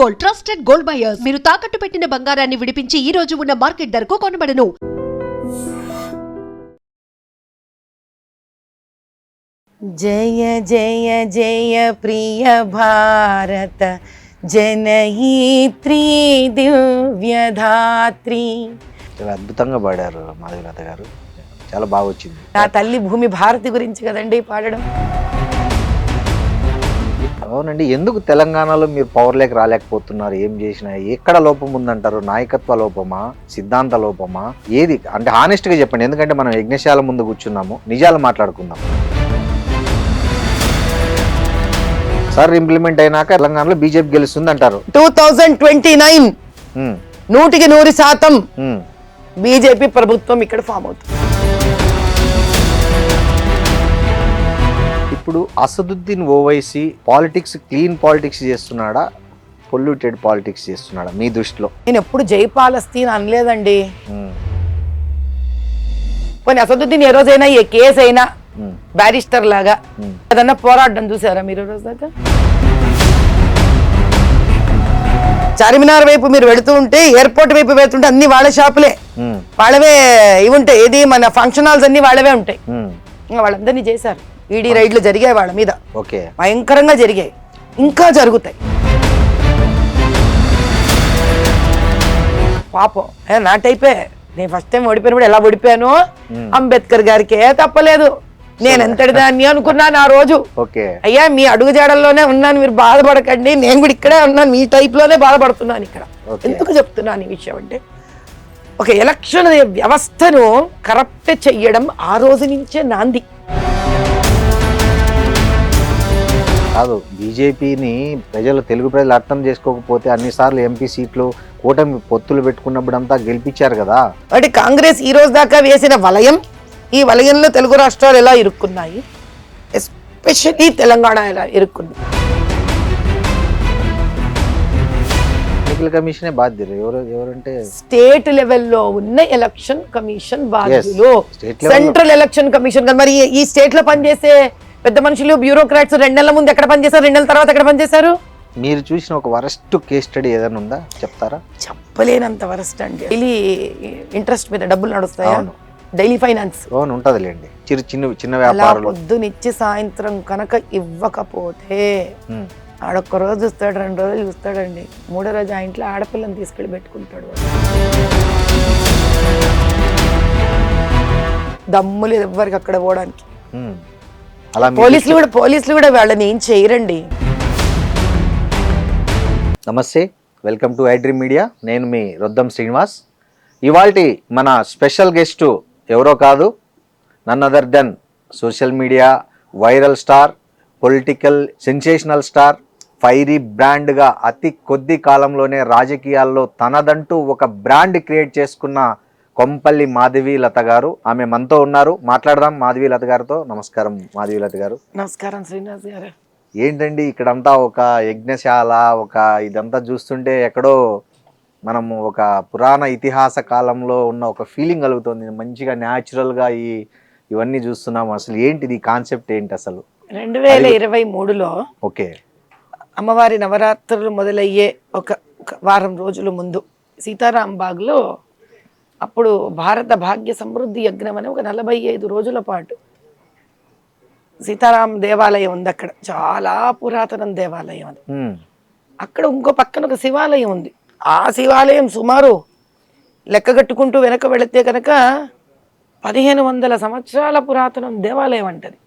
Gold, trusted gold buyers. మీరు తాకట్టు పెట్టిన బంగారాన్ని విడిపించి ఈ రోజు ఉన్న మార్కెట్ ధరకు కొనబడను. జయ జయ జయ ప్రియ భారత జనయిత్రీ దివ్యధాత్రి. చాలా అద్భుతంగా పాడారు మాధవీలత గారు, చాలా బాగా వచ్చింది. నా తల్లి భూమి భారతి గురించి కదండి పాడడం. అవునండి, ఎందుకు తెలంగాణలో మీరు పవర్ లేక రాలేకపోతున్నారు? ఏం చేసినా ఎక్కడ లోపం ఉందంటారు? నాయకత్వ లోపమా, సిద్ధాంత లోపమా, ఏది అంటే హానెస్ట్ గా చెప్పండి. ఎందుకంటే మనం యజ్ఞశాల ముందు కూర్చున్నాము, నిజాలు మాట్లాడుకుందాం. సార్ ఇంప్లిమెంట్ అయినాక తెలంగాణలో బీజేపీ గెలుస్తుంది అంటారు. 2029 100% బీజేపీ ప్రభుత్వం ఇక్కడ ఫామ్ అవుతుంది. ఇప్పుడు Asaduddin Owaisi politics clean politics చేస్తున్నాడా, పొల్యూటెడ్ పాలిటిక్స్ చేస్తున్నాడా మీ దృష్టిలో? నేను ఎప్పుడు జైపాలస్తీన్ అనలేదండి. కొన్ని అసదుద్దీన్ ఏ రోజైనా ఏ కేసు అయినా బ్యారిస్టర్ లాగా ఏదన్నా పోరాడడం చూసారా మీరు? రోజు దాకా చార్మినార్ వైపు మీరు వెళుతూ ఉంటే, ఎయిర్పోర్ట్ వైపు వెళ్తుంటే అన్ని వాళ్ళ షాపులే, వాళ్ళవే ఇవి ఉంటాయి. ఏది మన ఫంక్షన్ హాల్స్ అన్ని వాళ్ళవే ఉంటాయి. వాళ్ళందరినీ చేశారు. ఈడీ రైడ్లు జరిగాయి వాళ్ళ మీద, భయంకరంగా జరిగాయి, ఇంకా జరుగుతాయి. పాపం నా టైపే. నేను ఫస్ట్ టైం ఓడిపోయినప్పుడు ఎలా ఓడిపోయాను, అంబేద్కర్ గారికి తప్పలేదు. నేను ఎంతటి దాన్ని అనుకున్నాను ఆ రోజు. అయ్యా మీ అడుగు జాడల్లోనే ఉన్నాను, మీరు బాధపడకండి, నేను కూడా ఇక్కడే ఉన్నాను, మీ టైప్ లోనే బాధపడుతున్నాను ఇక్కడ. ఎందుకు చెప్తున్నాను ఈ విషయం అంటే, ఒక ఎలక్షన్ వ్యవస్థను కరప్ట్ చెయ్యడం ఆ రోజు నుంచే నాంది. కాదు, బీజేపీని తెలుగు ప్రజలు అర్థం చేసుకోకపోతే అన్నిసార్లు ఎంపీ సీట్లు కూటమి పొత్తులు పెట్టుకున్నప్పుడు అంతా గెలిపించారు కదా. అంటే కాంగ్రెస్ ఈ రోజు దాకా వేసిన వలయం, ఈ వలయంలో తెలుగు రాష్ట్రాలు ఎలా ఇరుక్కున్నాయి, ఎస్పెషల్లీ తెలంగాణ ఎలా ఇరుక్కుంది. ఎన్నికల కమిషనే బాధ్యులు. ఎవరంటే స్టేట్ లెవెల్లో ఉన్న ఎలక్షన్ కమిషన్ బాధ్యులు, సెంట్రల్ ఎలక్షన్ కమిషన్. మరి ఈ స్టేట్ లో పనిచేసే పెద్ద మనుషులు, బ్యూరోక్రాట్స్ 2 నెలల ముందు ఎక్కడ పనిచేశారు, 2 నెలల తర్వాత ఎక్కడ పనిచేశారు? మీరు చూసిన ఒక వరస్ట్ కేస్ స్టడీ ఏదైనా ఉందా, చెప్తారా? చెప్పలేనంత వరస్ట్ అండి. డైలీ ఇంట్రెస్ట్ మీద డబ్బులు నడుస్తాయా? Daily finance ఉంటదిలేండి. చిన్న వ్యాపారాలు పొద్దునిచ్చి సాయంత్రం కనుక ఇవ్వకపోతే ఆడొక్క రోజు చూస్తాడు, 2 రోజులు చూస్తాడండి, 3వ రోజు ఆ ఇంట్లో ఆడపిల్లని తీసుకెళ్ళి పెట్టుకుంటాడు. దమ్ము లేదు ఎవ్వరికి అక్కడ పోవడానికి. పోలీసులు కూడా వాళ్ళని ఏం చేయరండి. నమస్తే, వెల్కమ్ టు ఐడ్రీమ్ మీడియా. నేను మీ రొద్దం శ్రీనివాస్. ఇవాల్టి మన స్పెషల్ గెస్టు ఎవరో కాదు, none other than social media viral star, political sensational star, fiery బ్రాండ్గా అతి కొద్ది కాలంలోనే రాజకీయాల్లో తనదంటూ ఒక బ్రాండ్ క్రియేట్ చేసుకున్న కొంపల్లి మాధవీలత గారు. ఆమె మనతో ఉన్నారు, మాట్లాడదాం మాధవీలత గారితో. నమస్కారం మాధవీలత గారు. నమస్కారం శ్రీనివాస్ గారు. ఏంటండి ఇక్కడంతా ఒక యజ్ఞశాల, ఒక ఇదంతా చూస్తుంటే ఎక్కడో మనము ఒక పురాణ ఇతిహాస కాలంలో ఉన్న ఒక ఫీలింగ్ కలుగుతుంది. మంచిగా న్యాచురల్గా ఇవన్నీ చూస్తున్నాము. అసలు ఏంటిది కాన్సెప్ట్ ఏంటి అసలు? 2023లో ఓకే, అమ్మవారి నవరాత్రులు మొదలయ్యే ఒక వారం రోజుల ముందు సీతారాం బాగ్లో అప్పుడు భారత భాగ్య సమృద్ధి యజ్ఞం అని ఒక 45 రోజుల పాటు సీతారాం దేవాలయం ఉంది. అక్కడ చాలా పురాతన దేవాలయం అది. అక్కడ ఇంకో పక్కన ఒక శివాలయం ఉంది. ఆ శివాలయం సుమారు లెక్కగట్టుకుంటూ వెనక వెళితే కనుక 1500 సంవత్సరాల పురాతన దేవాలయం అంటది.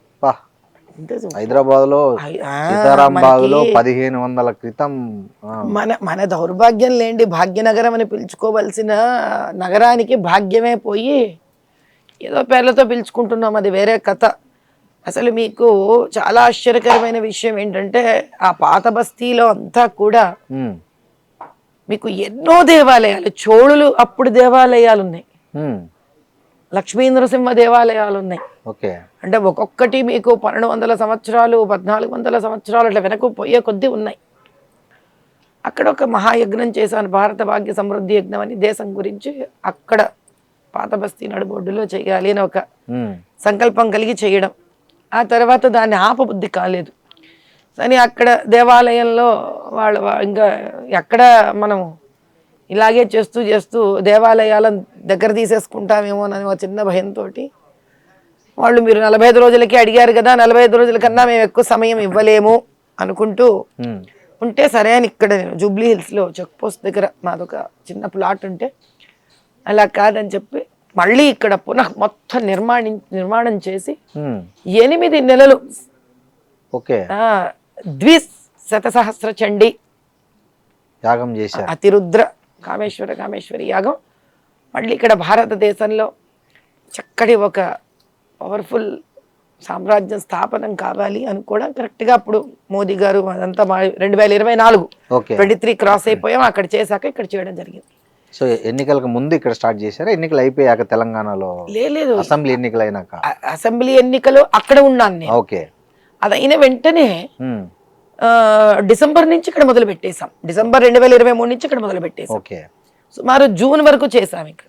హైదరాబాద్ లో సీతారాం బాగులో 1500 క్రితం. మన దౌర్భాగ్యం లేండి, భాగ్యనగరం అని పిలుచుకోవలసిన నగరానికి భాగ్యమే పోయి ఏదో పేర్లతో పిలుచుకుంటున్నాం, అది వేరే కథ. అసలు మీకు చాలా ఆశ్చర్యకరమైన విషయం ఏంటంటే, ఆ పాత బస్తీలో అంతా కూడా మీకు ఎన్నో దేవాలయాలు, చోళులు అప్పుడు దేవాలయాలు ఉన్నాయి, లక్ష్మీ నరసింహ దేవాలయాలు ఉన్నాయి. అంటే ఒక్కొక్కటి మీకు 1200 సంవత్సరాలు 1400 సంవత్సరాలు అట్లా వెనక్కు పోయే కొద్దీ ఉన్నాయి. అక్కడ ఒక మహాయజ్ఞం చేశాను, భారత భాగ్య సమృద్ధి యజ్ఞం అని. దేశం గురించి అక్కడ పాత బస్తీ నడుబొడ్డులో చేయాలి అని ఒక సంకల్పం కలిగి చేయడం. ఆ తర్వాత దాన్ని ఆపబుద్ధి కాలేదు. కానీ అక్కడ దేవాలయంలో ఇంకా ఎక్కడ మనం ఇలాగే చేస్తూ చేస్తూ దేవాలయాలను దగ్గర తీసేసుకుంటామేమోనని ఒక చిన్న భయంతో వాళ్ళు మీరు 45 రోజులకి అడిగారు కదా, 45 రోజుల కన్నా మేము ఎక్కువ సమయం ఇవ్వలేము అనుకుంటూ ఉంటే సరే అని ఇక్కడ నేను జూబ్లీ హిల్స్లో చెక్ పోస్ట్ దగ్గర మాదొక చిన్న ప్లాట్ ఉంటే అలా కాదని చెప్పి మళ్ళీ ఇక్కడ పునః మొత్తం నిర్మాణం చేసి 8 నెలలు ఓకే ద్విశతసహస్ర చండీ యాగం చేశారు. అతిరుద్ర కామేశ్వరి యాగం మళ్ళీ ఇక్కడ భారతదేశంలో చక్కటి ఒక పవర్ఫుల్ సామ్రాజ్యం స్థాపనం కావాలి అని కూడా కరెక్ట్గా అప్పుడు మోదీ గారు అదంతా 2024 23 క్రాస్ అయిపోయాం. అక్కడ చేశాక ఇక్కడ చేయడం జరిగింది. సో ఎన్నికలకు ముందు ఇక్కడ స్టార్ట్ చేశారా? ఎన్నికలు అయిపోయాక తెలంగాణలో లేదు, అసెంబ్లీ ఎన్నికలు అయినాక? అసెంబ్లీ ఎన్నికలు అక్కడ ఉన్నాను నేను. ఓకే. అదైన వెంటనే డిసెంబర్ నుంచి ఇక్కడ మొదలు పెట్టేశాం. డిసెంబర్ 2023 నుంచి ఇక్కడ మొదలు పెట్టేశాం. ఓకే. సుమారు జూన్ వరకు చేశాం ఇక్కడ.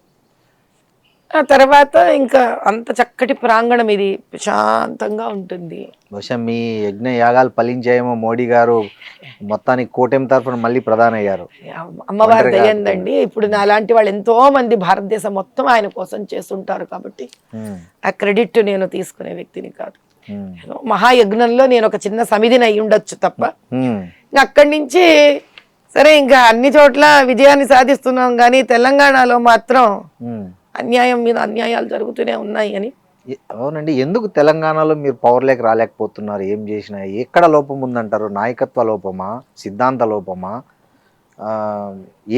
ఆ తర్వాత ఇంకా అంత చక్కటి ప్రాంగణం, ఇది ప్రశాంతంగా ఉంటుంది. బహుశా మీ యజ్ఞ యాగాలు ఫలించాయేమో, మోడీ గారు మొత్తానికి కూటమి తరఫున మళ్ళీ ప్రధాని అయ్యారు. అమ్మవారి దయందండి. ఇప్పుడు నా లాంటి వాళ్ళు ఎంతో మంది భారతదేశం మొత్తం ఆయన కోసం చేస్తుంటారు కాబట్టి ఆ క్రెడిట్ నేను తీసుకునే వ్యక్తిని కాదు. మహాయజ్ఞంలో నేను ఒక చిన్న సమిధిని అయి ఉండొచ్చు తప్ప అక్కడి నుంచి సరే ఇంకా అన్ని చోట్ల విజయాన్ని సాధిస్తున్నాం, కానీ తెలంగాణలో మాత్రం అన్యాయం మీద అన్యాయాలు జరుగుతూనే ఉన్నాయి అని. అవునండి. ఎందుకు తెలంగాణలో మీరు పవర్లోకి రాలేకపోతున్నారు? ఏం చేసినా ఎక్కడ లోపం ఉందంటారు? నాయకత్వ లోపమా, సిద్ధాంత లోపమా,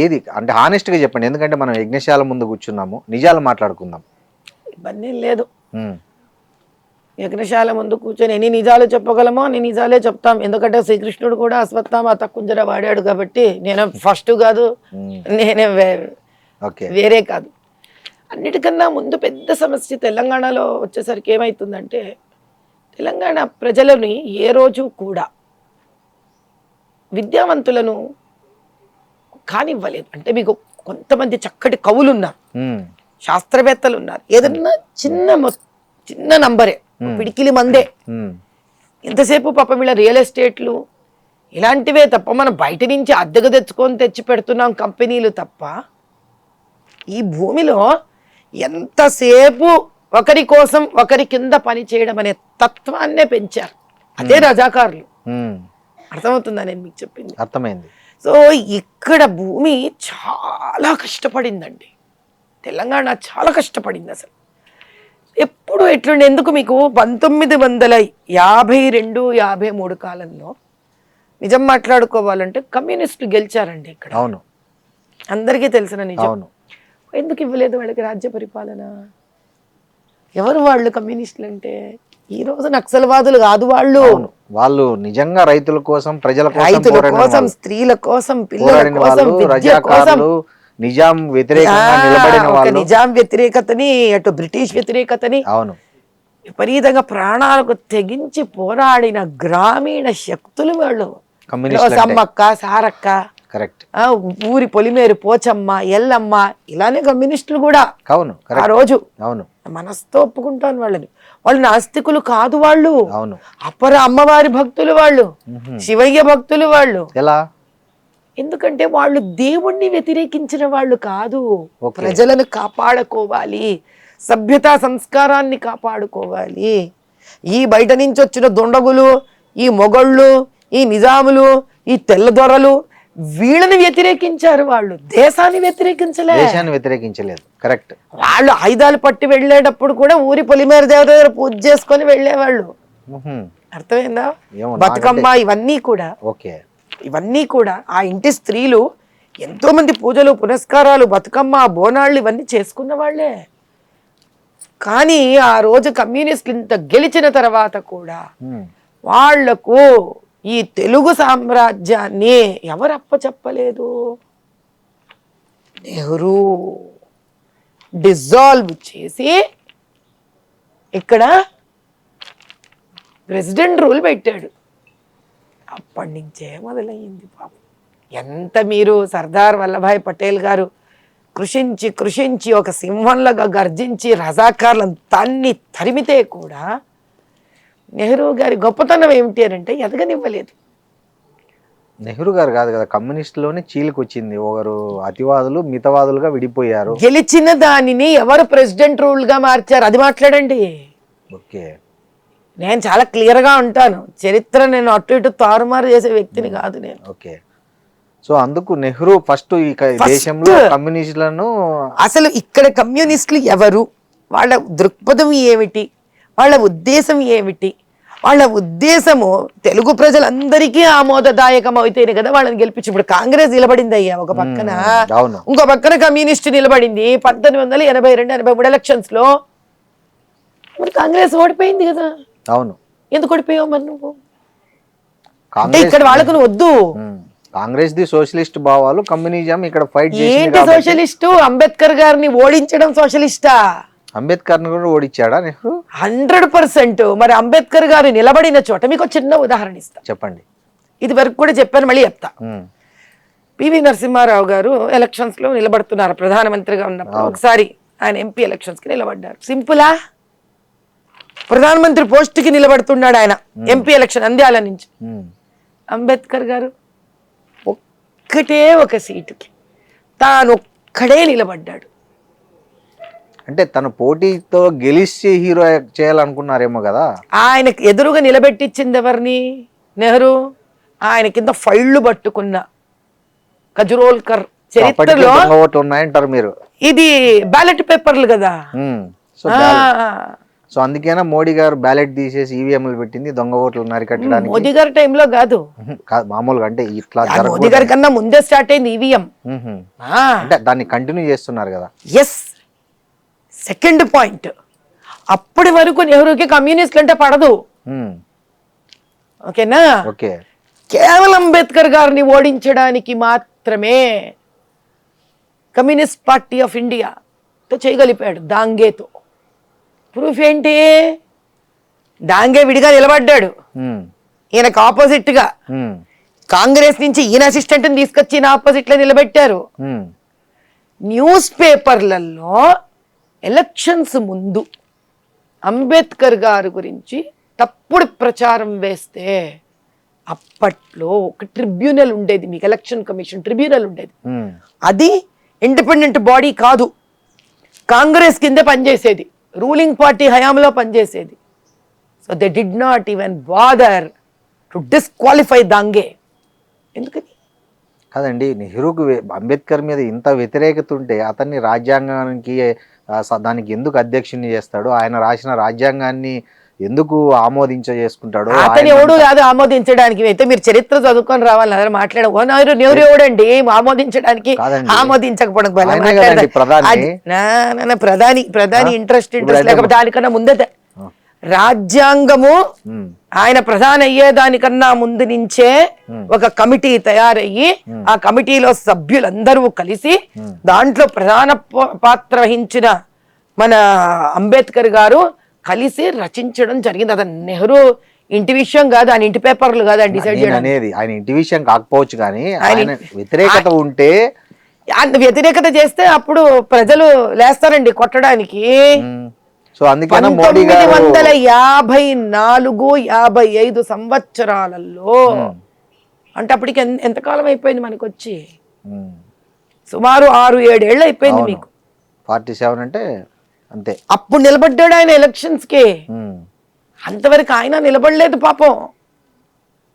ఏది అంటే హానెస్ట్గా చెప్పండి. ఎందుకంటే మనం యజ్ఞశాల ముందు కూర్చున్నాము, నిజాలు మాట్లాడుకుందాం. ఇబ్బంది లేదు. యజ్ఞశాల ముందు కూర్చొని ఎన్ని నిజాలు చెప్పగలమో అన్ని నిజాలే చెప్తాం. ఎందుకంటే శ్రీకృష్ణుడు కూడా అశ్వత్థామ తక్కుంజర వాడాడు కాబట్టి నేను ఫస్ట్ కాదు, నేనే వేరే కాదు. అన్నిటికన్నా ముందు పెద్ద సమస్య తెలంగాణలో వచ్చేసరికి ఏమవుతుందంటే, తెలంగాణ ప్రజలని ఏ రోజు కూడా విద్యావంతులను కానివ్వలేదు. అంటే మీకు కొంతమంది చక్కటి కవులు ఉన్నారు, శాస్త్రవేత్తలు ఉన్నారు, ఏదన్నా చిన్న నంబరే, పిడికిలి మందే. ఇంతసేపు పాప వీళ్ళ రియల్ ఎస్టేట్లు ఇలాంటివే తప్ప మనం బయట నుంచి అద్దెకు తెచ్చి పెడుతున్నాం కంపెనీలు తప్ప, ఈ భూమిలో ఎంతసేపు ఒకరి కోసం ఒకరి కింద పని చేయడం అనే తత్వాన్నే పెంచారు. అదే రజాకారులు. అర్థమవుతుందా నేను మీకు చెప్పింది? అర్థమైంది. సో ఇక్కడ భూమి చాలా కష్టపడిందండి. తెలంగాణ చాలా కష్టపడింది. అసలు ఎప్పుడు ఎట్లుండి, ఎందుకు మీకు 1952, 53 కాలంలో నిజం మాట్లాడుకోవాలంటే కమ్యూనిస్టులు గెలిచారండి ఇక్కడ. అవును, అందరికీ తెలిసిన నిజం. ఎందుకు ఇవ్వలేదు వాళ్ళకి రాజ్య పరిపాలన? ఎవరు వాళ్ళు కమ్యూనిస్టులు అంటే? ఈ రోజు నక్సల్వాదులు కాదు వాళ్ళు. వాళ్ళు నిజంగా రైతుల కోసం, ప్రజల కోసం, స్త్రీల కోసం, పిల్లల కోసం, విద్య కోసం, నిజాం వ్యతిరేకంగా నిలబడిన వాళ్ళు. నిజాం వ్యతిరేకతని, అటు బ్రిటిష్ వ్యతిరేకతని విపరీతంగా ప్రాణాలకు తెగించి పోరాడిన గ్రామీణ శక్తులు వాళ్ళు. సమ్మక్క, సారక్క, కరెక్ట్, ఊరి పొలిమేరు పోచమ్మ, ఎల్లమ్మ, ఇలానే కమ్యూనిస్టులు కూడా ఆ రోజు. అవును, మనసుతో ఒప్పుకుంటాను వాళ్ళని. వాళ్ళు నాస్తికులు కాదు వాళ్ళు. అవును, అపర అమ్మవారి భక్తులు వాళ్ళు, శివయ్య భక్తులు వాళ్ళు. ఎలా? ఎందుకంటే వాళ్ళు దేవుణ్ణి వ్యతిరేకించిన వాళ్ళు కాదు. ప్రజలను కాపాడుకోవాలి, సభ్యతా సంస్కారాన్ని కాపాడుకోవాలి. ఈ బయట నుంచి వచ్చిన దొండగులు, ఈ మొగళ్ళు, ఈ నిజాములు, ఈ తెల్లదొరలు వీళ్ళని వ్యతిరేకించారు. వాళ్ళు దేశాన్ని వ్యతిరేకించలేదు. కరెక్ట్. వాళ్ళు ఆయుధాలు పట్టి వెళ్ళేటప్పుడు కూడా ఊరి పొలిమేర దేవత దగ్గర పూజ చేసుకొని వెళ్ళేవాళ్ళు. అర్థమైందా? బతుకమ్మ ఇవన్నీ కూడా ఆ ఇంటి స్త్రీలు ఎంతో మంది పూజలు, పునస్కారాలు, బతుకమ్మ, బోనాళ్ళు ఇవన్నీ చేసుకున్న వాళ్ళే. కానీ ఆ రోజు కమ్యూనిస్టులు ఇంత గెలిచిన తర్వాత కూడా వాళ్లకు ఈ తెలుగు సామ్రాజ్యాన్ని ఎవరు అప్పచెప్పలేదు? నెహ్రూ డిజాల్వ్ చేసి ఇక్కడ ప్రెసిడెంట్ రూల్ పెట్టాడు. అప్పటి నుంచే మొదలయ్యింది పాపం. ఎంత మీరు సర్దార్ వల్లభాయ్ పటేల్ గారు కృషించి ఒక సింహంలాగా గర్జించి రజాకార్లను తరిమితే కూడా నెహ్రూ గారి గొప్పతనం ఏమిటి అని అంటే ఎదగనివ్వలేదు. నెహ్రూ గారు కాదు కదా, కమ్యూనిస్టులోనే చీలికి వచ్చింది. ఒకరు అతివాదులు మితవాదులుగా విడిపోయారు. గెలిచిన దానిని ఎవరు ప్రెసిడెంట్ రూల్ గా మార్చారు అది మాట్లాడండి. ఓకే, నేను చాలా క్లియర్ గా ఉంటాను. చరిత్ర నేను అటు ఇటు తారుమారు చేసే వ్యక్తిని కాదు నేను. ఓకే. సో అందుకు నెహ్రూ ఫస్ట్ ఈ దేశంలో కమ్యూనిస్టులను అసలు ఇక్కడ కమ్యూనిస్టులు ఎవరు, వాళ్ళ దృక్పథం ఏమిటి, వాళ్ళ ఉద్దేశం ఏమిటి, వాళ్ళ ఉద్దేశము తెలుగు ప్రజలందరికీ ఆమోదదాయకం అయితేనే కదా వాళ్ళని గెలిపించి. ఇప్పుడు కాంగ్రెస్ నిలబడింది అయ్యా ఒక పక్కన, అవును, ఇంకో పక్కన కమ్యూనిస్ట్ నిలబడింది. 1882-83 ఎలక్షన్స్ లో మరి కాంగ్రెస్ ఓడిపోయింది కదా. అవును, ఎందుకు ఓడిపోయావు మరి నువ్వు? అంటే కాంగ్రెస్ ఇక్కడ వాళ్ళకు వద్దు. కాంగ్రెస్ ది సోషలిస్ట్ భావాలు, కమ్యూనిజం ఇక్కడ ఫైట్ చేసింది ఏంటి కాబట్టి. సోషలిస్టు? అంబేద్కర్ గారిని ఓడించడం సోషలిస్టా? అంబేద్కర్ ను కూడా ఓడించాడా నెహ్రూ? 100%. మరి అంబేద్కర్ గారు నిలబడిన చోట మీకు ఒక చిన్న ఉదాహరణ ఇస్తా. చెప్పండి. ఇది వరకు కూడా చెప్పాను, మళ్ళీ చెప్తా. పివి నరసింహారావు గారు ఎలక్షన్స్ లో నిలబడుతున్నారు ప్రధానమంత్రిగా ఉన్నప్పుడు. ఒకసారి ఆయన ఎంపీ ఎలక్షన్స్ కి నిలబడ్డారు. సింపులా? ప్రధానమంత్రి పోస్ట్ కి నిలబడుతున్నాడు ఆయన ఎంపీ ఎలక్షన్ నంద్యాల నుంచి. అంబేద్కర్ గారు ఒక్కటే ఒక సీటుకి తాను ఒక్కడే నిలబడ్డాడు. అంటే తను పోటీతో గెలిచి హీరో చేయాలనుకున్నారేమో కదా. ఆయనకు ఎదురుగా నిలబెట్టించింది ఎవరిని? నెహ్రూ. ఆయన కింద ఫైళ్లు పట్టుకున్న కజురోల్కర్. చరిత్రలో ఓట్లు ఉన్నాయంటారు మీరు. ఇది బ్యాలెట్ పేపర్లు కదా. సో అందుకేనా మోడీ గారు బ్యాలెట్ తీసేసి ఈవీఎంలు పెట్టింది దొంగ ఓట్లు అరికట్టడానికి? మోదీ గారి టైంలో కాదు, మామూలుగా. అంటే ఇట్లా మోదీ గారి కన్నా ముందే స్టార్ట్ అయింది ఈవీఎం. అంటే దాన్ని కంటిన్యూ చేస్తున్నారు కదా. ఎస్. సెకండ్ పాయింట్, అప్పటి వరకు నెహ్రూకి కమ్యూనిస్టులు అంటే పడదు. ఓకేనా? ఓకే. కేవలం అంబేద్కర్ గారిని ఓడించడానికి మాత్రమే కమ్యూనిస్ట్ పార్టీ ఆఫ్ ఇండియాతో చేయగలిపాడు దాంగేతో. ప్రూఫ్ ఏంటి? దాంగే విడిగా నిలబడ్డాడు, ఈయనకు ఆపోజిట్ గా. కాంగ్రెస్ నుంచి ఈయన అసిస్టెంట్ తీసుకొచ్చి ఈయన ఆపోజిట్ లో నిలబెట్టారు. న్యూస్ పేపర్లలో ఎలక్షన్స్ ముందు అంబేద్కర్ గారి గురించి తప్పుడు ప్రచారం వేస్తే అప్పట్లో ఒక ట్రిబ్యునల్ ఉండేది, మీకు ఎలక్షన్ కమిషన్ ట్రిబ్యునల్ ఉండేది. అది ఇండిపెండెంట్ బాడీ కాదు, కాంగ్రెస్ కింద పనిచేసేది, రూలింగ్ పార్టీ హయాంలో పనిచేసేది. So they did not even bother to disqualify Dange. ఎందుకని? కాదండి, నెహ్రూకు అంబేద్కర్ మీద ఇంత వ్యతిరేకత ఉంటే అతన్ని రాజ్యాంగానికి దానికి ఎందుకు అధ్యక్షుని చేస్తాడు? ఆయన రాసిన రాజ్యాంగాన్ని ఎందుకు ఆమోదించేసుకుంటాడు? అతను ఎవడు కాదు ఆమోదించడానికి. అయితే మీరు చరిత్ర చదువుకొని రావాలి, అదే మాట్లాడ. నెహ్రూ ఎవడండి ఆమోదించడానికి? ఆమోదించకపోవడం ప్రధాని ఇంట్రెస్ట్ లేకపోతే దానికన్నా ముందే రాజ్యాంగము ఆయన ప్రధాని అయ్యేదానికన్నా ముందు నుంచే ఒక కమిటీ తయారయ్యి ఆ కమిటీలో సభ్యులందరూ కలిసి దాంట్లో ప్రధాన పాత్ర వహించిన మన అంబేద్కర్ గారు కలిసి రచించడం జరిగింది. అది నెహ్రూ ఇంటి విషయం కాదు, ఆయన ఇంటి పేపర్లు కాదు ఆయన డిసైడ్ చేయడం అనేది. ఆయన ఇంటి విషయం కాకపోవచ్చు, కానీ ఆయన వ్యతిరేకత ఉంటే, వ్యతిరేకత చేస్తే అప్పుడు ప్రజలు లేస్తారండి కొట్టడానికి. సో అందుకని మోడీ గారు 1954-55 సంవత్సరాలలో, అంటే అప్పటికి ఎంతకాలం అయిపోయింది మనకు వచ్చి? సుమారు 6-7 ఏళ్ళు అయిపోయింది మీకు. 47 అంటే అంతే. అప్పుడు నిలబడ్డాడు ఆయన ఎలక్షన్స్ కి. అంతవరకు ఆయన నిలబడలేదు పాపం.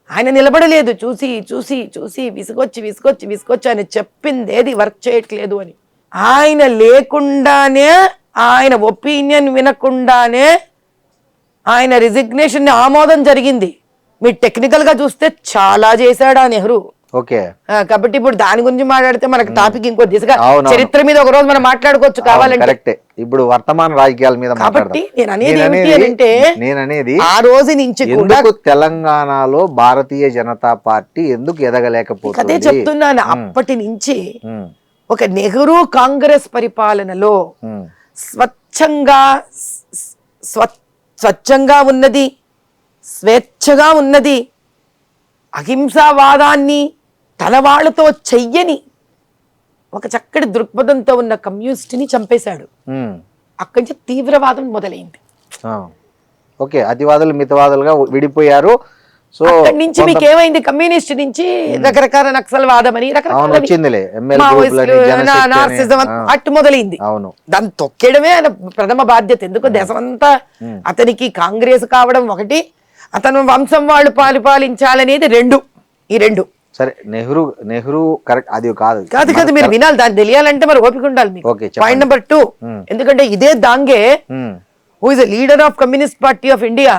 ఆయన నిలబడలేదు. చూసి చూసి చూసి విసుగొచ్చి ఆయన చెప్పింది ఏది వర్క్ చేయట్లేదు అని. ఆయన లేకుండానే, ఆయన ఒపీనియన్ వినకుండానే ఆయన రిజిగ్నేషన్ ఆమోదం జరిగింది. మీరు టెక్నికల్ గా చూస్తే చాలా చేశాడు ఆ నెహ్రూ. ఓకే. కాబట్టి ఇప్పుడు దాని గురించి మాట్లాడితే మనకు టాపిక్ ఇంకో దిశగా, చరిత్ర మీద ఒక రోజు మనం మాట్లాడుకోవచ్చు కావాలంటే. కరెక్టే. ఇప్పుడు వర్తమాన రాజకీయాల మీద కాబట్టి నేను అనేది ఆ రోజు నుంచి ఎందుకు తెలంగాణలో భారతీయ జనతా పార్టీ ఎందుకు ఎదగలేకపోతుంది అదే చెప్తున్నాను. అప్పటి నుంచి ఒక నెహ్రూ కాంగ్రెస్ పరిపాలనలో స్వచ్ఛంగా ఉన్నది, స్వేచ్ఛగా ఉన్నది, అహింసావాదాన్ని తన వాళ్ళతో చెయ్యని ఒక చక్కటి దృక్పథంతో ఉన్న కమ్యూనిస్ట్ని చంపేశాడు. అక్కడి నుంచి తీవ్రవాదం మొదలైంది. ఓకే. అతివాదులు మితవాదులుగా విడిపోయారు. సో అక్కడి నుంచి మీకు ఏమైంది? కమ్యూనిస్ట్ నుంచి రకరకాల నక్సల్వాదం అని అవును వచ్చిందిలే మావోయిస్టులు, నార్సిజం అట్టు మొదలైంది. అవును దాన్ని తొక్కేయడమే ఆయన ప్రథమ బాధ్యత. ఎందుకో దేశమంతా అతనికి కాంగ్రెస్ కావడం ఒకటి, అతను వంశం వాళ్ళు పాలించాలనేది రెండు. ఈ రెండు సరే. నెహ్రూ కరెక్ట్, అది కాదు కాదు మీరు వినాలి, దాన్ని తెలియాలంటే మరి ఓపిక ఉండాలి మీకు. ఓకే, పాయింట్ నెంబర్ 2, ఎందుకంటే ఇదే Dange who is leader of Communist Party of India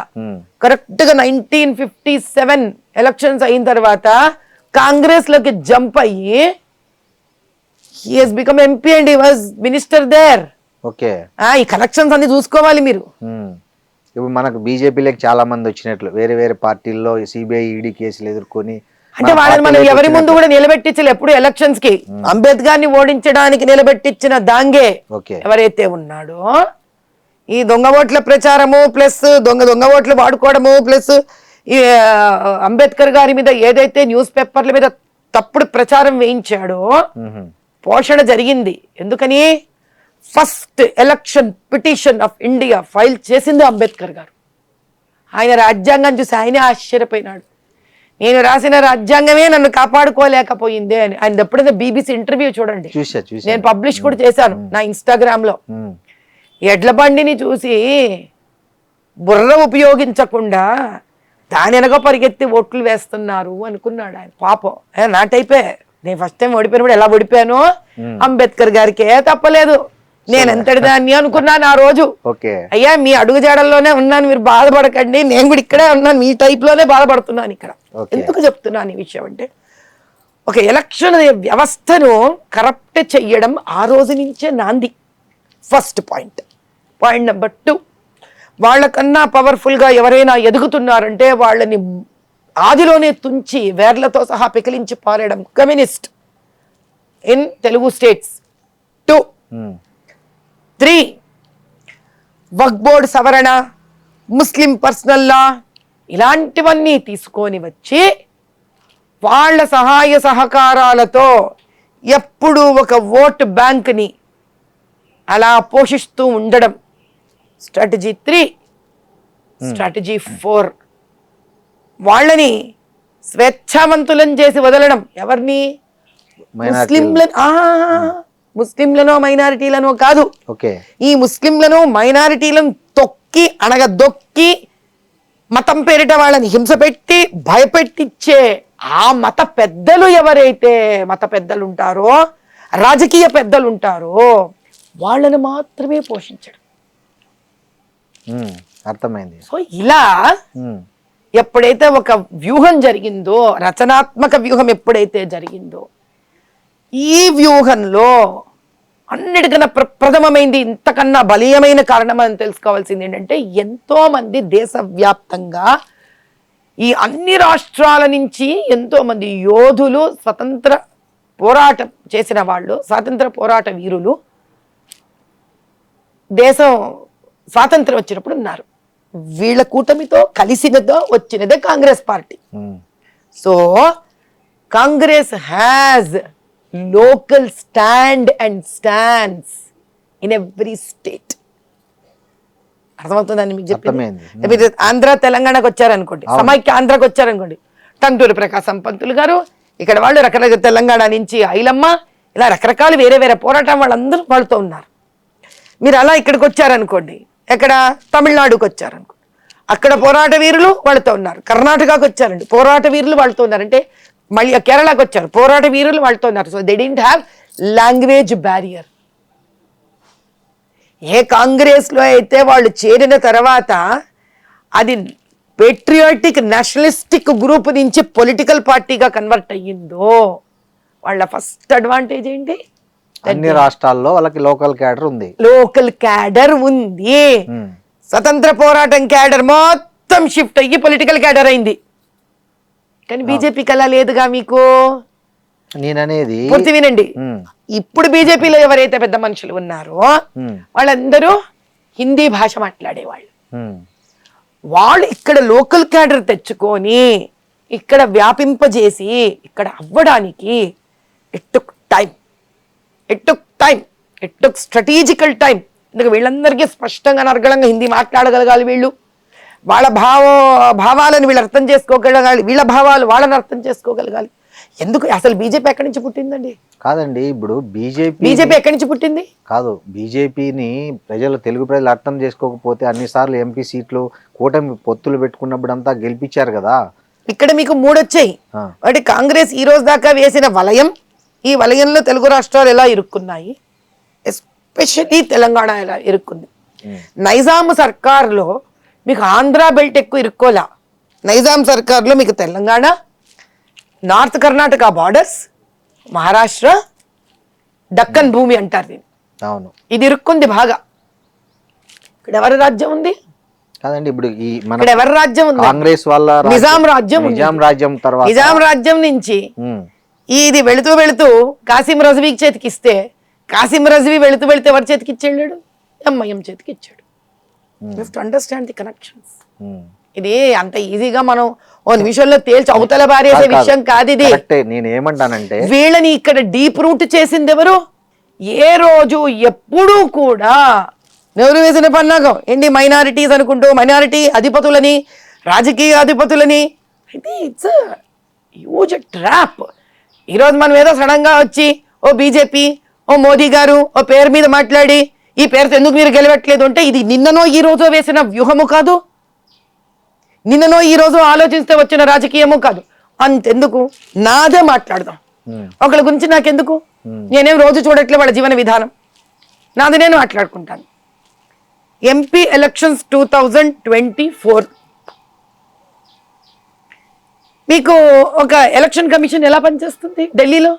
correct గా 1957 ఎలక్షన్స్ అయిన తర్వాత కాంగ్రెస్ లోకి జంప్ అయ్యి he has become MP and he was minister there. Okay, ఈ కనెక్షన్స్ అన్ని చూసుకోవాలి మీరు. ఇప్పుడు మనకు బీజేపీలోకి చాలా మంది వచ్చినట్లు వేరే వేరే పార్టీల్లో సిబిఐ ఈడీ కేసులు ఎదుర్కొని అంటే వాళ్ళని మనం ఎవరి ముందు కూడా నిలబెట్టించలే. ఎప్పుడు ఎలక్షన్స్ కి అంబేద్కర్ ని ఓడించడానికి నిలబెట్టించిన దాంగే ఎవరైతే ఉన్నాడో ఈ దొంగ ఓట్ల ప్రచారము ప్లస్ దొంగ ఓట్లు వాడుకోవడము ప్లస్ ఈ అంబేద్కర్ గారి మీద ఏదైతే న్యూస్ పేపర్ల మీద తప్పుడు ప్రచారం వేయించాడో పోషణ జరిగింది. ఎందుకని first election petition of India file చేసింది అంబేద్కర్ గారు. ఆయన రాజ్యాంగం చూసి ఆయనే ఆశ్చర్యపోయినాడు. నేను రాసిన రాజ్యాంగమే నన్ను కాపాడుకోలేకపోయింది అని. ఆయన ఎప్పుడైతే BBC ఇంటర్వ్యూ చూడండి, నేను పబ్లిష్ కూడా చేశాను నా ఇన్స్టాగ్రామ్ లో. ఎడ్ల బండిని చూసి బుర్ర ఉపయోగించకుండా దాని వెనక పరిగెత్తి ఓట్లు వేస్తున్నారు అనుకున్నాడు ఆయన. పాపం నా టైపే. నేను ఫస్ట్ టైం ఓడిపోయినప్పుడు ఎలా ఓడిపోయానో అంబేద్కర్ గారికే తప్పలేదు. నేను ఎంతటి దాన్ని అనుకున్నాను ఆ రోజు. అయ్యా మీ అడుగు జాడల్లోనే ఉన్నాను, మీరు బాధపడకండి, నేను కూడా ఇక్కడే ఉన్నాను, మీ టైప్ లోనే బాధపడుతున్నాను ఇక్కడ. ఎందుకు చెప్తున్నాను ఈ విషయం అంటే, ఒక ఎలక్షన్ వ్యవస్థను కరప్ట్ చెయ్యడం ఆ రోజు నుంచే నాంది. First point. పాయింట్ నెంబర్ 2, వాళ్ళకన్నా పవర్ఫుల్ గా ఎవరైనా ఎదుగుతున్నారంటే వాళ్ళని ఆదిలోనే తుంచి వేర్లతో సహా పెకిలించి పారేయడం communist in Telugu states. 2, 3 Waqf board సవరణ, ముస్లిం పర్సనల్ లా, ఇలాంటివన్నీ తీసుకొని వచ్చి వాళ్ళ సహాయ సహకారాలతో ఎప్పుడు ఒక ఓట్ బ్యాంక్ని అలా పోషిస్తూ ఉండడం. స్ట్రాటజీ 3. స్ట్రాటజీ 4, వాళ్ళని స్వేచ్ఛావంతులను చేసి వదలడం. ఎవరిని? ముస్లింలనో మైనారిటీలనో కాదు, ఈ ముస్లింలను మైనారిటీలను తొక్కి అణగదొక్కి మతం పేరిట వాళ్ళని హింస పెట్టి భయపెట్టించే ఆ మత పెద్దలు ఎవరైతే మత పెద్దలు ఉంటారో, రాజకీయ పెద్దలు ఉంటారో వాళ్ళని మాత్రమే పోషించడం. అర్థమైంది. సో ఇలా ఎప్పుడైతే ఒక వ్యూహం జరిగిందో, రచనాత్మక వ్యూహం ఎప్పుడైతే జరిగిందో, ఈ వ్యూహంలో అన్నిటికన్నా ప్రథమమైంది, ఇంతకన్నా బలీయమైన కారణం అని తెలుసుకోవాల్సింది ఏంటంటే, ఎంతో మంది దేశవ్యాప్తంగా ఈ అన్ని రాష్ట్రాల నుంచి ఎంతో మంది యోధులు, స్వతంత్ర పోరాటం చేసిన వాళ్ళు, స్వాతంత్ర పోరాట వీరులు దేశం స్వాతంత్రం వచ్చినప్పుడు ఉన్నారు. వీళ్ళ కూటమితో కలిసినదో వచ్చినదే Congress party. So Congress has local stand and stands in every state. అర్థమవుతుందని మీకు చెప్పింది. ఆంధ్ర తెలంగాణకు వచ్చారనుకోండి, సమైక్య ఆంధ్రాకి వచ్చారనుకోండి, టంటూరి ప్రకాశం పంతులు గారు, ఇక్కడ వాళ్ళు రకరకాల తెలంగాణ నుంచి ఐలమ్మ, ఇలా రకరకాల వేరే వేరే పోరాటం వాళ్ళందరూ వాళ్ళతో ఉన్నారు. మీరు అలా ఇక్కడికి వచ్చారనుకోండి, ఎక్కడ తమిళనాడుకి వచ్చారనుకోండి, అక్కడ పోరాట వీరులు వాళ్ళతో ఉన్నారు. కర్ణాటకకు వచ్చారండి, పోరాట వీరులు వాళ్ళతో ఉన్నారు. అంటే మళ్ళీ కేరళకు వచ్చారు, పోరాట వీరులు వాళ్ళతో ఉన్నారు. So they didn't have language barrier. ఏ కాంగ్రెస్ లో అయితే వాళ్ళు చేరిన తర్వాత అది పేట్రియాటిక్ నేషనలిస్టిక్ గ్రూప్ నుంచి పొలిటికల్ పార్టీగా కన్వర్ట్ అయ్యిందో, వాళ్ళ ఫస్ట్ అడ్వాంటేజ్ ఏంటి? అన్ని రాష్ట్రాల్లో వాళ్ళకి లోకల్ క్యాడర్ ఉంది. లోకల్ క్యాడర్ ఉంది. స్వతంత్ర పోరాటం క్యాడర్ మొత్తం షిఫ్ట్ అయ్యి పొలిటికల్ క్యాడర్ అయింది. కానీ బీజేపీకి అలా లేదుగా. మీకు నేననేది పూర్తి వినండి. ఇప్పుడు బీజేపీలో ఎవరైతే పెద్ద మనుషులు ఉన్నారో వాళ్ళందరూ హిందీ భాష మాట్లాడేవాళ్ళు. వాళ్ళు ఇక్కడ లోకల్ క్యాడర్ తెచ్చుకొని ఇక్కడ వ్యాపింపజేసి ఇక్కడ అవ్వడానికి ఇట్ టుక్ స్ట్రాటజికల్ టైం. ఎందుకంటే వీళ్ళందరికీ స్పష్టంగా అనర్గళంగా హిందీ మాట్లాడగలగాలి వీళ్ళు. వాళ్ళ భావాలను వీళ్ళు అర్థం చేసుకోగలగాలి, వీళ్ళ భావాలు వాళ్ళని అర్థం చేసుకోగలగాలి. ఎందుకు అసలు బీజేపీ ఎక్కడి నుంచి పుట్టిందండి? కాదండి, ఇప్పుడు బీజేపీ ఎక్కడి నుంచి పుట్టింది? కాదు, బీజేపీని తెలుగు ప్రజలు అర్థం చేసుకోకపోతే అన్నిసార్లు ఎంపీ సీట్లు కూటమి పొత్తులు పెట్టుకున్నప్పుడు అంతా గెలిపించారు కదా. ఇక్కడ మీకు 3 వచ్చాయి. అంటే కాంగ్రెస్ ఈ రోజు దాకా వేసిన వలయం, ఈ వలయంలో తెలుగు రాష్ట్రాలు ఎలా ఇరుక్కున్నాయి, ఎస్పెషల్లీ తెలంగాణ ఎలా ఇరుక్కుంది. నైజాం సర్కార్లో మీకు ఆంధ్ర బెల్ట్ ఎక్కువ ఇరుక్కోలా. నైజాం సర్కార్లో మీకు తెలంగాణ, నార్త్ కర్ణాటక బార్డర్స్, మహారాష్ట్ర, దక్కన్ భూమి అంటారు దీన్ని. అవును, ఇది ఇరుక్కుంది బాగా. ఇక్కడ ఎవరి రాజ్యం ఉంది? కాదండి, ఇప్పుడు ఈ మన ఇక్కడ ఎవరి రాజ్యం ఉంది? కాంగ్రెస్ వాళ్ళ నిజాం రాజ్యం. నిజాం రాజ్యం తర్వాత నిజాం రాజ్యం నుంచి ఇది వెళుతూ వెళుతూ కాసిం రజ్వీకి చేతికి ఇస్తే, కాసిం రజ్వీ వెళుతూ వెళుతూ ఎవరి చేతికి ఇచ్చాడు? ఎంఐఎం చేతికి ఇచ్చాడు. Understand the connections. ఇది అంత ఈజీగా మనం ఓ నిమిషంలో తేల్చి అవతల బారేసే విషయం కాదు ఇది. నేను ఏమంటానంటే, వీళ్ళని ఇక్కడ డీప్ రూట్ చేసింది ఎవరు? ఏ రోజు ఎప్పుడూ కూడా నెవరు వేసిన పన్నాగం ఏంటి? మైనారిటీస్ అనుకుంటూ మైనారిటీ అధిపతులని, రాజకీయ అధిపతులని. అయితే ఇట్స్ హ్యూజ్ ట్రాప్. ఈరోజు మనం ఏదో సడన్ గా వచ్చి ఓ బీజేపీ, ఓ మోదీ గారు ఓ పేరు మీద మాట్లాడి ఈ పేరుతో ఎందుకు మీరు గెలవట్లేదు అంటే, ఇది నిన్ననో ఈ రోజు వేసిన వ్యూహము కాదు, నిన్ననో ఈ రోజు ఆలోచిస్తే వచ్చిన రాజకీయము కాదు. అంతెందుకు, నాదే మాట్లాడదాం. ఒకళ్ళ గురించి నాకెందుకు? నేనేం రోజు చూడట్లే వాళ్ళ జీవన విధానం, నాది నేను మాట్లాడుకుంటాను. ఎంపీ ఎలక్షన్స్ 2024 మీకు ఒక ఎలక్షన్ కమిషన్ ఎలా పనిచేస్తుంది? ఢిల్లీలో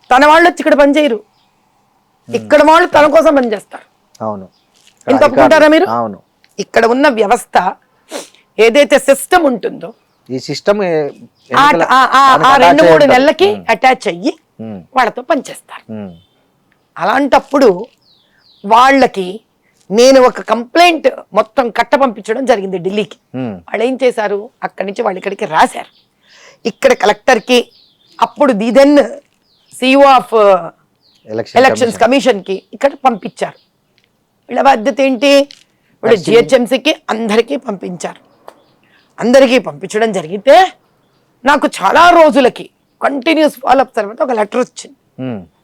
తన వాళ్ళు వచ్చి ఇక్కడ పనిచేయరు, ఇక్కడ వాళ్ళు తన కోసం పనిచేస్తారు. అవును, ఎంత ఒప్పుకుంటారా మీరు? అవును. ఇక్కడ ఉన్న వ్యవస్థ ఏదైతే సిస్టమ్ ఉంటుందో, ఈ సిస్టమ్ 2-3 నెలలకి అటాచ్ అయ్యి వాళ్ళతో పనిచేస్తారు. అలాంటప్పుడు వాళ్ళకి నేను ఒక కంప్లైంట్ మొత్తం కట్ట పంపించడం జరిగింది ఢిల్లీకి. వాళ్ళు ఏం చేశారు, అక్కడి నుంచి వాళ్ళు ఇక్కడికి రాశారు. ఇక్కడ కలెక్టర్కి, అప్పుడు దిదెన్ సిఇఓ ఆఫ్ ఎలక్షన్స్ కమిషన్ కి ఇక్కడ పంపించారు. వీళ్ళ బాధ్యత ఏంటి? వీళ్ళు జిహెచ్ఎంసీకి అందరికీ పంపించారు. అందరికీ పంపించడం జరిగితే నాకు చాలా రోజులకి కంటిన్యూస్ ఫాలోఅప్ తర్వాత ఒక లెటర్ వచ్చింది.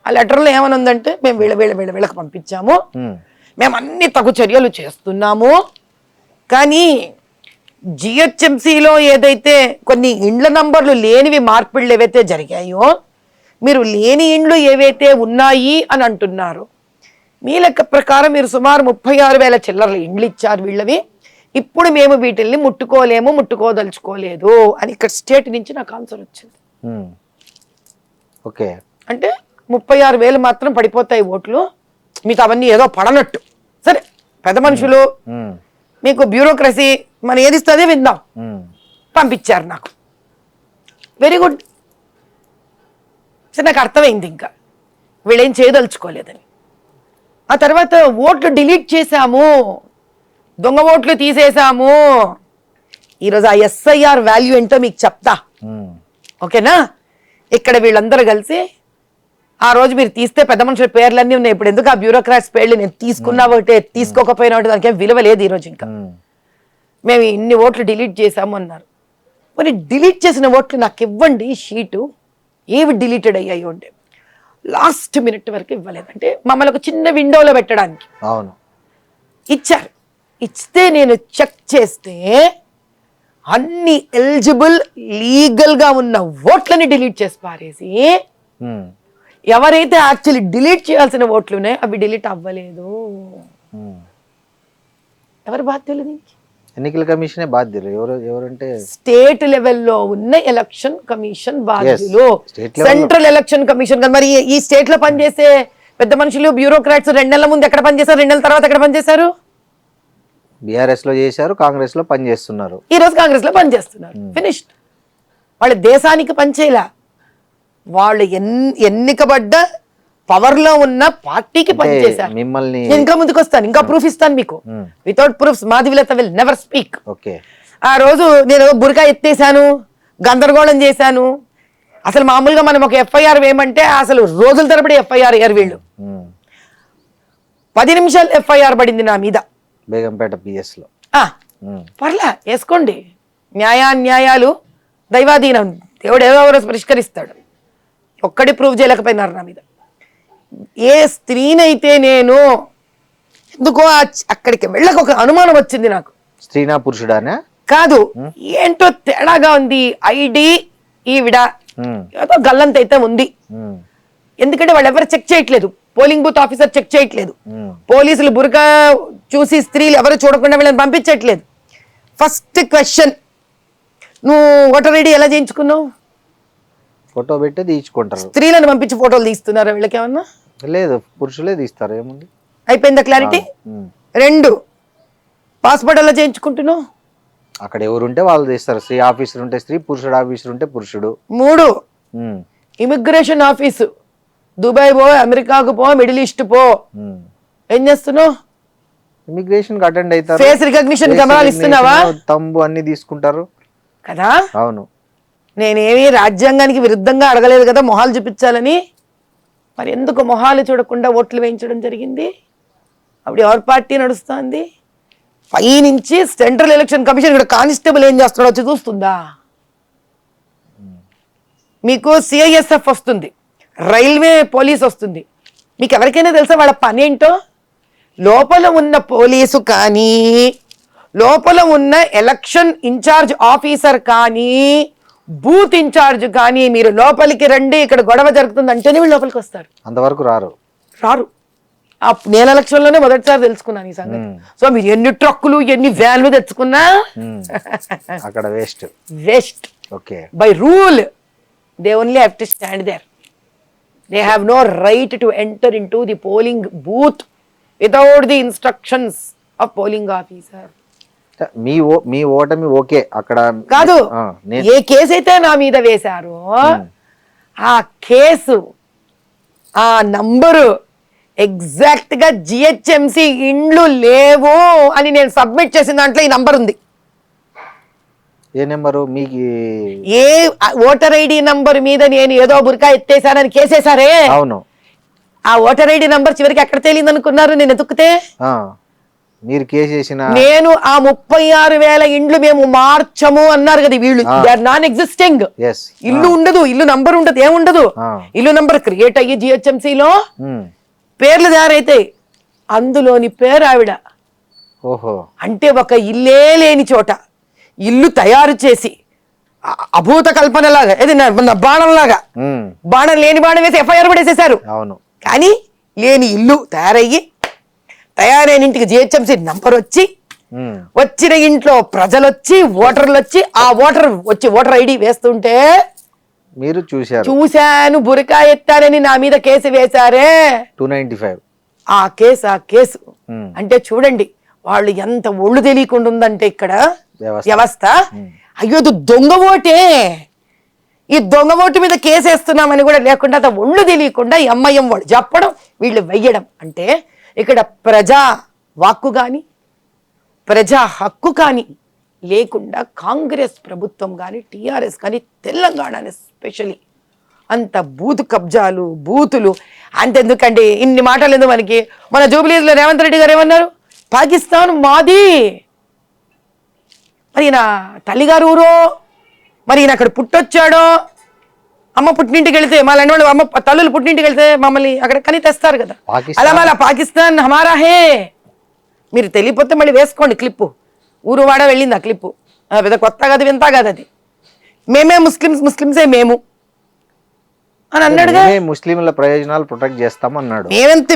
ఆ లెటర్లో ఏమని ఉందంటే, మేము వీళ్ళకి పంపించాము, మేము అన్ని తగు చర్యలు చేస్తున్నాము, కానీ జిహెచ్ఎంసీలో ఏదైతే కొన్ని ఇండ్ల నంబర్లు లేనివి మార్పిళ్ళు ఏవైతే జరిగాయో, మీరు లేని ఇండ్లు ఏవైతే ఉన్నాయి అని అంటున్నారు, మీ లెక్క ప్రకారం మీరు సుమారు 36,000 చిల్లర్ల ఇండ్లు ఇచ్చారు వీళ్ళవి, ఇప్పుడు మేము వీటిల్ని ముట్టుకోదలుచుకోలేదు అని ఇక్కడ స్టేట్ నుంచి నాకు ఆన్సర్ వచ్చింది. ఓకే, అంటే 36,000 మాత్రం పడిపోతాయి ఓట్లు, మీకు అవన్నీ ఏదో పడనట్టు. సరే, పెద్ద మనుషులు, మీకు బ్యూరోక్రసీ, మనం ఏది ఇస్తుందే విందాం, పంపించారు నాకు. Very good. సరే, నాకు అర్థమైంది ఇంకా వీళ్ళేం చేయదలుచుకోలేదని. ఆ తర్వాత ఓట్లు డిలీట్ చేశాము, దొంగ ఓట్లు తీసేశాము. ఈరోజు ఆ ఎస్ఐఆర్ వాల్యూ ఏంటో మీకు చెప్తా, ఓకేనా? ఇక్కడ వీళ్ళందరూ కలిసి ఆ రోజు మీరు తీస్తే పెద్ద మనుషుల పేర్లన్నీ ఉన్నాయి. ఇప్పుడు ఎందుకు ఆ బ్యూరోక్రాట్స్ పేర్లు? నేను తీసుకున్నా ఒకటే, తీసుకోకపోయినా ఒకటి, దానికి ఏం విలువ లేదు ఈరోజు. ఇంకా మేము ఇన్ని ఓట్లు డిలీట్ చేశాము అన్నారు. మరి డిలీట్ చేసిన ఓట్లు నాకు ఇవ్వండి షీటు, ఏవి డిలీటెడ్ అయ్యాయి అంటే లాస్ట్ మినిట్ వరకు ఇవ్వలేదంటే మమ్మల్ని ఒక చిన్న విండోలో పెట్టడానికి ఇచ్చారు. ఇస్తే నేను చెక్ చేస్తే అన్ని ఎలిజిబుల్ లీగల్ గా ఉన్న ఓట్లని డిలీట్ చేసి పారేసి, ఎవరైతే యాక్చువల్లీ డిలీట్ చేయాల్సిన ఓట్లు ఉన్నాయో అవి డిలీట్ అవ్వలేదు. ఎవరు బాధ్యులు దీనికి? ఎన్నికల కమిషనే బాధ్యులు. ఎవరంటే స్టేట్ లెవెల్లో ఉన్న ఎలక్షన్ కమిషన్ బాధ్యులు, సెంట్రల్ ఎలక్షన్ కమిషన్. మరి ఈ స్టేట్ లో పనిచేసే పెద్ద మనుషులు బ్యూరోక్రాట్స్ 2 నెలల ముందు ఎక్కడ పనిచేశారు, 2 నెలల తర్వాత ఎక్కడ పనిచేశారు? బీఆర్ఎస్ లో చేశారు, కాంగ్రెస్ లో పనిచేస్తున్నారు, ఈ రోజు కాంగ్రెస్ లో పనిచేస్తున్నారు. ఫినిష్డ్. వాళ్ళు దేశానికి పనిచేయలా, వాళ్ళు ఎన్నికబడ్డ పవర్ లో ఉన్న పార్టీకి పనిచేశారు. మిమ్మల్ని ఇంకా ముందుకు వస్తాను, ఇంకా ప్రూఫ్ ఇస్తాను మీకు. Without proofs Madhavi Latha will never speak. ఆ రోజు నేను బురకా ఎత్తేసాను, గందరగోళం చేశాను. అసలు మామూలుగా మనం ఒక ఎఫ్ఐఆర్ వేయమంటే అసలు రోజుల తరబడి ఎఫ్ఐఆర్ అయ్యారు వీళ్ళు. 10 నిమిషాలు ఎఫ్ఐఆర్ పడింది నా మీద, బేగంపేట పిఎస్ లో. పర్లా వేసుకోండి, న్యాయాలు దైవాధీనం, దేవుడు ఎవరో పరిష్కరిస్తాడు. ఒక్కడి ప్రూవ్ చేయలేకపోయినారు నా మీద. ఏ స్త్రీనైతే నేను ఎందుకో అక్కడికి వెళ్ళక ఒక అనుమానం వచ్చింది నాకు. స్త్రీనా పురుషుడానా కాదు, ఏంటో తేడాగా ఉంది. ఐడి ఈవిడ ఏదో గల్లంత అయితే ఉంది. ఎందుకంటే వాళ్ళు ఎవరు చెక్ చేయట్లేదు, పోలింగ్ బూత్ ఆఫీసర్ చెక్ చేయట్లేదు, పోలీసులు బురకా చూసి స్త్రీలు ఎవరు చూడకుండా వీళ్ళని పంపించట్లేదు. ఫస్ట్ క్వశ్చన్, నువ్వు ఓటర్ ఐడి ఎలా చేయించుకున్నావు? ఫోటో పెట్టి తీయించుకుంటారు. స్త్రీలను పంపించి ఫోటోలు తీస్తున్నారా వీళ్ళకి ఏమన్నా? లేదు, పురుషులే తీస్తారు. ఏముంది, అయిపోయిందా క్లారిటీ? 2, పాస్పోర్ట్ ఎలా చేయించుకుంటున్నావు? అక్కడ ఎవరుంటే వాళ్ళు తీస్తారు. స్త్రీ ఆఫీసర్ ఉంటే స్త్రీ, పురుషుడు ఆఫీసర్ ఉంటే పురుషుడు. 3, ఇమిగ్రేషన్ ఆఫీసు, దుబాయ్ పో, అమెరికాకు పో, మిడిల్ ఈస్ట్ పో, ఏం చేస్తున్నావు? ఇమిగ్రేషన్ అటెండ్ అవుతారు. ఫేస్ రికగ్నిషన్ కెమెరాలు ఇస్తున్నావా? తంబు అన్ని తీసుకుంటారు కదా. అవును, నేనేమి రాజ్యాంగానికి విరుద్ధంగా అడగలేదు కదా మొహాలు చూపించాలని. మరి ఎందుకు మొహాలు చూడకుండా ఓట్లు వేయించడం జరిగింది? అప్పుడు ఎవరి పార్టీ నడుస్తుంది? పైనుంచి సెంట్రల్ ఎలక్షన్ కమిషన్ ఇక్కడ కానిస్టేబుల్ ఏం చేస్తున్నాడో వచ్చి చూస్తుందా? మీకు సిఐఎస్ఎఫ్ వస్తుంది, రైల్వే పోలీస్ వస్తుంది. మీకు ఎవరికైనా తెలుసా వాళ్ళ పని ఏంటో? లోపల ఉన్న పోలీసు కానీ, లోపల ఉన్న ఎలక్షన్ ఇన్ఛార్జ్ ఆఫీసర్ కానీ, బూత్ ఇన్ఛార్జ్ కానీ మీరు లోపలికి రండి ఇక్కడ గొడవ జరుగుతుంది అంటేనే వీళ్ళు లోపలికి వస్తారు. అంతవరకు రారు. ఆ నేను ఎలక్షన్లోనే మొదటిసారి తెలుసుకున్నాను ఈ సంగతి. సో మీరు ఎన్ని ట్రక్కులు ఎన్ని వ్యాన్లు తెచ్చుకున్నా అక్కడ waste. Okay, by rule they only have to stand there. They have no right to enter into the polling booth without the instructions of polling officer. మీ ఓటమి ఓకే అక్కడ కాదు. ఏ కేసు అయితే నా మీద వేశారో ఆ కేసు ఆ నంబరు ఎగ్జాక్ట్ గా జిహెచ్ఎంసి ఇండ్లు లేవు అని నేను సబ్మిట్ చేసిన దాంట్లో ఈ నంబర్ ఉంది. ఏ నెంబరు? మీకు ఏ ఓటర్ ఐడి నంబర్ మీద నేను ఏదో బురకా ఎత్తేసానని కేసేసారే. అవును, ఆ ఓటర్ ఐడి నంబర్ చివరికి ఎక్కడ తేలింది అనుకున్నారు? నేను ఎతుకుతే మీరు కేసేసిన నేను ఆ 36,000 ఇండ్లు మేము మార్చము అన్నారు కదా వీళ్ళు. They are non existing. ఇల్లు ఉండదు, ఇల్లు నంబర్ ఉండదు, ఏముండదు. ఇల్లు నంబర్ క్రియేట్ అయ్యి జిహెచ్ఎంసీలో పేర్లు తయారైతాయి. అందులోని పేరు ఆవిడ. ఓహో, అంటే ఒక ఇల్లే లేని చోట ఇల్లు తయారు చేసి అభూత కల్పనలాగా, ఏది బాణంలాగా, బాణం లేని బాణం వేసి ఎఫ్ఐఆర్ కూడా వేసేసారు. అవును, కానీ లేని ఇల్లు తయారైన ఇంటికి జిహెచ్ఎంసీ నంబర్ వచ్చి, వచ్చిన ఇంట్లో ప్రజలు వచ్చి, ఓటర్లు వచ్చి, ఆ ఓటర్ ఐడి వేస్తుంటే మీరు చూశాను. బురకా ఎత్తారని నా మీద కేసు వేశారే 295. ఆ కేసు అంటే చూడండి వాళ్ళు ఎంత ఒళ్ళు తెలియకుండా ఉందంటే ఇక్కడ వ్యవస్థ. అయ్యో దొంగ ఓటే, ఈ దొంగ ఓటు మీద కేసు వేస్తున్నామని కూడా లేకుండా ఒళ్ళు తెలియకుండా ఎంఐఎం వాళ్ళు చెప్పడం, వీళ్ళు వెయ్యడం. అంటే ఇక్కడ ప్రజా వాక్కు కానీ ప్రజా హక్కు కానీ లేకుండా కాంగ్రెస్ ప్రభుత్వం కానీ టీఆర్ఎస్ కానీ తెలంగాణ ఎస్పెషలీ అంత బూత్ కబ్జాలు, బూతులు. అంతెందుకండి ఇన్ని మాటలు ఎందుకు మనకి? మన జూబ్లీస్లో రేవంత్ రెడ్డి గారు ఏమన్నారు? పాకిస్తాన్ మాది. మరి నా తల్లిగారు ఊరో, మరి ఈయన అక్కడ పుట్టొచ్చాడో, అమ్మ పుట్టింటికి వెళ్తే మా లాంటి వాళ్ళు అమ్మ తల్లులు పుట్టింటికి వెళ్తే మమ్మల్ని అక్కడ కని తెస్తారు కదా. అలా మళ్ళీ పాకిస్తాన్ హమారా హే. మీరు తెలియపోతే మళ్ళీ వేసుకోండి క్లిప్పు. ఊరు వాడ వెళ్ళింది ఆ క్లిప్పు. పెద్ద కొత్త కాదు, వింత కాదు అది. మేమే ముస్లిమ్సే మేము అని అన్నాడుగా. ముస్లింల ప్రయోజనాలు ప్రొటెక్ట్ చేస్తామన్నాడు. మేమంతే,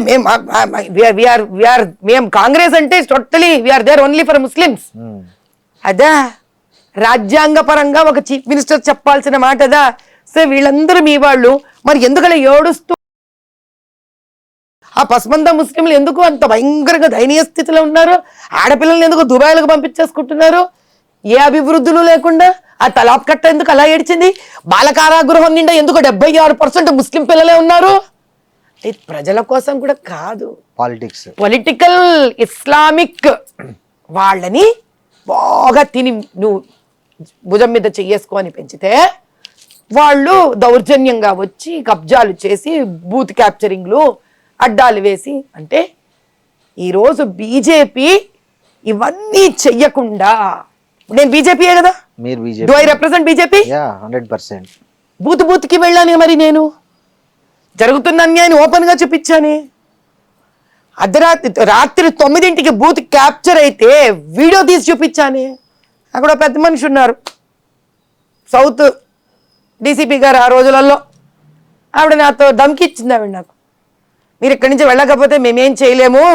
మేము కాంగ్రెస్ అంటే totally we are there only for Muslims. అదా రాజ్యాంగ పరంగా ఒక చీఫ్ మినిస్టర్ చెప్పాల్సిన మాట అదా? సో వీళ్ళందరూ మీ వాళ్ళు, మరి ఎందుకలా ఏడుస్తూ ఆ పసమంద ముస్లింలు ఎందుకు అంత భయంకరంగా దయనీయ స్థితిలో ఉన్నారు? ఆడపిల్లల్ని ఎందుకు దుబాయ్లకు పంపించేసుకుంటున్నారు? ఏ అభివృద్ధులు లేకుండా ఆ తలాప్ కట్ట ఎందుకు అలా ఏడ్చింది? బాలకారాగృహం నిండా ఎందుకు 76% ముస్లిం పిల్లలే ఉన్నారు? ప్రజల కోసం కూడా కాదు, పొలిటికల్ ఇస్లామిక్ వాళ్ళని బాగా తిని నువ్వు భుజం మీద చెయ్యేసుకొని పెంచితే వాళ్ళు దౌర్జన్యంగా వచ్చి కబ్జాలు చేసి బూత్ క్యాప్చరింగ్లు అడ్డాలు వేసి. అంటే ఈరోజు బీజేపీ ఇవన్నీ చెయ్యకుండా నేను బీజేపీయే కదా, మీరు do BJP I represent BJP? 100%. బూత్కి వెళ్ళాను మరి, నేను జరుగుతున్న అన్యాయాన్ని ఓపెన్గా చూపించాను. రాత్రి 9ంటికి బూత్ క్యాప్చర్ అయితే వీడియో తీసి చూపించాను. అక్కడ పెద్ద మనిషి ఉన్నారు, సౌత్ డీసీపీ గారు. ఆ రోజులలో ఆవిడ నాతో ధమ్కి ఇచ్చింది. ఆవిడ నాకు, మీరు ఇక్కడి నుంచి వెళ్ళకపోతే మేమేం చేయలేము,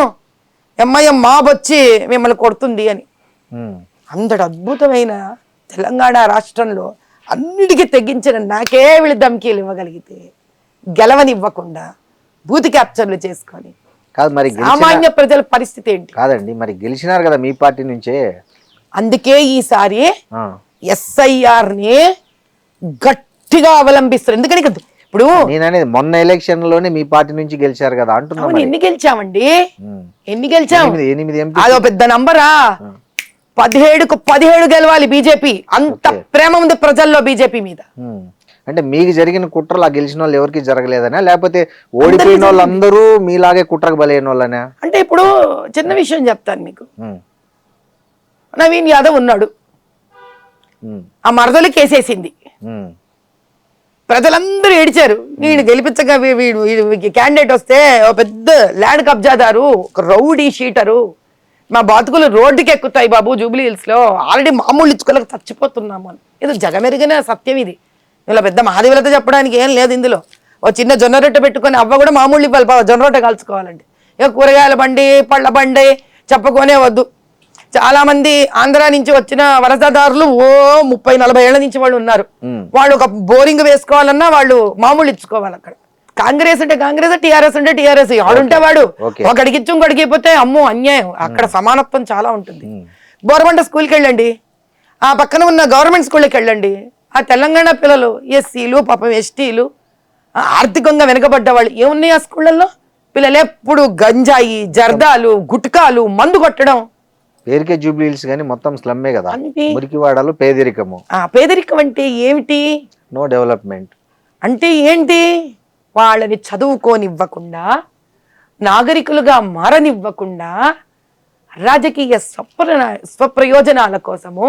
ఎంఐఎం మాబ్ వచ్చి మిమ్మల్ని కొడుతుంది అని. అంతటి అద్భుతమైన తెలంగాణ రాష్ట్రంలో అన్నిటికీ తెగించిన నాకే వీళ్ళు ధమ్కీలు ఇవ్వగలిగితే, గెలవనివ్వకుండా బూత్ క్యాప్చర్లు చేసుకొని కాదు మరి సామాన్య ప్రజల పరిస్థితి ఏంటి? కాదండి, మరి గెలిచినారు కదా మీ పార్టీ నుంచే. అందుకే ఈసారి ఎస్ఐఆర్ ని గట్టిగా అవలంబిస్తారు. ఎందుకని ఇప్పుడు నేననేది మొన్న ఎలక్షన్ లోనే మీ పార్టీ నుంచి గెలిచారు కదా అంటున్నా. ఎన్ని గెలిచామండి, ఎన్ని గెలిచాం? 8 ఎంపీ. అదో పెద్ద నంబరా? 17కు 17 గెలవాలి బీజేపీ. అంత ప్రేమ ఉంది ప్రజల్లో బీజేపీ మీద. అంటే మీకు జరిగిన కుట్రలు ఆ గెలిచిన వాళ్ళు ఎవరికి జరగలేదనా, లేకపోతే ఓడిపోయిన వాళ్ళందరూ మీలాగే కుట్రకు బలైన వాళ్ళనా? అంటే ఇప్పుడు చిన్న విషయం చెప్తాను మీకు. నవీన్ యాదవ్ ఉన్నాడు, ఆ మరదలు కేసేసింది, ప్రజలందరూ ఏడిచారు. వీడు గెలిపించగా వీడు క్యాండిడేట్ వస్తే ఓ పెద్ద ల్యాండ్ కబ్జాదారు, ఒక రౌడీ షీటరు, మా బతుకులు రోడ్డుకి ఎక్కుతాయి బాబు జూబ్లీ హిల్స్ లో, ఆల్రెడీ మామూలు ఇచ్చుకోలేక చచ్చిపోతున్నాము అని. ఇది జగమెరిగిన సత్యం. ఇది ఇలా పెద్ద మహాదేవులతో చెప్పడానికి ఏం లేదు ఇందులో. ఓ చిన్న జొన్న రొట్టె పెట్టుకొని అవ్వ కూడా మామూలు ఇవ్వాలి బాబు, జొన్న రొట్టె కాల్చుకోవాలండి. ఇక కూరగాయల బండి, పళ్ళ బండి చెప్పుకొనే వద్దు. చాలా మంది ఆంధ్ర నుంచి వచ్చిన వలసదారులు 30-40 ఏళ్ల నుంచి వాళ్ళు ఉన్నారు. వాళ్ళు ఒక బోరింగ్ వేసుకోవాలన్నా వాళ్ళు మామూలు ఇచ్చుకోవాలి. అక్కడ కాంగ్రెస్ అంటే కాంగ్రెస్, టీఆర్ఎస్ అంటే టీఆర్ఎస్. వాడుంటే వాడు ఒకడికి ఇచ్చి ఇంకొకడికి అయిపోతే అమ్మో అన్యాయం. అక్కడ సమానత్వం చాలా ఉంటుంది. బోరబండ స్కూల్కి వెళ్ళండి, ఆ పక్కన ఉన్న గవర్నమెంట్ స్కూల్కి వెళ్ళండి, ఆ తెలంగాణ పిల్లలు ఎస్సీలు పాపం ఎస్టీలు ఆర్థికంగా వెనుకబడ్డ వాళ్ళు ఏమున్నాయి ఆ స్కూళ్ళల్లో? పిల్లలు ఎప్పుడు గంజాయి, జర్దాలు, గుట్కాలు, మందు కొట్టడం. పేరుకే జూబ్లీ హిల్స్ కానీ మొత్తం స్లమ్మే కదా, మురికివాడలు, పేదరికము. పేదరికం అంటే ఏమిటి? నో డెవలప్మెంట్ అంటే ఏంటి? వాళ్ళని చదువుకోనివ్వకుండా, నాగరికులుగా మారనివ్వకుండా, రాజకీయ స్వప్రయోజనాల కోసము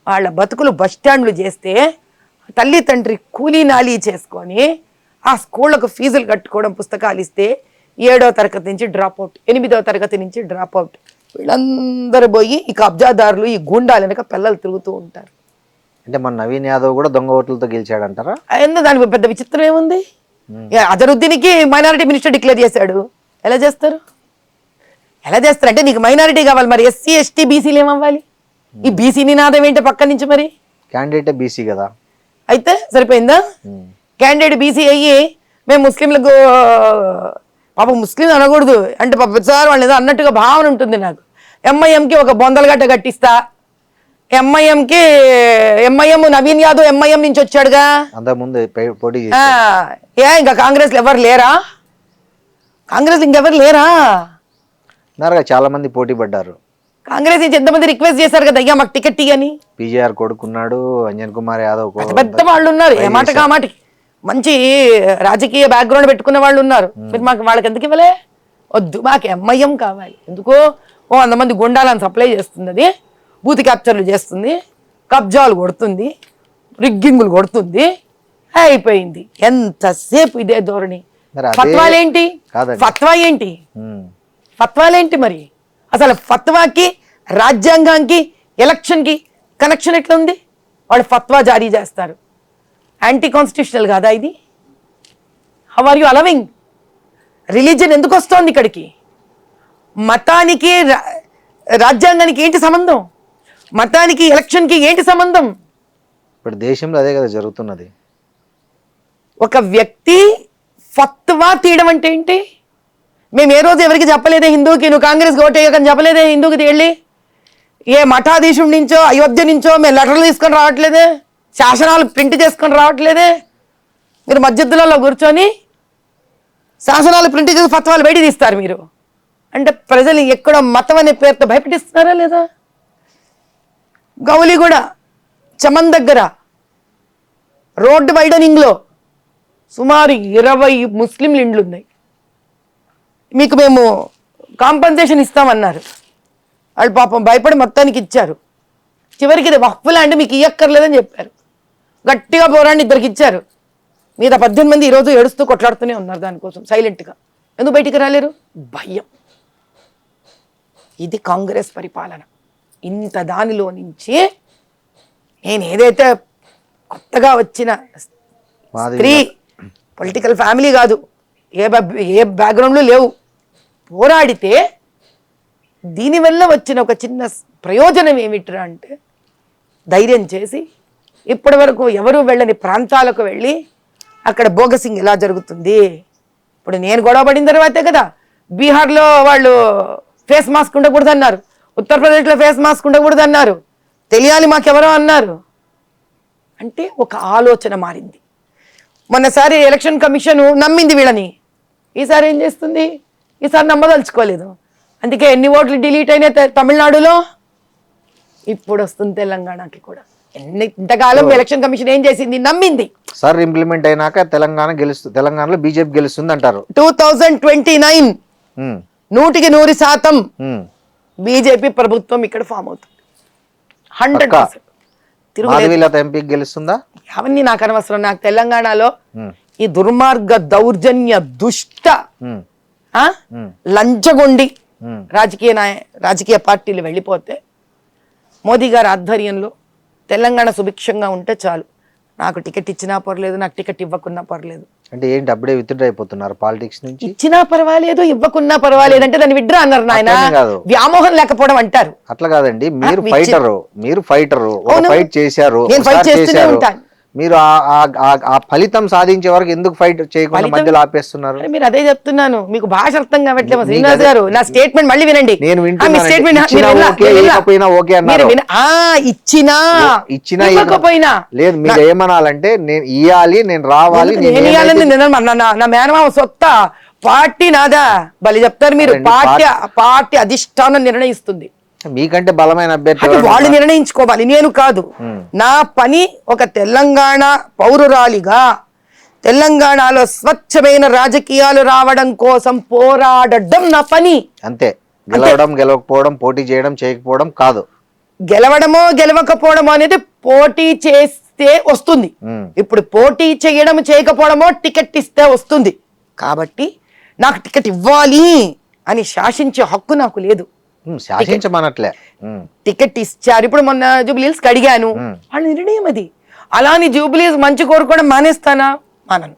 వాళ్ళ బతుకులు బస్టాండ్లు చేస్తే, తల్లి తండ్రి కూలీ నాలీ చేసుకొని ఆ స్కూళ్ళకు ఫీజులు కట్టుకోవడం, పుస్తకాలు ఇస్తే 7వ తరగతి నుంచి డ్రాప్అవుట్, 8వ తరగతి నుంచి డ్రాప్అవుట్. వీళ్ళందరూ పోయి ఈ కబ్జాదారులు, ఈ గూండాలు వెనక పిల్లలు తిరుగుతూ ఉంటారు. అంటే మన నవీన్ యాదవ్ కూడా దొంగ ఓట్లతో గెలిచాడంటారా? ఎందుకు దానికి పెద్ద విచిత్రం ఏముంది? అజరుద్దీన్కి మైనారిటీ మినిస్టర్ డిక్లేర్ చేశాడు. ఎలా చేస్తారు? ఎలా చేస్తారు అంటే నీకు మైనారిటీ కావాలి, మరి ఎస్సీ ఎస్టీ బీసీలు ఏమవ్వాలి? ఈ బీసీ నినాదం ఏంటి పక్క నుంచి? మరి క్యాండిడేట్ బీసీ కదా, అయితే సరిపోయిందా? క్యాండిడేట్ బీసీ అయ్యి మేము ముస్లింలకు, పాపం ముస్లిం అనకూడదు అంటే పాప సార్ వాళ్ళు ఏదో అన్నట్టుగా భావన ఉంటుంది నాకు. ఎంఐఎంకి ఒక బొందలగట్ట కట్టిస్తా, ఎంఐఎం నవీన్ యాదవ్ ఎంఐఎం నుంచి వచ్చాడుగా, అంతకుముందు పోటీ ఇంకా కాంగ్రెస్ ఎవరు లేరా? కాంగ్రెస్ ఇంకెవరు లేరా? చాలా మంది పోటీ పడ్డారు. కాంగ్రెస్ నుంచి ఎంతమంది రిక్వెస్ట్ చేశారు కదా, అయ్యా మాకు టికెట్ ఇయ్యని. పీజేఆర్ కొడుకున్నాడు, అంజన్ కుమార్ యాదవ్, పెద్ద వాళ్ళు ఉన్నారు, ఏ మాట కామాటికి మంచి రాజకీయ బ్యాక్గ్రౌండ్ పెట్టుకున్న వాళ్ళు ఉన్నారు. మీరు మాకు వాళ్ళకి ఎందుకు ఇవ్వలే? వద్దు, మాకు ఎంఐఎం కావాలి. ఎందుకో 100 మంది గుండాలను సప్లై చేస్తుంది, అది బూత్ క్యాప్చర్లు చేస్తుంది, కబ్జాలు కొడుతుంది, రిగ్గింగులు కొడుతుంది, అయిపోయింది. ఎంతసేపు ఇదే ధోరణి. ఫత్వాలేంటి? ఫత్వాలేంటి మరి? అసలు ఫత్వాకి, రాజ్యాంగానికి, ఎలక్షన్కి కనెక్షన్ ఎట్లా ఉంది? వాళ్ళు ఫత్వా జారీ చేస్తారు. యాంటీ కాన్స్టిట్యూషనల్ కాదా ఇది? How are you allowing? Religion ఎందుకు వస్తోంది ఇక్కడికి? మతానికి రాజ్యాంగానికి ఏంటి సంబంధం? మతానికి ఎలక్షన్కి ఏంటి సంబంధం? ఇప్పుడు దేశంలో అదే కదా జరుగుతున్నది. ఒక వ్యక్తి ఫత్వా తీయడం అంటే ఏంటి? మేము ఏ రోజు ఎవరికి చెప్పలేదే హిందూకి నువ్వు కాంగ్రెస్ ఓటేయకని చెప్పలేదే హిందూకి వెళ్ళి. ఏ మఠాధీశుడి నుంచో అయోధ్య నుంచో మేము లెటర్లు తీసుకొని రావట్లేదే, శాసనాలు ప్రింట్ చేసుకొని రావట్లేదే. మీరు మధ్యలో కూర్చొని శాసనాలు ప్రింట్ చేసి ఫత్వాలు బయట తీస్తారు మీరు. అంటే ప్రజలు ఎక్కడో మతం అనే పేరుతో భయపెట్టిస్తున్నారా లేదా? గౌలిగూడ చమన్ దగ్గర రోడ్డు వైడనింగ్లో సుమారు 20 ముస్లింలు ఇండ్లు ఉన్నాయి. మీకు మేము కాంపన్సేషన్ ఇస్తామన్నారు. వాళ్ళు పాపం భయపడి మొత్తానికి ఇచ్చారు. చివరికి ఇది వక్ఫ్ ల్యాండ్ మీకు ఇయ్యక్కర్లేదని చెప్పారు. గట్టిగా పోరాడి ఇద్దరికి ఇచ్చారు. మీద 18 మంది ఈరోజు ఏడుస్తూ కొట్లాడుతూనే ఉన్నారు దానికోసం సైలెంట్గా. ఎందుకు బయటికి రాలేరు? భయం. ఇది కాంగ్రెస్ పరిపాలన. ఇంత దానిలో నుంచి నేను ఏదైతే కొత్తగా వచ్చిన స్త్రీ, పొలిటికల్ ఫ్యామిలీ కాదు, ఏ బ్యాక్గ్రౌండ్లు లేవు, పోరాడితే దీనివల్ల వచ్చిన ఒక చిన్న ప్రయోజనం ఏమిట్రా అంటే ధైర్యం చేసి ఇప్పటి వరకు ఎవరు వెళ్ళని ప్రాంతాలకు వెళ్ళి అక్కడ బోగసింగ్ ఎలా జరుగుతుంది. ఇప్పుడు నేను గొడవ పడిన తర్వాతే కదా బీహార్లో వాళ్ళు ఫేస్ మాస్క్ ఉండకూడదు అన్నారు, ఉత్తరప్రదేశ్లో ఫేస్ మాస్క్ ఉండకూడదు అన్నారు, తెలియాలి మాకెవరో అన్నారు. అంటే ఒక ఆలోచన మారింది. మొన్నసారి ఎలక్షన్ కమిషన్ నమ్మింది వీళ్ళని, ఈసారి ఏం చేస్తుంది? ఈసారి నమ్మదలుచుకోలేదు. అందుకే ఎన్ని ఓట్లు డిలీట్ అయినాయి తమిళనాడులో, ఇప్పుడు వస్తుంది తెలంగాణకి కూడా. ఇంతకాలం ఎలక్షన్ కమిషన్ ఏం చేసింది? నమ్మింది. సార్ ఇంప్లిమెంట్ అయినాక తెలంగాణలో బీజేపీ గెలుస్తుంది అంటారు. 2029 100% బీజేపీ ప్రభుత్వం ఇక్కడ ఫామ్ అవుతుంది. 100%. మాధవీలత ఎంపీకి గెలుస్తుందా? అవన్నీ నాకు అనవసరం. నాకు తెలంగాణలో ఈ దుర్మార్గ దౌర్జన్య దుష్ట లంచగొండి రాజకీయ పార్టీలు వెళ్ళిపోతే మోదీ గారి ఆధ్వర్యంలో తెలంగాణ సుభిక్షంగా ఉంటే చాలు. నాకు టికెట్ ఇచ్చినా పర్లేదు, నాకు టికెట్ ఇవ్వకున్నా పర్లేదు. అంటే ఏంటి అప్పుడే విత్డ్రా అయిపోతున్నారు పాలిటిక్స్ నుంచి? ఇచ్చినా పర్వాలేదు, ఇవ్వకున్నా పర్వాలేదు అంటే దాన్ని విత్డ్రా అన్నారు నాయన. వ్యామోహం లేకపోవడం అంటారు. అట్లా కాదండి, మీరు ఫైటరు ఫైట్ చేశారు, నేను ఫైట్ చేస్తూనే ఉంటాను. మీరు ఆ ఫలితం సాధించే వరకు ఎందుకు ఫైట్ చేయకుండా మధ్యలో ఆపేస్తున్నారు? మీరు అదే చెప్తున్నాను, మీకు భాష అర్థం కావట్లేదు శ్రీనివాస్ గారు. నా స్టేట్మెంట్ మళ్ళీ వినండి. నేను ఇచ్చినా ఇవ్వకపోయినా లేదు. మీరు ఏమనాలంటే నేను ఇయ్యాలి, నేను రావాలి, నా మేనమామ సొత్త పార్టీ నాదా బలి చెప్తారు మీరు. పార్టీ అధిష్టానం నిర్ణయిస్తుంది. మీకంటే బలమైన అభ్యర్థి వాళ్ళు నిర్ణయించుకోవాలి, నేను కాదు. నా పని ఒక తెలంగాణ పౌరురాలిగా తెలంగాణలో స్వచ్ఛమైన రాజకీయాలు రావడం కోసం పోరాడడం నా పని. అంతే. గెలవడం గెలవకపోవడం, పోటీ చేయడం చేయకపోవడం కాదు. గెలవడమో గెలవకపోవడమో అనేది పోటీ చేస్తే వస్తుంది. ఇప్పుడు పోటీ చేయడం చేయకపోవడమో టికెట్ ఇస్తే వస్తుంది. కాబట్టి నాకు టికెట్ ఇవ్వాలి అని శాసించే హక్కు నాకు లేదు. శాసించమనట్లే, టికెట్ ఇచ్చారు. ఇప్పుడు మొన్న జూబ్లీహిల్స్ కి అడిగాను, వాళ్ళ నిర్ణయం అది. అలాని జూబ్లీహిల్స్ మంచి కోరుకోవడం మానేస్తానా? మానను.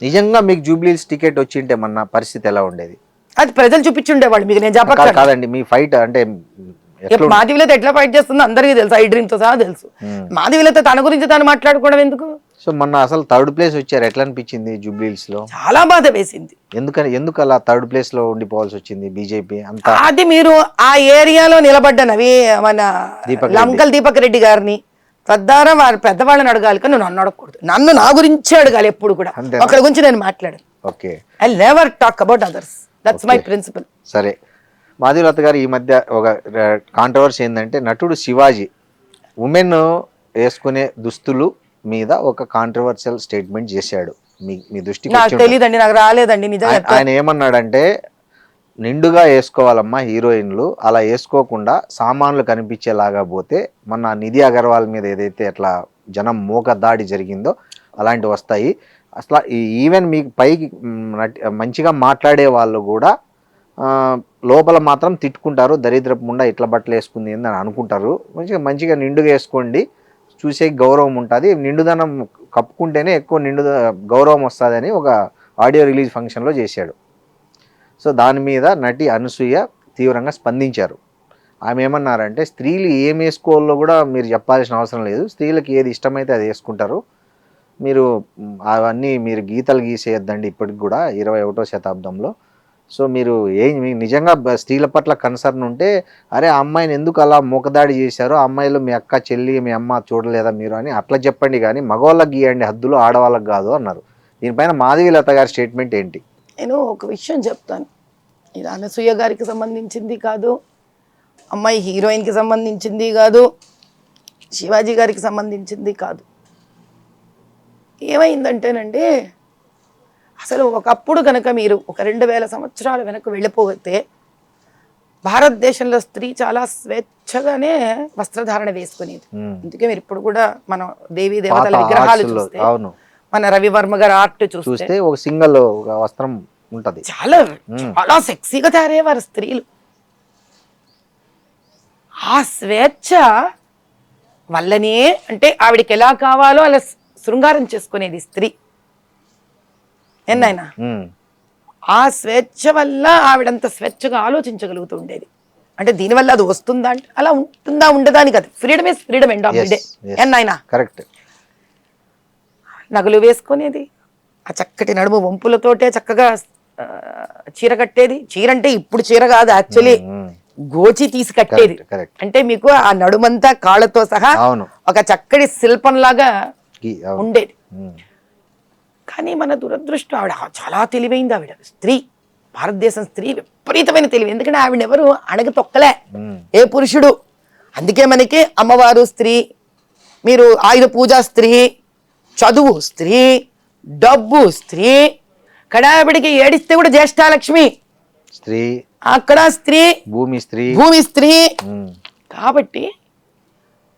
నిజంగా మీకు జూబ్లీహిల్స్ టికెట్ వచ్చింటే మన పరిస్థితి ఎలా ఉండేది? అది ప్రజలు చూపించుండేవాళ్ళు మీకు. నేను చెప్పక కాదండి, మీ ఫైట్ అంటే మాధవీలత ఎట్లా ఫైట్ చేస్తుందో అందరికీ తెలుసు, ఐ డ్రీమ్ తో సహా తెలుసు. మాధవీలత తన గురించి తను మాట్లాడుకోవడం ఎందుకు? సో మొన్న అసలు 3rd ప్లేస్ వచ్చారు, ఎట్లా అనిపించింది జూబ్లీహిల్స్ లో? చాలా బాధ వేసింది. ఎందుకు అలా 3rd ప్లేస్ లో ఉండిపోవాల్సి వచ్చింది బీజేపీ అంతా? అది మీరు ఆ ఏరియాలో నిలబడ్డనవి మన లంకల్ దీపక్ రెడ్డి గారిని తద్వారా వారి పెద్దవాళ్ళని అడగాలి, కానీ నన్ను అడగకూడదు. నన్ను నా గురించి అడగాలి ఎప్పుడు కూడా. ఒకరి గురించి నేను మాట్లాడాను. Okay, I never talk about others. That's my principle. సరే, మాధవీలత గారు ఈ మధ్య ఒక కాంట్రవర్సీ ఏంటంటే నటుడు శివాజీ ఉమెన్ వేసుకునే దుస్తులు మీద ఒక కాంట్రవర్షియల్ స్టేట్మెంట్ చేశాడు. మీ దృష్టికి నాకు తెలియదండి, నాకు రాలేదండి నిజంగా. ఆయన ఏమన్నాడంటే నిండుగా వేసుకోవాలమ్మా హీరోయిన్లు, అలా వేసుకోకుండా సామాన్లు కనిపించేలాగా పోతే మన నిధి అగర్వాల్ మీద ఏదైతే అట్లా జనం మూక దాడి జరిగిందో అలాంటివి వస్తాయి. అసలు ఈవెన్ మీకు పైకి మంచిగా మాట్లాడే వాళ్ళు కూడా లోపల మాత్రం తిట్టుకుంటారు, దరిద్రపు ముండా ఇట్లా బట్టలు వేసుకుంది అని అనుకుంటారు. మంచిగా నిండుగా వేసుకోండి, చూసే గౌరవం ఉంటుంది, నిండుదనం కప్పుకుంటేనే ఎక్కువ గౌరవం వస్తుందని ఒక ఆడియో రిలీజ్ ఫంక్షన్లో చేశాడు. సో దాని మీద నటి అనసూయ తీవ్రంగా స్పందించారు. ఆమె ఏమన్నారంటే స్త్రీలు ఏం వేసుకోవాలో కూడా మీరు చెప్పాల్సిన అవసరం లేదు, స్త్రీలకు ఏది ఇష్టమైతే అది వేసుకుంటారు, మీరు అవన్నీ మీరు గీతలు గీసేయద్దండి ఇప్పటికి కూడా 21వ శతాబ్దంలో. సో మీరు మీకు నిజంగా స్త్రీల పట్ల కన్సర్న్ ఉంటే అరే అమ్మాయిని ఎందుకు అలా మూకదాడి చేశారో, అమ్మాయిలు మీ అక్క చెల్లి మీ అమ్మ చూడలేదా మీరు అని అట్లా చెప్పండి, కానీ మగవాళ్ళకి గీయండి హద్దులు, ఆడవాళ్ళకి కాదు అన్నారు. దీనిపైన మాధవీలత గారి స్టేట్మెంట్ ఏంటి? నేను ఒక విషయం చెప్తాను. ఇది అనసూయ గారికి సంబంధించింది కాదు, అమ్మాయి హీరోయిన్కి సంబంధించింది కాదు, శివాజీ గారికి సంబంధించింది కాదు. ఏమైందంటేనండి, అసలు ఒకప్పుడు కనుక మీరు ఒక 2000 సంవత్సరాల వెనక్కి వెళ్ళిపోతే భారతదేశంలో స్త్రీ చాలా స్వేచ్ఛగానే వస్త్రధారణ వేసుకునేది. అందుకే మీరు ఇప్పుడు కూడా మనం దేవీ దేవతల పాత విగ్రహాలు arts లో, చూస్తే, అవును, మన రవివర్మ గారి ఆర్ట్ చూస్తే చూస్తే ఒక సింగల్ వస్త్రం ఉంటది. చాలా చాలా సెక్సీగా తయారయ్యేవారు స్త్రీలు. ఆ స్వేచ్ఛ వల్లనే అంటే ఆవిడకి ఎలా కావాలో అలా శృంగారం చేసుకునేది స్త్రీ. ఎన్నైనా ఉమ్, ఆ స్వేచ్ఛ వల్ల ఆవిడంత స్వేచ్ఛగా ఆలోచించగలుగుతూ ఉండేది. అంటే దీనివల్ల అది వస్తుందా అంటే అలా ఉంటుందా ఉండదా అని కాదు. Freedom is freedom end of the day. ఎన్నైనా కరెక్ట్. నగలు వేసుకునేది, ఆ చక్కటి నడుము వంపులతోటే చక్కగా చీర కట్టేది. చీర అంటే ఇప్పుడు చీర కాదు, యాక్చువల్లీ గోచి తీసి కట్టేది. కరెక్ట్. అంటే మీకు ఆ నడుమంతా కాళ్ళతో సహా అవును. ఒక చక్కటి శిల్పంలాగా అవును. ఉండేది. ఉమ్, కానీ మన దురదృష్టం, ఆవిడ చాలా తెలివైంది. ఆవిడ స్త్రీ, భారతదేశం స్త్రీ విపరీతమైన తెలివి. ఎందుకంటే ఆవిడ ఎవరు అణగ తొక్కలే, ఏ పురుషుడు. అందుకే మనకి అమ్మవారు స్త్రీ, మీరు ఆయుధ పూజ స్త్రీ, చదువు స్త్రీ, డబ్బు స్త్రీ. కడావిడికి ఏడిస్తే కూడా జ్యేష్ఠాలక్ష్మి స్త్రీ, అక్కడ స్త్రీ, భూమి స్త్రీ. భూమి స్త్రీ. ఉమ్, కాబట్టి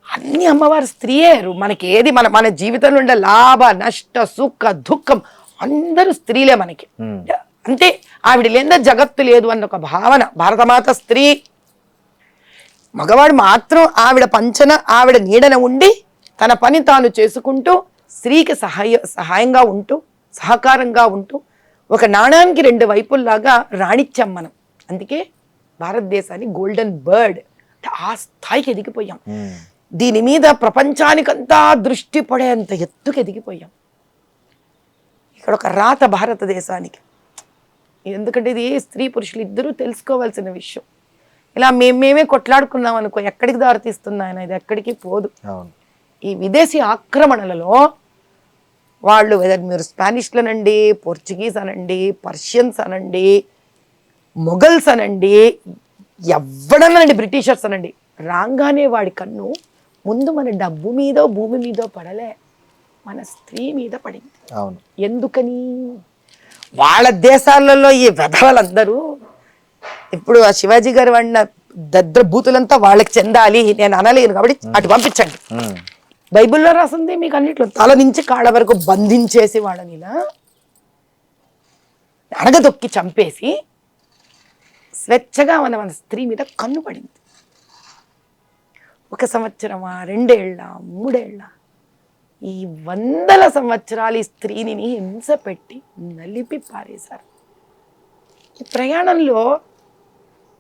అన్ని అమ్మవారు స్త్రీయే. మనకి ఏది మన మన జీవితంలో ఉండే లాభ నష్ట సుఖ దుఃఖం అందరూ స్త్రీలే మనకి. ఉమ్, అంటే ఆవిడ లేదా జగత్తు లేదు అన్న ఒక భావన. భారతమాత స్త్రీ. మగవాడు మాత్రం ఆవిడ పంచన ఆవిడ నీడన ఉండి తన పని తాను చేసుకుంటూ స్త్రీకి సహాయంగా ఉంటూ సహకారంగా ఉంటూ ఒక నాణానికి రెండు వైపుల్లాగా రాణించాం మనం. అందుకే భారతదేశాన్ని గోల్డెన్ బర్డ్ అంటే ఆ స్థాయికి ఎదిగిపోయాం. ఉమ్, దీని మీద ప్రపంచానికంతా దృష్టి పడేంత ఎత్తుకు ఎదిగిపోయాం. ఇక్కడ ఒక రాత భారతదేశానికి. ఎందుకంటే ఇది స్త్రీ పురుషులు ఇద్దరూ తెలుసుకోవాల్సిన విషయం. ఇలా మేమే కొట్లాడుకున్నాం అనుకో, ఎక్కడికి దారితీస్తుంది ఆయన, ఇది ఎక్కడికి పోదు. అవును. ఈ విదేశీ ఆక్రమణలలో వాళ్ళు మీరు స్పానిష్లు అనండి, పోర్చుగీస్ అనండి, పర్షియన్స్ అనండి, మొఘల్స్ అనండి, ఎవడనండి, బ్రిటిషర్స్ అనండి, రాగానే వాడి కన్ను ముందు మన డబ్బు మీదో భూమి మీదో పడలే, మన స్త్రీ మీద పడింది. అవును. ఎందుకని? వాళ్ళ దేశాలలో ఈ వెధవలందరూ ఇప్పుడు ఆ శివాజీ గారు వాడిన దద్ర బూతులంతా వాళ్ళకి చెందాలి, నేను అనలేను కాబట్టి అటు పంపించండి. ఉమ్, బైబిల్లో రాసింది మీకు అన్నిట్లో తల నుంచి కాళ్ళ వరకు బంధించేసి వాళ్ళని ఇలా అడగదొక్కి చంపేసి స్వేచ్ఛగా మన స్త్రీ మీద కన్ను పడింది. 1 సంవత్సరమా, 2 ఏళ్ళ, 3 ఏళ్ళ, ఈ 100ల సంవత్సరాలు ఈ స్త్రీని హింస పెట్టి నలిపి పారేశారు. ఈ ప్రయాణంలో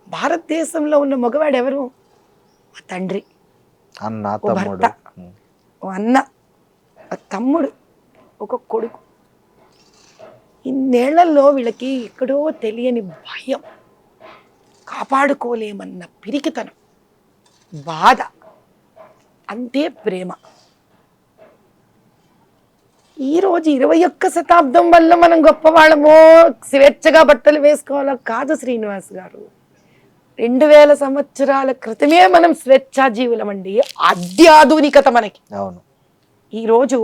భారతదేశంలో ఉన్న మగవాడు ఎవరు? ఆ తండ్రి, అన్న, ఓ తమ్ముడు. భర్త, ఓ అన్న, ఓ తమ్ముడు, ఒక కొడుకు. ఇన్నేళ్లలో వీళ్ళకి ఎక్కడో తెలియని భయం, కాపాడుకోలేమన్న పిరికితనం, బాధ, అంతే ప్రేమ. ఈరోజు 21వ శతాబ్దం వల్ల మనం గొప్పవాళ్ళమో, స్వేచ్ఛగా బట్టలు వేసుకోవాలో కాదు శ్రీనివాస్ గారు. 2000 సంవత్సరాల క్రితమే మనం స్వేచ్ఛాజీవులం అండి. అత్యాధునికత మనకి. అవును. ఈరోజు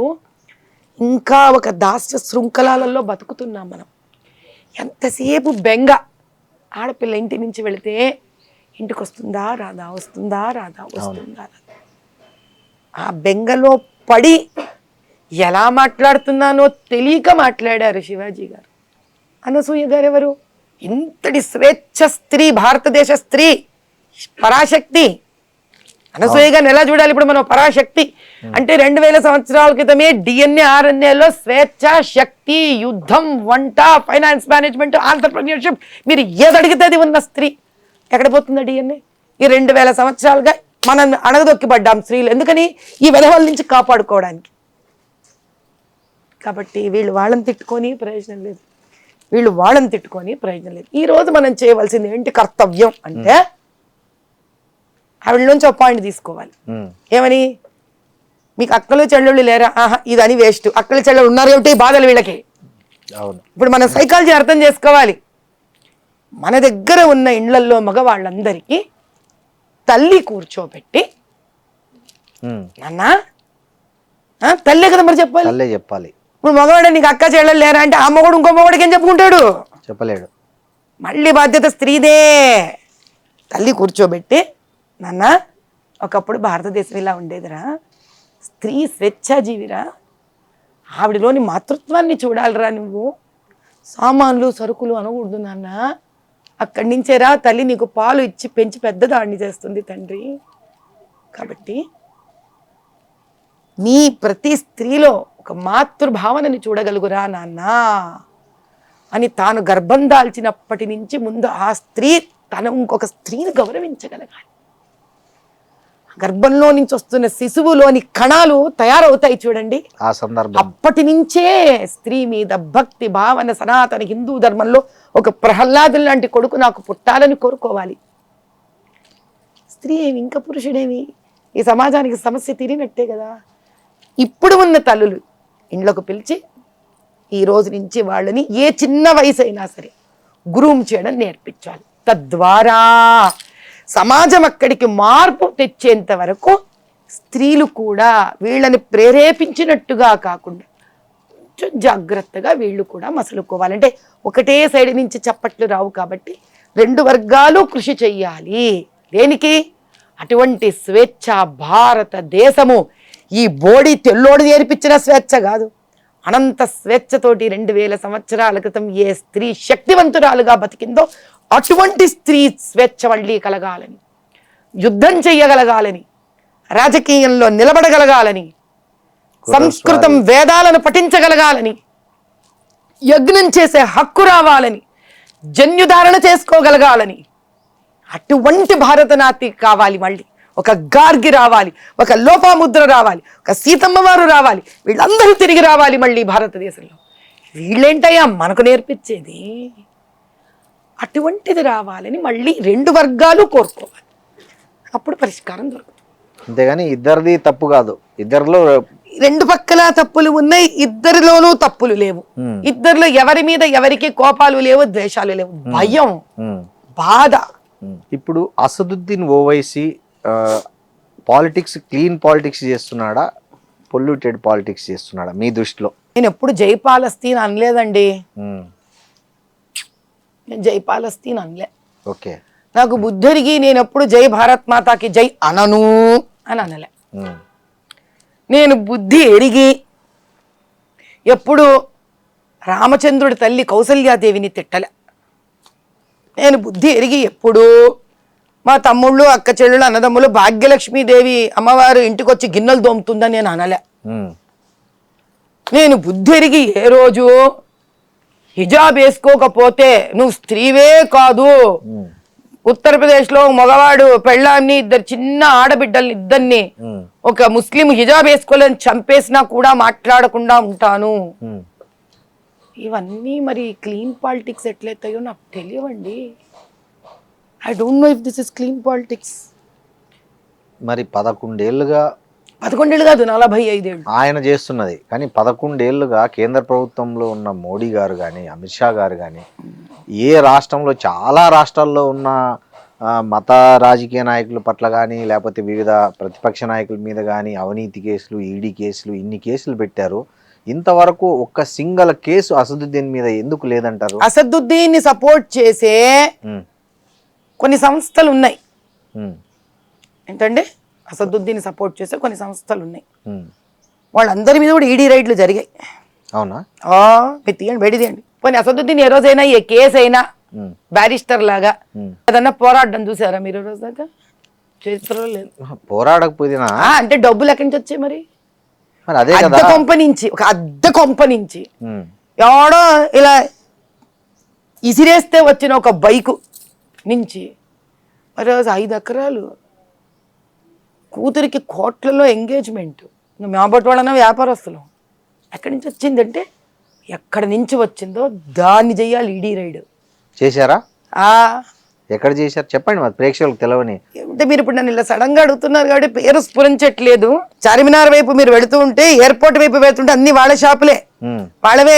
ఇంకా ఒక దాస్య శృంఖలాలలో బతుకుతున్నాం మనం. ఎంతసేపు బెంగ. ఆడపిల్ల ఇంటి నుంచి వెళితే ఇంటికి వస్తుందా రాదా, వస్తుందా రాదా, వస్తుందా రాదా. ఆ బెంగలో పడి ఎలా మాట్లాడుతున్నానో తెలియక మాట్లాడారు శివాజీ గారు. అనసూయ గారు ఎవరు? ఇంతటి స్వేచ్ఛ స్త్రీ, భారతదేశ స్త్రీ, పరాశక్తి. అనసూయ గారిని ఎలా చూడాలి ఇప్పుడు మనం? పరాశక్తి అంటే 2000 సంవత్సరాల క్రితమే డిఎన్ఏ RNAలో స్వేచ్ఛ, శక్తి, యుద్ధం, వంట, ఫైనాన్స్ మేనేజ్మెంట్, ఆంటర్‌ప్రెన్యూర్‌షిప్, మీరు ఏది అడిగితే అది ఉన్న స్త్రీ. ఎక్కడ పోతుందా డిఎన్ఏ? ఈ 2000 సంవత్సరాలుగా మనం అణగదొక్కిపడ్డాం స్త్రీలు. ఎందుకని? ఈ వెధవల నుంచి కాపాడుకోవడానికి. కాబట్టి వీళ్ళు వాళ్ళని తిట్టుకొని ప్రయోజనం లేదు, వీళ్ళు వాళ్ళని తిట్టుకొని ప్రయోజనం లేదు. ఈరోజు మనం చేయవలసింది ఏంటి కర్తవ్యం అంటే, ఆవిడలోంచి ఒక పాయింట్ తీసుకోవాలి. ఏమని? మీకు అక్కలు చెల్లెళ్ళు లేరా? ఆహా, ఇదని వేస్ట్. అక్కలు చెల్లెళ్ళు ఉన్నారు ఏమిటి బాధలు వీళ్ళకి. ఇప్పుడు మనం సైకాలజీ అర్థం చేసుకోవాలి. మన దగ్గర ఉన్న ఇండ్లల్లో మగవాళ్ళందరికీ తల్లి కూర్చోబెట్టి, నాన్న తల్లే కదా మరి చెప్పాలి, తల్లే చెప్పాలి. ఇప్పుడు మగవాడు నీకు అక్క చెల్లెలు లేరా అంటే ఆ మగవాడు ఇంకో మగవాడికి ఏం చెప్పుకుంటాడు? చెప్పలేడు. మళ్ళీ బాధ్యత స్త్రీదే. తల్లి కూర్చోబెట్టి, నాన్న ఒకప్పుడు భారతదేశం ఇలా ఉండేదిరా, స్త్రీ స్వేచ్ఛాజీవిరా, ఆవిడలోని మాతృత్వాన్ని చూడాలిరా, నువ్వు సామాన్లు సరుకులు అనకూడదు నాన్న, అక్కడి నుంచేరా తల్లి నీకు పాలు ఇచ్చి పెంచి పెద్దదాన్ని చేస్తుంది తండ్రి. కాబట్టి నీ ప్రతి స్త్రీలో ఒక మాతృభావనని చూడగలుగురా నాన్న అని తాను గర్భం దాల్చినప్పటి నుంచి ముందు ఆ స్త్రీ తన ఇంకొక స్త్రీని గౌరవించగలగాలి. గర్భంలో నుంచి వస్తున్న శిశువులోని కణాలు తయారవుతాయి చూడండి, ఆ సందర్భం అప్పటి నుంచే స్త్రీ మీద భక్తి భావన సనాతన హిందూ ధర్మంలో ఒక ప్రహ్లాదులు లాంటి కొడుకు నాకు పుట్టాలని కోరుకోవాలి. స్త్రీ ఏమి ఇంకా పురుషుడేమి, ఈ సమాజానికి సమస్య తీరినట్టే కదా. ఇప్పుడు ఉన్న తల్లులు ఇంట్లోకి పిలిచి ఈ రోజు నుంచి వాళ్ళని ఏ చిన్న వయసు అయినా సరే గ్రూమ్ చేయడం నేర్పించాలి. తద్వారా సమాజం అక్కడికి మార్పు తెచ్చేంత వరకు స్త్రీలు కూడా వీళ్ళని ప్రేరేపించినట్టుగా కాకుండా కొంచెం జాగ్రత్తగా వీళ్ళు కూడా మసలుకోవాలంటే ఒకటే సైడ్ నుంచి చప్పట్లు రావు కాబట్టి రెండు వర్గాలు కృషి చెయ్యాలి. దేనికి? అటువంటి స్వేచ్ఛ భారతదేశము ఈ బోడి తెల్లోడు నేర్పించిన స్వేచ్ఛ కాదు, అనంత స్వేచ్ఛతోటి 2000 సంవత్సరాల క్రితం ఏ స్త్రీ శక్తివంతురాలుగా బతికిందో అటువంటి స్త్రీ స్వేచ్ఛ మళ్ళీ కలగాలని, యుద్ధం చెయ్యగలగాలని, రాజకీయంలో నిలబడగలగాలని, సంస్కృతం వేదాలను పఠించగలగాలని, యజ్ఞం చేసే హక్కు రావాలని, జన్యుధారణ చేసుకోగలగాలని, అటువంటి భారతనాటి కావాలి. మళ్ళీ ఒక గార్గి రావాలి, ఒక లోపాముద్ర రావాలి, ఒక సీతమ్మ వారు రావాలి, వీళ్ళందరూ తిరిగి రావాలి మళ్ళీ భారతదేశంలో. వీళ్ళేంటయ్యా మనకు నేర్పించేది? అటువంటిది రావాలని మళ్ళీ రెండు వర్గాలు కోరుకోవాలి, అప్పుడు పరిష్కారం దొరుకుతుంది. అంతేగాని ఇద్దరిది తప్పు కాదు, ఇద్దరిలో రెండు పక్కల తప్పులు ఉన్నాయి, ఇద్దరిలోనూ తప్పులు లేవు. ఇద్దరిలో ఎవరి మీద ఎవరికి కోపాలు లేవు, ద్వేషాలు లేవు, భయం బాధ. ఇప్పుడు Asaduddin Owaisi politics clean politics చేస్తున్నాడా, పొల్యూటెడ్ పాలిటిక్స్ చేస్తున్నాడా మీ దృష్టిలో? నేను ఎప్పుడు జై పాలస్తీన్ అనలేదండి, నేను జై పాలస్తీన్ అనలే. ఓకే, నాకు బుద్ధుడికి నేను ఎప్పుడు జై భారత్ మాతాకి జై అనను అని అనలే. నేను బుద్ధి ఎరిగి ఎప్పుడు రామచంద్రుడి తల్లి కౌసల్యాదేవిని తిట్టలే. నేను బుద్ధి ఎరిగి ఎప్పుడు మా తమ్ముళ్ళు అక్క చెల్లెళ్ళు అన్నదమ్ములు భాగ్యలక్ష్మీదేవి అమ్మవారు ఇంటికి వచ్చి గిన్నెలు దోముతుందని నేను అనలే. నేను బుద్ధి ఎరిగి ఏ రోజు హిజాబ్ వేసుకోకపోతే నువ్వు స్త్రీవే కాదు, ఉత్తరప్రదేశ్లో మగవాడు పెళ్ళాన్ని ఇద్దరు చిన్న ఆడబిడ్డల్ని ఇద్దరిని ఒక ముస్లిం హిజాబ్ వేసుకోలేని చంపేసినా కూడా మాట్లాడకుండా ఉంటాను. ఇవన్నీ మరి క్లీన్ పాలిటిక్స్ ఎట్లయితాయో నాకు తెలియవండి. I don't know if this is clean politics. మరి 11 ఏళ్ళుగా 11 ఏళ్ళు కాదు 45 ఏళ్ళు ఆయన చేస్తున్నది, కానీ 11 ఏళ్ళుగా కేంద్ర ప్రభుత్వంలో ఉన్న మోడీ గారు కానీ అమిత్ షా గారు కానీ ఏ రాష్ట్రంలో చాలా రాష్ట్రాల్లో ఉన్న మత రాజకీయ నాయకుల పట్ల కానీ లేకపోతే వివిధ ప్రతిపక్ష నాయకుల మీద కానీ అవినీతి కేసులు, ఈడీ కేసులు, ఇన్ని కేసులు పెట్టారు. ఇంతవరకు ఒక్క సింగల్ కేసు అసదుద్దీన్ మీద ఎందుకు లేదంటారు? అసదుద్దీన్ని సపోర్ట్ చేసే కొన్ని సంస్థలు ఉన్నాయి. ఏంటంటే అసదుద్దీన్ సపోర్ట్ చేసే కొన్ని సంస్థలు ఉన్నాయి, వాళ్ళందరి మీద కూడా ఈడీ రైడ్లు జరిగాయి. అవునా? మీరు తీయండి, బయట తీయండి. పోనీ అసదుద్దీన్ ఏ రోజైనా ఏ కేసు అయినా బ్యారిస్టర్ లాగా ఏదన్నా పోరాడడం చూసారా మీరు? రోజు దాకా చరిత్రలో లేదు. పోరాడకపోయినా అంటే డబ్బులు ఎక్కడి నుంచి వచ్చాయి మరి? అదే అద్దె కొంప నుంచి, ఒక అద్దె కొంప నుంచి ఎవడో ఇలా ఇసిరేస్తే వచ్చిన ఒక బైకు నుంచి మరి 5 ఎకరాలు కూతురికి కోట్లలో ఎంగేజ్మెంట్. మేబట్టి వాళ్ళన్నా వ్యాపారస్తులు. ఎక్కడి నుంచి వచ్చిందంటే ఎక్కడి నుంచి వచ్చిందో దాన్ని చెయ్యాలి ఈడీ రైడ్. చేశారా? ఎక్కడ చేశారు చెప్పండి, మరి ప్రేక్షకులకు తెలవని. అంటే మీరు ఇప్పుడు నన్ను ఇలా సడన్ గా అడుగుతున్నారు కాబట్టి పేరు స్ఫురించట్లేదు. చార్మినార్ వైపు మీరు వెళుతూ ఉంటే, ఎయిర్పోర్ట్ వైపు వెళ్తుంటే అన్ని వాళ్ళ షాపులే, వాళ్ళవే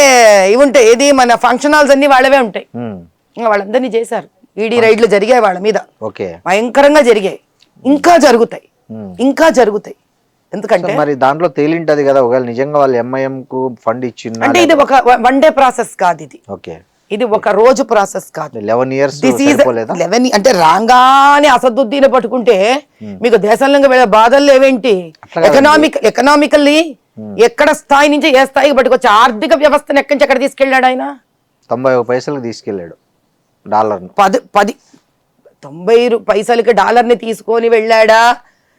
ఇవి ఉంటాయి. ఏది మన ఫంక్షన్ హాల్స్ అన్ని వాళ్ళవే ఉంటాయి. వాళ్ళందరినీ చేశారు, ఈడీ రైడ్లు జరిగాయి వాళ్ళ మీద, భయంకరంగా జరిగాయి, ఇంకా జరుగుతాయి, ఇంకా జరుగుతాయి. ఎందుకంటే మరి దాంట్లో తేలింటది కదా, ఒకవేళ నిజంగా వాళ్ళు ఎంఐఎం కు ఫండ్ ఇచ్చింది అంటే ఇది ఒక వన్ డే ప్రాసెస్ కాదు ఇది. ఓకే, ఇది ఒక రోజు ప్రాసెస్ కాదు. 11 years దిస్ ఈజ్ సరిపోలేదా? 11 అంటే రాగానే అసదుద్దీన్ పట్టుకుంటే మీకు దేశంలో వెళ్ళే బాధలు ఏవేంటి? ఎకనామికల్లీ ఎక్కడ స్థాయి నుంచి ఏ స్థాయికి పట్టుకొచ్చి ఆర్థిక వ్యవస్థను ఎక్కడి నుంచి ఎక్కడ తీసుకెళ్ళాడు ఆయన? 90 పైసలకు తీసుకెళ్ళాడు డాలర్ను. 90 పైసలకి డాలర్ని తీసుకొని వెళ్ళాడా?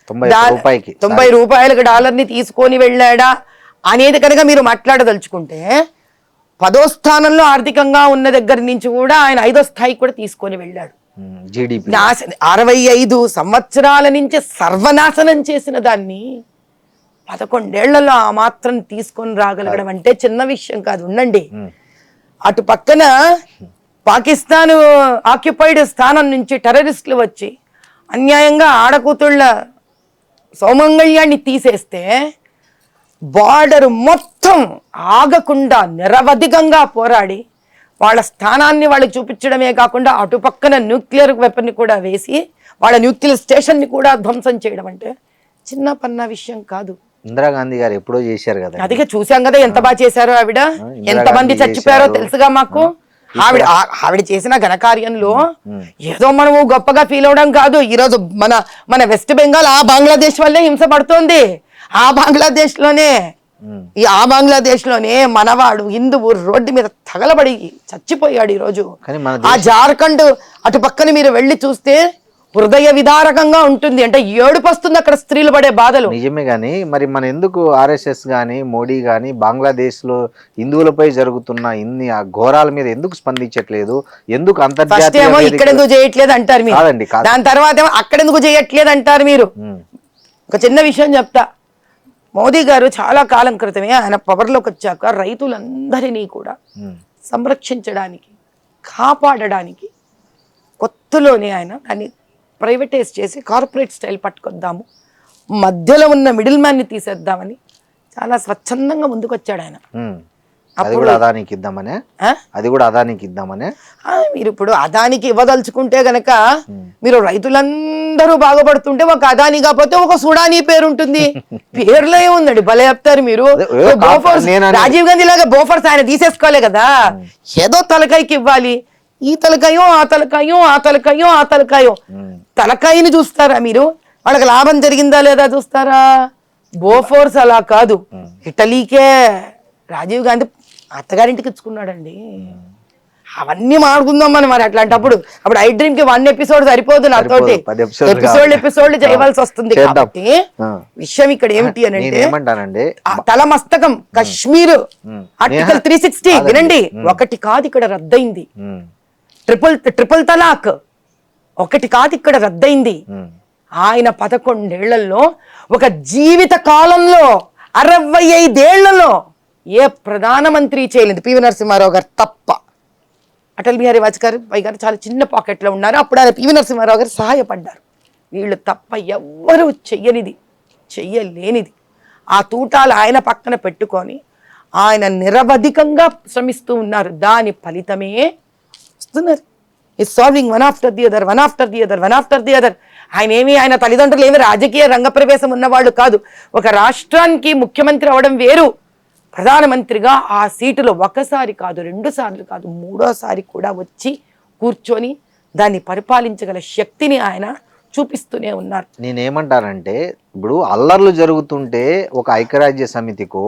90 రూపాయలకి డాలర్ని తీసుకొని వెళ్ళాడా అనేది కనుక మీరు మాట్లాడదలుచుకుంటే 10వ స్థానంలో ఆర్థికంగా ఉన్న దగ్గర నుంచి కూడా ఆయన 5వ స్థాయికి కూడా తీసుకొని వెళ్ళాడు. జీడిపి 65 సంవత్సరాల నుంచి సర్వనాశనం చేసిన దాన్ని 11 ఏళ్లలో ఆ మాత్రం తీసుకొని రాగలగడం అంటే చిన్న విషయం కాదు. ఉండండి, అటు పక్కన పాకిస్తాన్ ఆక్యుపైడ్ స్థానం నుంచి టెర్రరిస్టులు వచ్చి అన్యాయంగా ఆడకూతుళ్ళ సౌమంగళ్యాన్ని తీసేస్తే బార్డర్ మొత్తం ఆగకుండా నిరవధికంగా పోరాడి వాళ్ళ స్థానాన్ని వాళ్ళకి చూపించడమే కాకుండా అటు పక్కన న్యూక్లియర్ వెపన్ని కూడా వేసి వాళ్ళ న్యూక్లియర్ స్టేషన్ని కూడా ధ్వంసం చేయడం అంటే చిన్న పన్న విషయం కాదు. ఇందిరాగాంధీ గారు ఎప్పుడో చేశారు కదా. అదిగా చూసాం కదా ఎంత బాగా చేశారో ఆవిడ, ఎంతమంది చచ్చిపోయారో తెలుసుగా మాకు. ఆవిడ చేసిన ఘనకార్యంలో ఏదో మనము గొప్పగా ఫీల్ అవడం కాదు. ఈరోజు మన వెస్ట్ బెంగాల్ ఆ బంగ్లాదేశ్ వల్లే హింస పడుతోంది. ఆ బంగ్లాదేశ్ లోనే మనవాడు హిందువు రోడ్డు మీద తగలబడి చచ్చిపోయాడు ఈరోజు. ఆ జార్ఖండ్ అటు పక్కన మీరు వెళ్ళి చూస్తే హృదయ విదారకంగా ఉంటుంది. అంటే ఏడుపు వస్తుంది అక్కడ స్త్రీలు పడే బాధలు. నిజమే గానీ మరి మన ఎందుకు RSS గాని మోడీ గాని బంగ్లాదేశ్ లో హిందువులపై జరుగుతున్న ఇన్ని ఆ ఘోరాల మీద ఎందుకు స్పందించట్లేదు? ఎందుకు అంతర్జాతీయ ఇక్కడ ఎందుకు చేయట్లేదు అంటారు మీరు, దాని తర్వాత ఏమో అక్కడ ఎందుకు చేయట్లేదు అంటారు మీరు. ఒక చిన్న విషయం చెప్తా. మోదీ గారు చాలా కాలం క్రితమే ఆయన పవర్లోకి వచ్చాక రైతులందరినీ కూడా సంరక్షించడానికి కాపాడడానికి కొత్తలోనే ఆయన దాన్ని ప్రైవేటైజ్ చేసి కార్పొరేట్ స్టైల్ పట్టుకొద్దాము, మధ్యలో ఉన్న మిడిల్ మ్యాన్ని తీసేద్దామని చాలా స్వచ్ఛందంగా ముందుకు వచ్చాడు ఆయన. అది కూడా అదానికి ఇద్దామనే మీరు ఇప్పుడు అదానికి ఇవ్వదలుచుకుంటే గనక మీరు రైతులందరూ బాగుపడుతుంటే ఒక అదాని కాకపోతే ఒక సుడానీ పేరు ఉంటుంది. పేర్లో ఏముందండి, భలే చెప్తారు మీరు. రాజీవ్ గాంధీ లాగా బోఫర్స్ ఆయన తీసేసుకోలే కదా, ఏదో తలకాయకి ఇవ్వాలి. ఈ తలకాయో ఆ తలకాయో ఆ తలకాయో ఆ తలకాయో తలకాయని చూస్తారా మీరు? వాళ్ళకి లాభం జరిగిందా లేదా చూస్తారా? బోఫోర్స్ అలా కాదు. ఇటలీకే రాజీవ్ గాంధీ అత్తగారింటికి ఇచ్చుకున్నాడండి. అవన్నీ మాడుకుందాం మనం. మరి అట్లాంటప్పుడు అప్పుడు ఐ డ్రీమ్ కి 1 ఎపిసోడ్ సరిపోదు, నాతోటి ఎపిసోడ్లు చేయవలసి వస్తుంది. కాబట్టి విషయం ఇక్కడ ఏమిటి అని అంటే తల మస్తకం కశ్మీర్ ఆర్టికల్ 360 వినండి, ఒకటి కాదు ఇక్కడ రద్దయింది. ట్రిపుల్ తలాక్ ఒకటి కాదు ఇక్కడ రద్దయింది. ఆయన 11 ఏళ్లలో ఒక జీవిత కాలంలో 65 ఏళ్లలో ఏ ప్రధానమంత్రి చేయలేదు, పివి నరసింహారావు గారు తప్ప. అటల్ బిహారీ వాజ్పేయి గారు చాలా చిన్న పాకెట్లో ఉన్నారు, అప్పుడు ఆయన పివి నరసింహారావు గారు సహాయపడ్డారు. వీళ్ళు తప్ప ఎవ్వరూ చెయ్యలేనిది ఆ తూటాలు ఆయన పక్కన పెట్టుకొని ఆయన నిరవధికంగా శ్రమిస్తూ ఉన్నారు. దాని ఫలితమే వస్తున్నారు. Is solving one after the other. ఆయన తల్లిదండ్రులు ఏమి రాజకీయ రంగప్రవేశం ఉన్నవాళ్ళు కాదు. ఒక రాష్ట్రానికి ముఖ్యమంత్రి అవడం వేరు, ప్రధానమంత్రిగా ఆ సీటులో ఒకసారి కాదు, 2 సార్లు కాదు, 3వ సారి కూడా వచ్చి కూర్చొని దాన్ని పరిపాలించగల శక్తిని ఆయన చూపిస్తూనే ఉన్నారు. నేనేమంటానంటే ఇప్పుడు అల్లర్లు జరుగుతుంటే ఒక ఐక్యరాజ్య సమితికో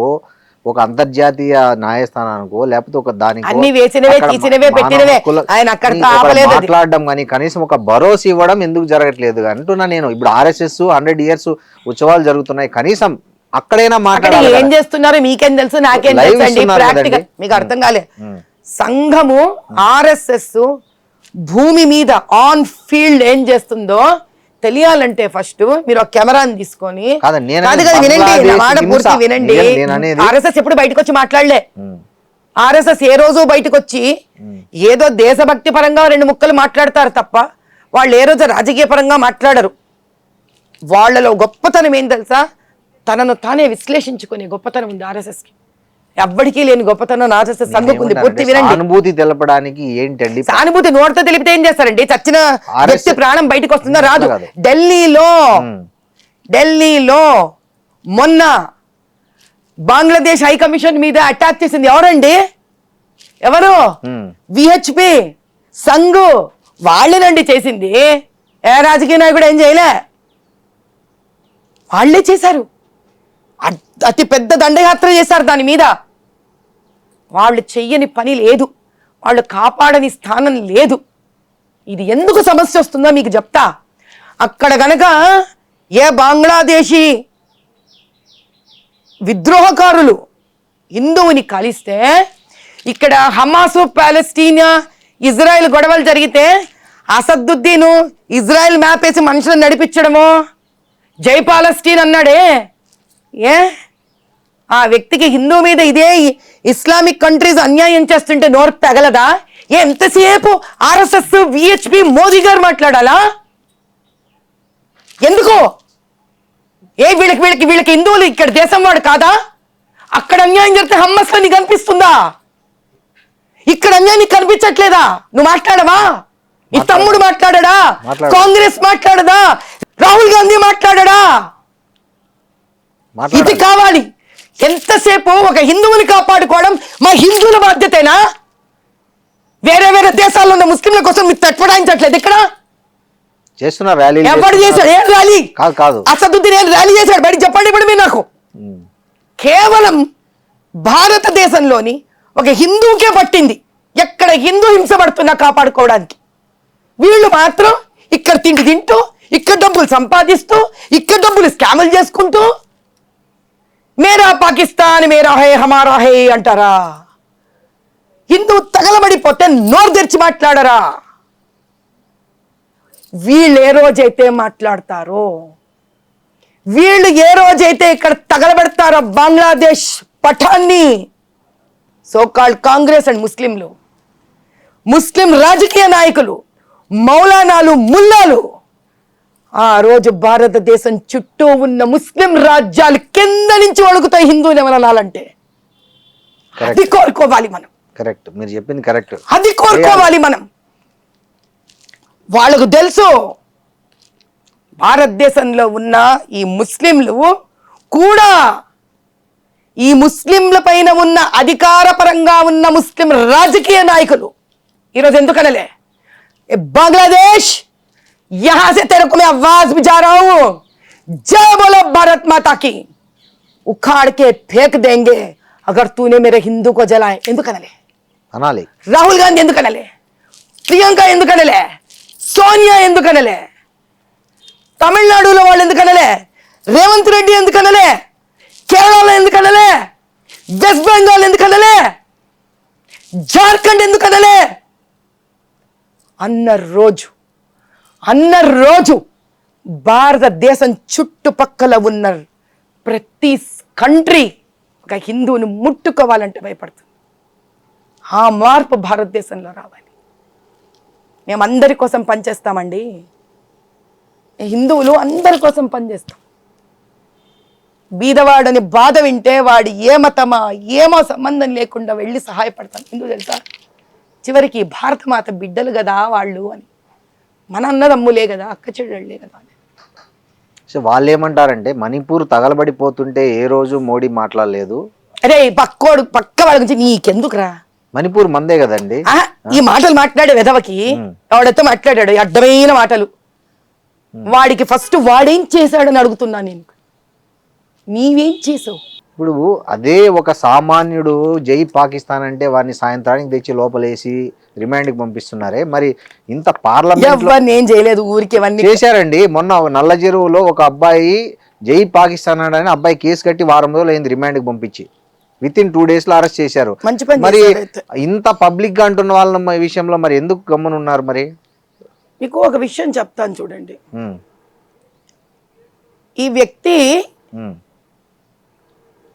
ఒక అంతర్జాతీయ న్యాయస్థానానికో లేకపోతే ఒక దానికి మాట్లాడడం కానీ కనీసం ఒక భరోసా ఇవ్వడం ఎందుకు జరగట్లేదు అంటున్నా నేను. ఇప్పుడు RSS 100 years ఉత్సవాలు జరుగుతున్నాయి, కనీసం అక్కడైనా మాట్లాడాలి. ఏం చేస్తున్నారు మీకేం తెలుసు, నాకేం తెలుసు అండి. ప్రాక్టికల్ మీకు అర్థం కాలే. సంఘము RSS భూమి మీద ఆన్ ఫీల్డ్ ఏం చేస్తుందో తెలియాలంటే ఫస్ట్ మీరు ఒక కెమెరాని తీసుకొని వినండి. RSS ఎప్పుడు బయటకు వచ్చి మాట్లాడలే. RSS ఏ రోజు బయటకు వచ్చి ఏదో దేశభక్తి పరంగా 2 ముక్కలు మాట్లాడతారు తప్ప వాళ్ళు ఏ రోజు రాజకీయ పరంగా మాట్లాడరు. వాళ్ళలో గొప్పతనం ఏం తెలుసా, తనను తానే విశ్లేషించుకునే గొప్పతనం ఉంది RSS కి. ఎవ్వడికి లేని గొప్పతనం RSS సంఘకుంది. పూర్తి వినండి. అనుభూతి తెలపడానికి ఏంటండి? సానుభూతి నోటితో తెలిపితే ఏం చేస్తారండి? చచ్చిన వ్యక్తి ప్రాణం బయటకు వస్తుందా? రాదు. ఢిల్లీలో మొన్న బంగ్లాదేశ్ హై కమిషన్ మీద అటాక్ చేసింది ఎవరండి? ఎవరు విహెచ్పి సంఘు వాళ్ళేనండి చేసింది. ఏ రాజకీయ నాయకుడు ఏం చేయలే, వాళ్ళే చేశారు. అతి పెద్ద దండయాత్ర చేశారు దాని మీద. వాళ్ళు చెయ్యని పని లేదు, వాళ్ళు కాపాడని స్థానం లేదు. ఇది ఎందుకు సమస్య వస్తుందో మీకు చెప్తా. అక్కడ గనక ఏ బంగ్లాదేశీ విద్రోహకారులు హిందువుని కలిస్తే, ఇక్కడ హమాసు పాలస్తీనా ఇజ్రాయెల్ గొడవలు జరిగితే అసదుద్దీను ఇజ్రాయెల్ మ్యాప్ వేసి మనుషులను నడిపించడము, జై పాలస్తీన్ అన్నాడే, ఏ ఆ వ్యక్తికి హిందూ మీద ఇదే ఇస్లామిక్ కంట్రీస్ అన్యాయం చేస్తుంటే నోరు తగలదా? ఎంతసేపు ఆర్ఎస్ఎస్ విహెచ్పి మోదీ గారు మాట్లాడాలా? ఎందుకు? వీళ్ళకి హిందువులు ఇక్కడ దేశం వాడు కాదా? అక్కడ అన్యాయం జరిగితే హమ్మస్ నీకు కనిపిస్తుందా? ఇక్కడ అన్యాయం నీకు కనిపించట్లేదా? నువ్వు మాట్లాడవా? నీ తమ్ముడు మాట్లాడా? కాంగ్రెస్ మాట్లాడదా? రాహుల్ గాంధీ మాట్లాడా? ఇది కావాలి. ఎంతసేపు ఒక హిందువుని కాపాడుకోవడం మా హిందువుల బాధ్యతేనా? వేరే వేరే దేశాల్లో ఉన్న ముస్లింల కోసం మీరు తట్టుపడాయించట్లేదు. ఇక్కడ చేస్తున్న ర్యాలీ ఎవరు చేశాడు? ఏం ర్యాలీ? కాదు అసదుద్దీన్ ఏం ర్యాలీ చేశాడు? బయట చెప్పండి ఇప్పుడు మీరు నాకు. కేవలం భారతదేశంలోని ఒక హిందువుకే పట్టింది ఎక్కడ హిందూ హింసపడుతున్నా కాపాడుకోవడానికి. వీళ్ళు మాత్రం ఇక్కడ తిండి తింటూ, ఇక్కడ డబ్బులు సంపాదిస్తూ, ఇక్కడ డబ్బులు స్కాములు చేసుకుంటూ మేరా పాకిస్తాన్ మేరా హే హమారా హే అంటారా? హిందువు తగలబడిపోతే నోరు తెరిచి మాట్లాడరా? వీళ్ళు ఏ రోజైతే మాట్లాడతారో, వీళ్ళు ఏ రోజైతే ఇక్కడ తగలబెడతారో బంగ్లాదేశ్ పఠాన్ని, సోకాల్డ్ కాంగ్రెస్ అండ్ ముస్లింలు, ముస్లిం రాజకీయ నాయకులు, మౌలానాలు, ముల్లాలు, ఆ రోజు భారతదేశం చుట్టూ ఉన్న ముస్లిం రాజ్యాలు కింద నుంచి వణుకుతాయి హిందువులు ఏమనాలంటే. అది కోరుకోవాలి మనం. కరెక్ట్, మీరు చెప్పింది కరెక్ట్. అది కోరుకోవాలి మనం. వాళ్ళకు తెలుసు భారతదేశంలో ఉన్న ఈ ముస్లింలు కూడా, ఈ ముస్లింల పైన ఉన్న అధికారపరంగా ఉన్న ముస్లిం రాజకీయ నాయకులు ఈరోజు ఎందుకనలే, बांग्लादेश यहां से तेरे को मैं आवाज भी जा रहा हूं, जय बोलो भारत माता की, उखाड़ के फेंक देंगे अगर तूने मेरे हिंदू को जलाए. ఎందుకనలే అనాలి? రాహుల్ గాంధీ ఎందుకనలే? ప్రియాంక ఎందుకనలే? సోనియా ఎందుకనలే? తమిళనాడులో వాళ్ళు ఎందుకనలే? రేవంత్ రెడ్డి ఎందుకనలే? కేరళలో ఎందుకనలే? వెస్ట్ బెంగాల్ ఎందుకనలే? జార్ఖండ్ ఎందుకనలే? అన్న రోజు భారతదేశం చుట్టుపక్కల ఉన్న ప్రతి కంట్రీ ఒక హిందువుని ముట్టుకోవాలంటే భయపడుతుంది. ఆ మార్పు భారతదేశంలో రావాలి. మేము అందరి కోసం పనిచేస్తామండి. హిందువులు అందరి కోసం పనిచేస్తాం. బీదవాడని బాధ వింటే వాడు ఏ మతమా ఏమో సంబంధం లేకుండా వెళ్ళి సహాయపడతాం. ఎందుకు తెలుసా? చివరికి భారతమాత బిడ్డలు కదా వాళ్ళు అని, మన అన్నదమ్ములే కదా, అక్క చెల్లెళ్ళే కదా అని. సో వాళ్ళు ఏమంటారంటే, మణిపూర్ తగలబడిపోతుంటే ఏ రోజు మోడీ మాట్లాడలేదు. అరే పక్క వాళ్ళ గురించి నీకెందుకురా? మణిపూర్ మందే కదండి. ఈ మాటలు మాట్లాడే వెధవకి ఎవడైతే మాట్లాడాడు అడ్డమైన మాటలు, వాడికి ఫస్ట్ వాడేం చేశాడని అడుగుతున్నా నేను. నీవేం చేసావు? ఇప్పుడు అదే ఒక సామాన్యుడు జై పాకిస్తాన్ అంటే వారిని సాయంత్రానికి తెచ్చి లోపలేసి రిమాండ్కి పంపిస్తున్నారే, మరి ఇంత పార్లమెంట్ ఏం చేయలేదు, ఊరికి చేశారండి. మొన్న నల్ల చెరువులో ఒక అబ్బాయి జై పాకిస్తాన్ అని అబ్బాయి కేసు కట్టి వారం రోజులు అయింది రిమాండ్కి పంపించి, విత్-ఇన్ 2 days లో అరెస్ట్ చేశారు. మరి ఇంత పబ్లిక్ గా అంటున్న వాళ్ళ విషయంలో మరి ఎందుకు గమ్మునున్నారు? మరి మీకు ఒక విషయం చెప్తాను చూడండి. ఈ వ్యక్తి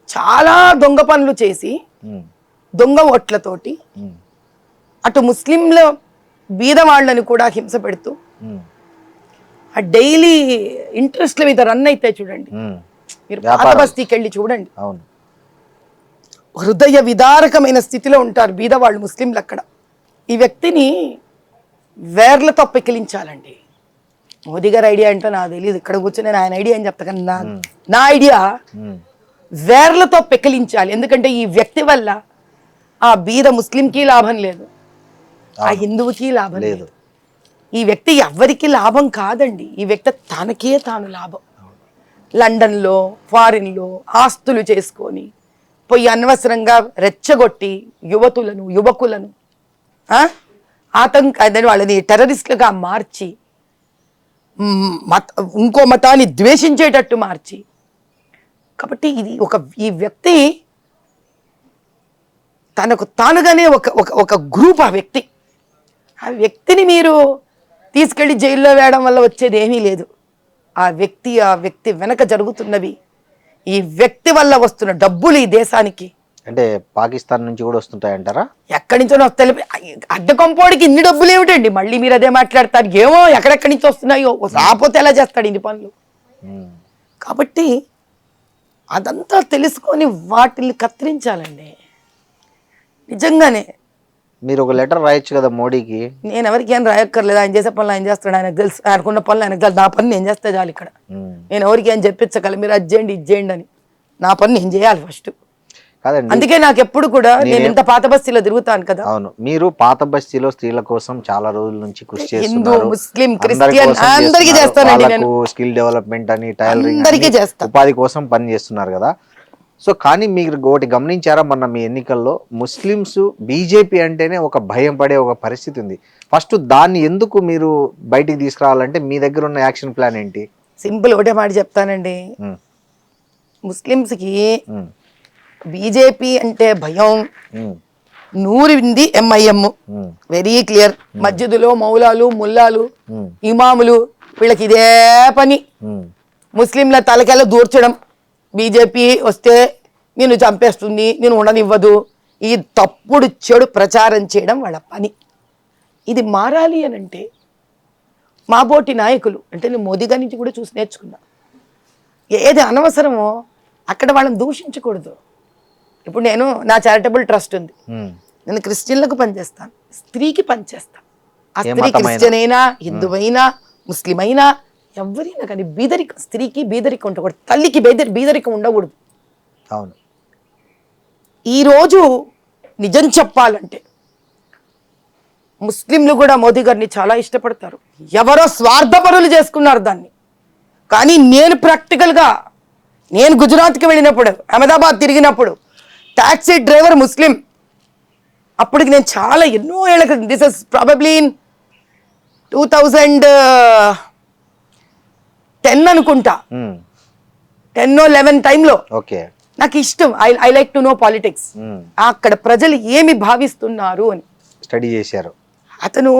చాలా దొంగ పనులు చేసి దొంగ ఓట్లతోటి అటు ముస్లింల బీద వాళ్ళని కూడా హింస పెడుతూ ఆ డైలీ ఇంట్రెస్ట్ల మీద రన్ అయితే చూడండి. మీరు పాత బస్తీకి వెళ్ళి చూడండి, హృదయ విదారకమైన స్థితిలో ఉంటారు బీదవాళ్ళు ముస్లింలు అక్కడ. ఈ వ్యక్తిని వేర్లతో పెకిలించాలండి. మోదీ గారి ఐడియా ఏంటో నాకు తెలియదు, ఇక్కడ కూర్చొని నేను ఆయన ఐడియా అని చెప్తా, కానీ నా ఐడియా వేర్లతో పెకిలించాలి. ఎందుకంటే ఈ వ్యక్తి వల్ల ఆ బీద ముస్లింకి లాభం లేదు, ఆ హిందువుకి లాభం లేదు. ఈ వ్యక్తి ఎవ్వరికి లాభం కాదండి, ఈ వ్యక్తి తనకే తాను లాభం. లండన్లో ఫారిన్లో ఆస్తులు చేసుకొని పోయి అనవసరంగా రెచ్చగొట్టి యువకులను అదే వాళ్ళని టెర్రరిస్టులుగా మార్చి ఇంకో మతాన్ని ద్వేషించేటట్టు మార్చి. కాబట్టి ఇది ఈ వ్యక్తి తనకు తానుగానే ఒక గ్రూప్. ఆ వ్యక్తిని మీరు తీసుకెళ్లి జైల్లో వేయడం వల్ల వచ్చేది ఏమీ లేదు. ఆ వ్యక్తి వెనక జరుగుతున్నవి, ఈ వ్యక్తి వల్ల వస్తున్న డబ్బులు ఈ దేశానికి. అంటే పాకిస్తాన్ నుంచి కూడా వస్తుంటాయంటారా? ఎక్కడి నుంచో వస్తాయి. అడ్డ కొంపోడికి ఇన్ని డబ్బులు ఏమిటండి? మళ్ళీ మీరు అదే మాట్లాడతారు. ఏమో ఎక్కడెక్కడి నుంచి వస్తున్నాయో, రాకపోతే ఎలా చేస్తాడు ఇన్ని పనులు? కాబట్టి అదంతా తెలుసుకొని వాటిని కత్తిరించాలండి. నిజంగానే మీరు ఒక లెటర్ రాయొచ్చు కదా మోడీకి. నేను ఎవరికి ఏం రాయక్కర్లేదు, ఆయన చేసే పనులు ఆయన చేస్తాడు, ఆయనకు తెలుసు. ఆయనకున్న పనులు ఆయనకు తెలుసు. నా పని నేను చేస్తే చాలు. ఇక్కడ నేను ఎవరికి ఏం చెప్పించగల, మీరు అది చేయండి ఇది చేయండి అని. నా పని నేను చేయాలి ఫస్ట్. కాదండి, అందుకే నాకు ఎప్పుడు కూడా నేను ఇంత పాత బస్తీలో తిరుగుతాను కదా. అవును, మీరు పాత బస్తీలో స్త్రీల కోసం చాలా రోజుల నుంచి కృషి హిందూ చేస్తున్నారు. ముస్లిం క్రిస్టియన్ అందరికీ చేస్తానండి నేను. స్కిల్ డెవలప్మెంట్ అని, టైలరింగ్ అందరికీ చేస్తా, ఉపాధి కోసం పని చేస్తున్నారు కదా. సో కానీ మీరు ఒకటి గమనించారా, మొన్న మీ ఎన్నికల్లో ముస్లిమ్స్ బీజేపీ అంటేనే ఒక భయం పడే ఒక పరిస్థితి ఉంది. ఫస్ట్ దాన్ని ఎందుకు మీరు బయటికి తీసుకురావాలంటే మీ దగ్గర ఉన్న యాక్షన్ ప్లాన్ ఏంటి? సింపుల్ ఒకటే మాట చెప్తానండి. ముస్లిమ్స్కి బీజేపీ అంటే భయం నూరింది ఎంఐఎం. Very clear. మస్జిదులో మౌలాలు ముల్లాలు ఇమాములు వీళ్ళకి ఇదే పని. ముస్లింల తలకెళ్ళ దూర్చడం, బీజేపీ వస్తే నేను చంపేస్తుంది, నేను ఉండనివ్వదు, ఈ తప్పుడు చెడు ప్రచారం చేయడం వాళ్ళ పని. ఇది మారాలి అని అంటే మా బోటి నాయకులు అంటే నేను మోదీ గారి నుంచి కూడా చూసి నేర్చుకున్నా. ఏది అనవసరమో అక్కడ వాళ్ళని దూషించకూడదు. ఇప్పుడు నేను నా చారిటబుల్ ట్రస్ట్ ఉంది, నేను క్రిస్టియన్లకు పనిచేస్తాను, స్త్రీకి పనిచేస్తాను. ఆ స్త్రీ క్రిస్టియన్ అయినా హిందువైనా ముస్లిం అయినా ఎవరైనా కానీ బీదరికం, స్త్రీకి బీదరికం ఉండకూడదు, తల్లికి బీదరికం ఉండకూడదు. అవును. ఈరోజు నిజం చెప్పాలంటే ముస్లింలు కూడా మోదీ గారిని చాలా ఇష్టపడతారు. ఎవరో స్వార్థపరులు చేసుకున్నారు దాన్ని. కానీ నేను ప్రాక్టికల్గా నేను గుజరాత్కి వెళ్ళినప్పుడు, అహ్మదాబాద్ తిరిగినప్పుడు టాక్సీ డ్రైవర్ ముస్లిం. అప్పటికి నేను చాలా ఎన్నో ఏళ్ళ క్రితం, దిస్ ఇస్ ప్రాబబ్లీ ఇన్ 2010 అనుకుంటా, 10-11 టైంలో. ఓకే, నాకు ఇష్టం, I like to know politics. అక్కడ ప్రజలు ఏమి భావిస్తున్నారు అని స్టడీ చేశారు. అతను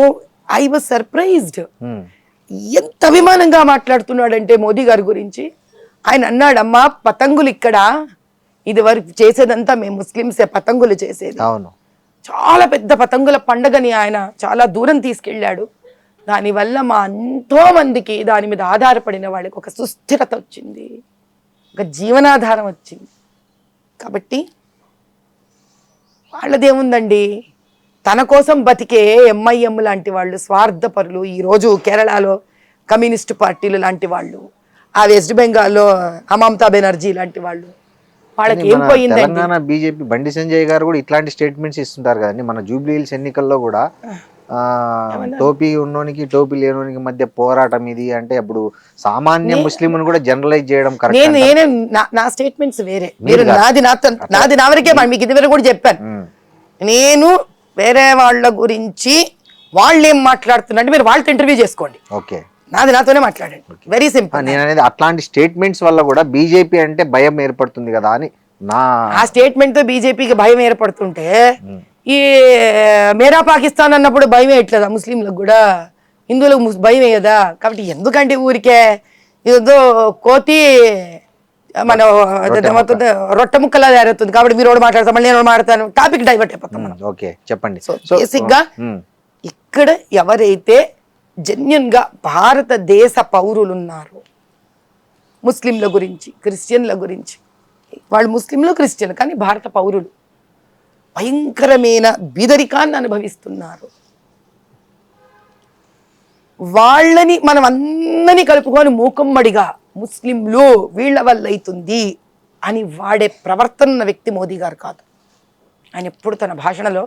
ఐ వాజ్ సర్ప్రైజ్డ్. ఎంత అభిమానంగా మాట్లాడుతున్నాడంటే మోదీ గారి గురించి. ఆయన అన్నాడు, అమ్మా పతంగులు ఇక్కడ ఇది వరకు చేసేదంతా మేము ముస్లింసే పతంగులు చేసేది. అవును, చాలా పెద్ద పతంగుల పండగని ఆయన చాలా దూరం తీసుకెళ్ళాడు. దానివల్ల మా ఎంతో మందికి దాని మీద ఆధారపడిన వాళ్ళకి ఒక సుస్థిరత వచ్చింది, ఒక జీవనాధారం వచ్చింది. కాబట్టి వాళ్ళదేముందండి, తన కోసం బతికే ఎంఐఎం లాంటి వాళ్ళు స్వార్థపరులు. ఈరోజు కేరళలో కమ్యూనిస్టు పార్టీలు లాంటి వాళ్ళు, ఆ వెస్ట్ బెంగాల్లో మమతా బెనర్జీ లాంటి వాళ్ళు, వాళ్ళకి ఏం పోయిందండి? తెలంగాణ బీజేపీ బండి సంజయ్ గారు కూడా ఇట్లాంటి స్టేట్మెంట్స్ ఇస్తుంటారు కదండి. మన జూబ్లీ హిల్స్ ఎన్నికల్లో కూడా టోపీ ఉన్నోనికి టోపీ లేనోనికి మధ్య పోరాటం ఇది అంటే అప్పుడు సామాన్య ముస్లిం కూడా జనరలైజ్ చేయడం కరెక్ట్. నా స్టేట్మెంట్స్ వేరే, మీరు నాది నా వరకే, మీకు ఇది వరకు కూడా చెప్పాను. నేను వేరే వాళ్ళ గురించి వాళ్ళు ఏం మాట్లాడుతున్నట్టు మీరు వాళ్ళతో ఇంటర్వ్యూ చేసుకోండి. ఓకే, నాతోనే మాట్లాడండి. Very simple. నేను అనేది అట్లాంటి స్టేట్మెంట్స్ వల్ల కూడా బీజేపీ అంటే భయం ఏర్పడుతుంది కదా అని నా ఆ స్టేట్మెంట్ తో బీజేపీకి భయం ఏర్పడుతుంటే ఈ మేరా పాకిస్తాన్ అన్నప్పుడు భయం వేయట్లేదా ముస్లింలకు కూడా? హిందువులకు భయం వేయదా? కాబట్టి ఎందుకంటే ఊరికే ఏదో కోతి మన రొట్టె ముక్కలా తయారవుతుంది. కాబట్టి మీరు మాట్లాడతాం, మళ్ళీ నేను మాట్లాడతాను, టాపిక్ డైవర్ట్ అయిపోతాం. ఓకే, చెప్పండి. బేసిక్ గా ఇక్కడ ఎవరైతే జెన్యున్ గా భారతదేశ పౌరులు ఉన్నారు, ముస్లింల గురించి క్రిస్టియన్ల గురించి, వాళ్ళు ముస్లింలు క్రిస్టియన్ కానీ భారత పౌరులు భయంకరమైన బీదరికాన్ని అనుభవిస్తున్నారు. వాళ్ళని మనం అందరినీ కలుపుకొని మూకమ్మడిగా ముస్లింలు వీళ్ళ వల్ల అవుతుంది అని వాడే ప్రవర్తన వ్యక్తి మోదీ గారు కాదు. ఆయన ఎప్పుడు తన భాషణలో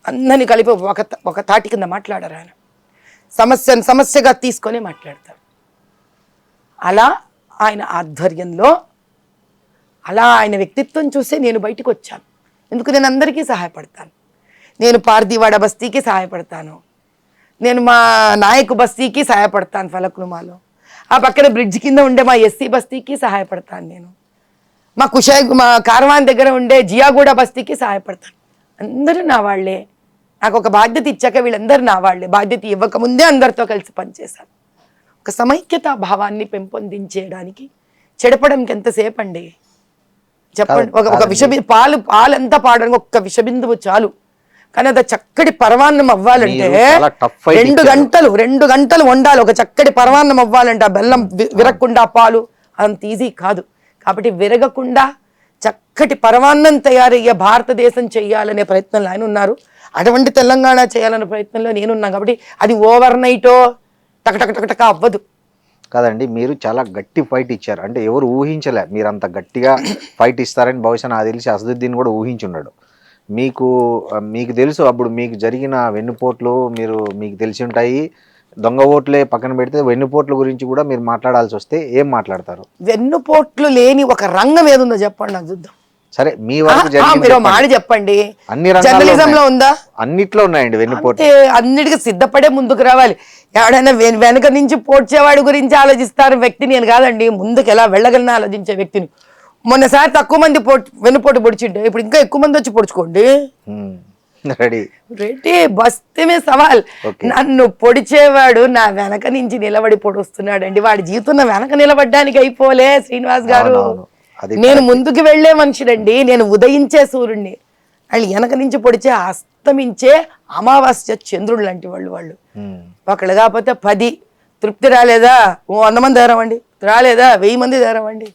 అందరినీ కలిపి ఒక తాటి కింద మాట్లాడారు. ఆయన సమస్యగా తీసుకొని మాట్లాడతారు. అలా ఆయన ఆధ్వర్యంలో, అలా ఆయన వ్యక్తిత్వం చూసే నేను బయటకు వచ్చాను. ఎందుకు నేను అందరికీ సహాయపడతాను. నేను పార్దీవాడ బస్తీకి సహాయపడతాను, నేను మా నాయకు బస్తీకి సహాయపడతాను, ఫలక్నుమాలో ఆ పక్కన బ్రిడ్జ్ కింద ఉండే మా ఎస్సీ బస్తీకి సహాయపడతాను, నేను మా కార్వాన్ దగ్గర ఉండే జియాగూడ బస్తీకి సహాయపడతాను. అందరూ నా వాళ్ళే. నాకు ఒక బాధ్యత ఇచ్చాక వీళ్ళందరూ నా వాళ్ళే. బాధ్యత ఇవ్వకముందే అందరితో కలిసి పనిచేశాను. ఒక సమైక్యతా భావాన్ని పెంపొందించేయడానికి చెడపడంకి ఎంతసేపు అండి చెప్పండి. ఒక పాలంతా పాడడానికి ఒక్క విషబిందువు చాలు. కానీ అది చక్కటి పరవాన్నం అవ్వాలంటే 2 గంటలు వండాలి. ఒక చక్కటి పరవాన్నం అవ్వాలంటే ఆ బెల్లం విరగకుండా పాలు అంత ఈజీ కాదు. కాబట్టి విరగకుండా చక్కటి పరవాన్నం తయారయ్యే భారతదేశం చేయాలనే ప్రయత్నంలో ఆయన ఉన్నారు. అటువంటి తెలంగాణ చేయాలనే ప్రయత్నంలో నేనున్నాను. కాబట్టి అది ఓవర్ నైటో టకటక అవ్వదు కాదండి. మీరు చాలా గట్టి ఫైట్ ఇచ్చారు. అంటే ఎవరు ఊహించలే మీరు అంత గట్టిగా ఫైట్ ఇస్తారని. బహుశా నాకు తెలిసి అసదుద్దీన్ కూడా ఊహించున్నాడు. మీకు తెలుసు అప్పుడు మీకు జరిగిన వెన్నుపోట్లు మీకు తెలిసి ఉంటాయి. దొంగ ఓట్లే పక్కన పెడితే వెన్నుపోట్ల గురించి కూడా మీరు మాట్లాడాల్సి వస్తే ఏం మాట్లాడతారు? వెన్నుపోట్లు లేని ఒక రంగం ఏదుందో చెప్పండి నాకు చూద్దాం. సరే మీ వరకు చెప్పండి. అన్ని జర్నలిజంలో ఉందా? అన్నిట్లో ఉన్నాయండి వెన్నుపోట్లు. అన్నిటికీ సిద్ధపడే ముందుకు రావాలి. ఎవడైనా వెనక నుంచి పోడ్చేవాడి గురించి ఆలోచిస్తారు వ్యక్తి నేను కాదండి. ముందుకు ఎలా వెళ్ళగలనా ఆలోచించే వ్యక్తిని. మొన్నసారి తక్కువ మంది వెన్నుపోటు పొడిచిండే, ఇప్పుడు ఇంకా ఎక్కువ మంది వచ్చి పొడుచుకోండి. రెడీ బస్తమే సవాల్. నన్ను పొడిచేవాడు నా వెనక నుంచి నిలబడి పొడుస్తున్నాడండి. వాడి జీవితం వెనక నిలబడ్డానికి అయిపోలే శ్రీనివాస్ గారు. నేను ముందుకు వెళ్లే మనిషినండి. నేను ఉదయించే సూర్యుడిని. వాళ్ళు వెనక నుంచి పొడిచే అస్తమించే అమావాస్య చంద్రుడు లాంటి వాళ్ళు. ఒకళ్ళు కాకపోతే 10 తృప్తి రాలేదా 100 మంది ధరవండి, రాలేదా 1000 మంది ధరవండి.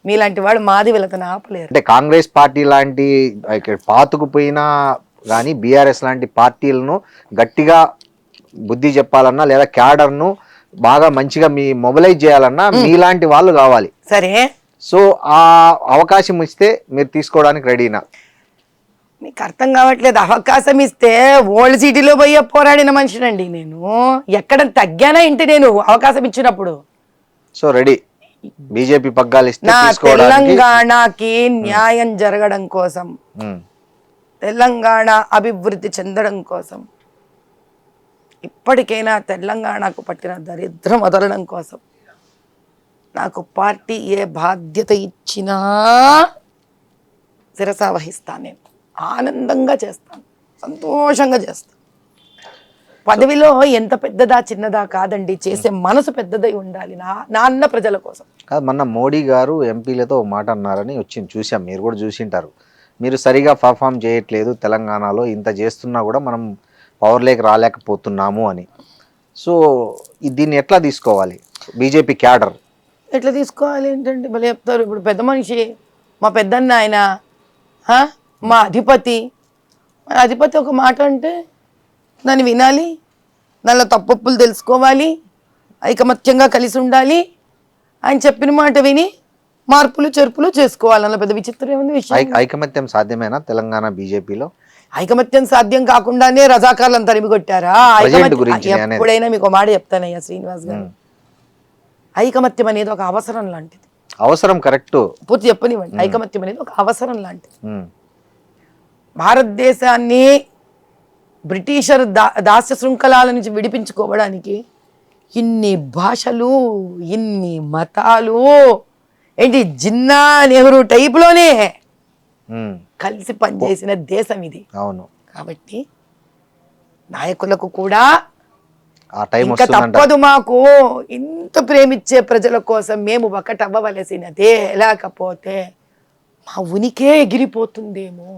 మీలాంటి వాడు మాది వీళ్ళతను ఆపలేరు. అంటే కాంగ్రెస్ పార్టీ లాంటి పాతుకుపోయినా కానీ బీఆర్ఎస్ లాంటి పార్టీలను గట్టిగా బుద్ధి చెప్పాలన్నా లేదా క్యాడర్ను బాగా మంచిగా మొబిలైజ్ చేయాలన్నా మీలాంటి వాళ్ళు కావాలి. సరే, సో ఆ అవకాశం ఇస్తే మీరు తీసుకోవడానికి రెడీనా? మీకు అర్థం కావట్లేదు. అవకాశం ఇస్తే ఓల్డ్ సిటీలో పోయే పోరాడిన మనిషినండి నేను. ఎక్కడ తగ్గానా ఇంటి నేను అవకాశం ఇచ్చినప్పుడు. సో రెడీ బీజేపీ పగ్గాలు ఇస్తే తెలంగాణకి న్యాయం జరగడం కోసం, తెలంగాణ అభివృద్ధి చెందడం కోసం, ఇప్పటికైనా తెలంగాణకు పట్టిన దరిద్రం వదలడం కోసం నాకు పార్టీ ఏ బాధ్యత ఇచ్చినా శిరస వహిస్తాను. నేను ఆనందంగా చేస్తాను, సంతోషంగా చేస్తాను. పదవిలో ఎంత పెద్దదా చిన్నదా కాదండి, చేసే మనసు పెద్దదై ఉండాలి నాన్న ప్రజల కోసం. మొన్న మోడీ గారు ఎంపీలతో మాట అన్నారని చూసాం, మీరు కూడా చూసింటారు. మీరు సరిగా పర్ఫామ్ చేయట్లేదు, తెలంగాణలో ఇంత చేస్తున్నా కూడా మనం పవర్లోకి రాలేకపోతున్నాము అని. సో దీన్ని ఎట్లా తీసుకోవాలి బీజేపీ క్యాడర్? ఎట్లా తీసుకోవాలి ఏంటంటే భలే చెప్తారు. ఇప్పుడు పెద్ద మనిషి మా పెద్దన్న ఆయన, మా అధిపతి ఒక మాట అంటే దాన్ని వినాలి, దానిలో తప్పులు తెలుసుకోవాలి, ఐకమత్యంగా కలిసి ఉండాలి. ఆయన చెప్పిన మాట విని మార్పులు చేర్పులు చేసుకోవాలి. అలా పెద్ద విచిత్రం ఏముంది విషయం. ఐకమత్యం సాధ్యమేనా తెలంగాణ బీజేపీలో? ఐకమత్యం సాధ్యం కాకుండానే రజాకార్లను తరిమి కొట్టారా? ఎప్పుడైనా మీకు మాట చెప్తానయ్యా శ్రీనివాస్ గారు, ఐకమత్యం అనేది ఒక అవసరం లాంటిది. అవసరం కరెక్ట్, పూర్తి చెప్పనివ్వండి. ఐకమత్యం అనేది ఒక అవసరం లాంటిది. భారతదేశాన్ని బ్రిటిషర్ దాస్య శృంఖలాల నుంచి విడిపించుకోవడానికి ఇన్ని భాషలు, ఇన్ని మతాలు, ఏంటి జిన్నా నెహ్రూ టైప్లోనే కలిసి పనిచేసిన దేశం ఇది. అవును. కాబట్టి నాయకులకు కూడా ఇంకా తప్పదు, మాకు ఇంత ప్రేమించే ప్రజల కోసం మేము ఒకటవ్వవలసినదే, లేకపోతే మా ఉనికే ఎగిరిపోతుందేమో.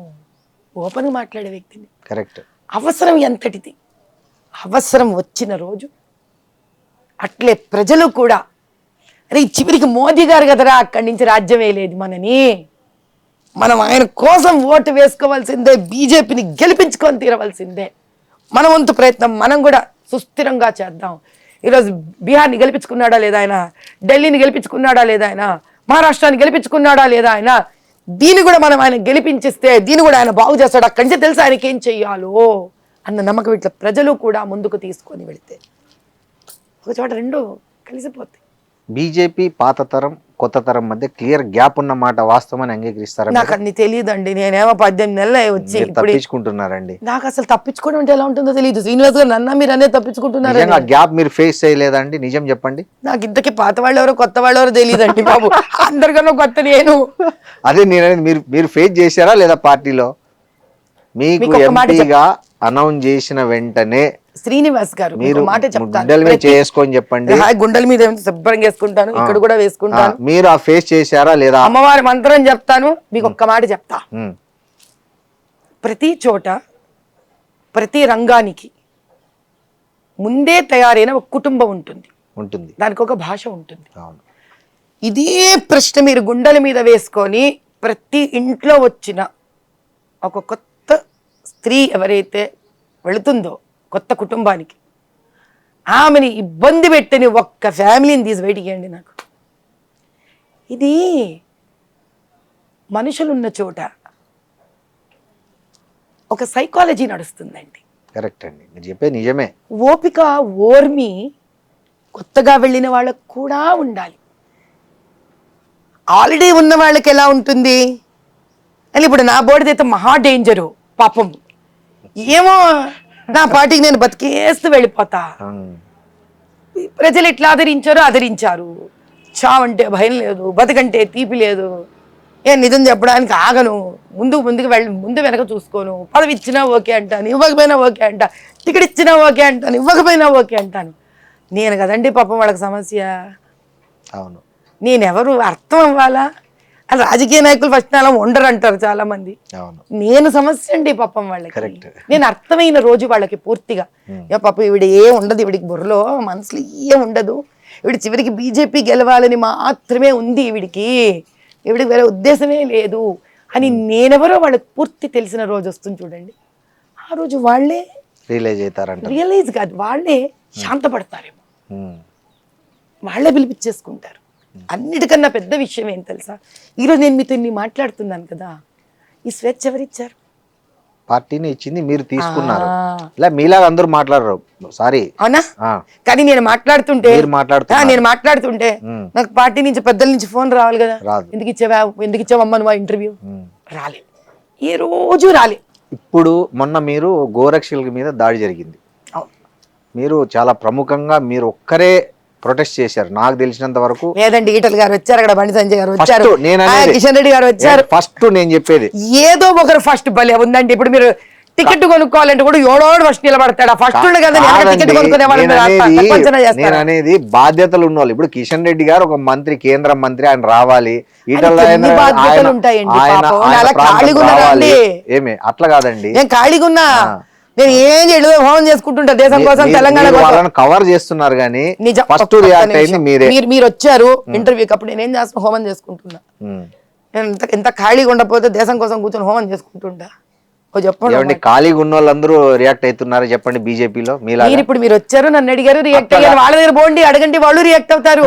ఓపెన్ మాట్లాడే వ్యక్తిని. కరెక్ట్. అవసరం ఎంతటిది, అవసరం వచ్చిన రోజు అట్లే ప్రజలు కూడా, అరే చివరికి మోదీ గారు కదరా అక్కడి నుంచి రాజ్యం వేయలేదు మనని, మనం ఆయన కోసం ఓటు వేసుకోవాల్సిందే, బీజేపీని గెలిపించుకొని తీరవలసిందే. మన వంతు ప్రయత్నం మనం కూడా సుస్థిరంగా చేద్దాం. ఈరోజు బీహార్ని గెలిపించుకున్నాడా లేదా ఆయన, ఢిల్లీని గెలిపించుకున్నాడా లేదా ఆయన, మహారాష్ట్రాన్ని గెలిపించుకున్నాడా లేదా ఆయన, దీన్ని కూడా మనం ఆయన గెలిపించిస్తే దీన్ని కూడా ఆయన బాగు చేస్తాడు, అక్కడి నుంచి తెలుసు ఆయనకి ఏం చెయ్యాలో అన్న నమ్మకం ఇట్లా ప్రజలు కూడా ముందుకు తీసుకొని వెళితే ఒక చోట రెండు కలిసిపోతాయి. బీజేపీ పాత తరం కొత్త తరం మధ్య క్లియర్ గ్యాప్ ఉన్న మాట వాస్తవమని అంగీకరిస్తారా? నాకు అన్ని తెలియదండి. నేనేమో 18 నెలలు వచ్చి ఇప్పుడు తప్పించుకుంటున్నారండి. నాకు అసలు తప్పించుకోవడం అంటే ఎలా ఉంటుందో తెలియదు. శ్రీనివాస్ గారు నన్న మీరు అనేది తప్పించుకుంటున్నారు. గ్యాప్ మీరు ఫేస్ చేయలేదండి? నిజం చెప్పండి. నాకు ఇంతకీ పాత వాళ్ళు ఎవరో కొత్త వాళ్ళు ఎవరో తెలియదండి బాబు. అందరికన్నా కొత్త నేను. అదే నేను మీరు ఫేస్ చేశారా లేదా పార్టీలో? మీకు ఎంపీగా అనౌన్స్ చేసిన వెంటనే శ్రీనివాస్ గారు మీరు మాట చెప్తాను, చేసుకొని చెప్పండి. గుండెల మీద శుభ్రంగా వేసుకుంటాను, ఇక్కడ కూడా వేసుకుంటాను. మీరు ఆ ఫేస్ చేశారా లేదా? అమ్మవారి మంత్రం చెప్తాను. మీకు ఒక్క మాట చెప్తా, ప్రతి చోట ప్రతి రంగానికి ముందే తయారైన ఒక కుటుంబం ఉంటుంది, దానికి ఒక భాష ఉంటుంది. ఇదే ప్రశ్న మీరు గుండెల మీద వేసుకొని ప్రతి ఇంట్లో వచ్చిన ఒక కొత్త స్త్రీ ఎవరైతే వెళుతుందో కొత్త కుటుంబానికి, ఆమెని ఇబ్బంది పెట్టని ఒక్క ఫ్యామిలీని తీసి బయటికేయండి. నాకు ఇది మనుషులున్న చోట ఒక సైకాలజీ నడుస్తుందండి. కరెక్ట్ అండి, మీరు చెప్పేది నిజమే. ఓపిక ఓర్మి కొత్తగా వెళ్ళిన వాళ్ళకు కూడా ఉండాలి. ఆల్రెడీ ఉన్న వాళ్ళకి ఎలా ఉంటుంది అని, ఇప్పుడు నా బోర్డు అయితే మహా డేంజరు పాపం. ఏమో నా పార్టీకి నేను బతికేస్తూ వెళ్ళిపోతా. ప్రజలు ఎట్లా ఆదరించారు. చావంటే భయం లేదు, బతకంటే తీపి లేదు. నిజం చెప్పడానికి ఆగను, ముందు వెనక చూసుకోను. పదవి ఇచ్చినా ఓకే అంటాను, ఇవ్వకపోయినా ఓకే అంటా. టికెట్ ఇచ్చినా ఓకే అంటాను, ఇవ్వకపోయినా ఓకే అంటాను. నేను కదండి పాపం వాళ్ళకి సమస్య. అవును, నేనెవరు అర్థం అవ్వాలా? అది రాజకీయ నాయకులు ఫస్ట్ అలా ఉండరు అంటారు చాలా మంది. నేను సమస్య అండి పాపం వాళ్ళకి. నేను అర్థమైన రోజు వాళ్ళకి పూర్తిగా పాపం ఈవిడ ఏం ఉండదు, ఈవిడికి బుర్రలో మనసులో ఏం ఉండదు, ఈవిడ చివరికి బీజేపీ గెలవాలని మాత్రమే ఉంది, ఈవిడికి వేరే ఉద్దేశమే లేదు అని నేనెవరో వాళ్ళకి పూర్తి తెలిసిన రోజు వస్తుంది చూడండి. ఆ రోజు వాళ్ళే రియలైజ్ కాదు, వాళ్ళే శాంతపడతారేమో, వాళ్ళే పిలిపించేసుకుంటారు. అన్నిటికన్నా పెద్ద విషయం ఏం తెలుసా, ఈరోజు నేను మీతో ఇన్ని మాట్లాడుతున్నాను కదా, ఈ స్వేచ్ఛ ఎవరిచ్చారు? పార్టీని ఇచ్చింది, మీరు తీసుకున్నారు. మీలాగా అందరూ మాట్లాడరు, సారీ. అవునా? కానీ నేను మాట్లాడుతుంటే నాకు పార్టీ నుంచి పెద్దల నుంచి ఫోన్ రావాలి కదా, ఎందుకు ఇచ్చావమ్మా నువ్వు ఇంటర్వ్యూ? రాలే, ఏ రోజు రాలే. ఇప్పుడు మొన్న మీరు గోరక్షల మీద దాడి జరిగింది, మీరు చాలా ప్రముఖంగా మీరు ఒక్కరే ప్రొటెస్ట్ చేశారు నాకు తెలిసినంత వరకు. లేదండి, ఈటల్ గారు వచ్చారు, అక్కడ బండి సంజయ్ గారు వచ్చారు, కిషన్ రెడ్డి గారు వచ్చారు. ఫస్ట్ నేను చెప్పేది ఏదో ఒకరు ఫస్ట్ భలే ఉందండి. ఇప్పుడు మీరు టికెట్ కొనుక్కోవాలంటే కూడా ఎవడోడు ఫస్ట్ నిలబడతాడు. ఫస్ట్ నేను అనేది బాధ్యతలు ఉన్నవాళ్ళు. ఇప్పుడు కిషన్ రెడ్డి గారు ఒక మంత్రి, కేంద్ర మంత్రి, ఆయన రావాలి. ఈటల ఏమి అట్లా కాదండి, నేను ఖాళీగా ఉన్నా, నేను ఏం చేయలేదు, హోమం చేసుకుంటుంటా దేశం కోసం, తెలంగాణ కవర్ చేస్తున్నారు. కానీ ఫస్ట్ రియాక్ట్ అయింది మీరే. మీరు వచ్చారు ఇంటర్వ్యూకి, అప్పుడు నేను ఏం చేస్తున్నా, హోమం చేసుకుంటున్నా. నేను ఎంత ఖాళీగా ఉండకపోతే దేశం కోసం కూర్చొని హోమం చేసుకుంటుంటా. చెప్పండి, ఖాళీగా ఉన్న వాళ్ళందరూ రియాక్ట్ అవుతున్నారు చెప్పండి బీజేపీలో. ఇప్పుడు మీరు వచ్చారు, నన్ను అడిగారు, రియాక్ట్ అయ్యారు. వాళ్ళ దగ్గర పోండి, అడగండి, వాళ్ళు రియాక్ట్ అవుతారు.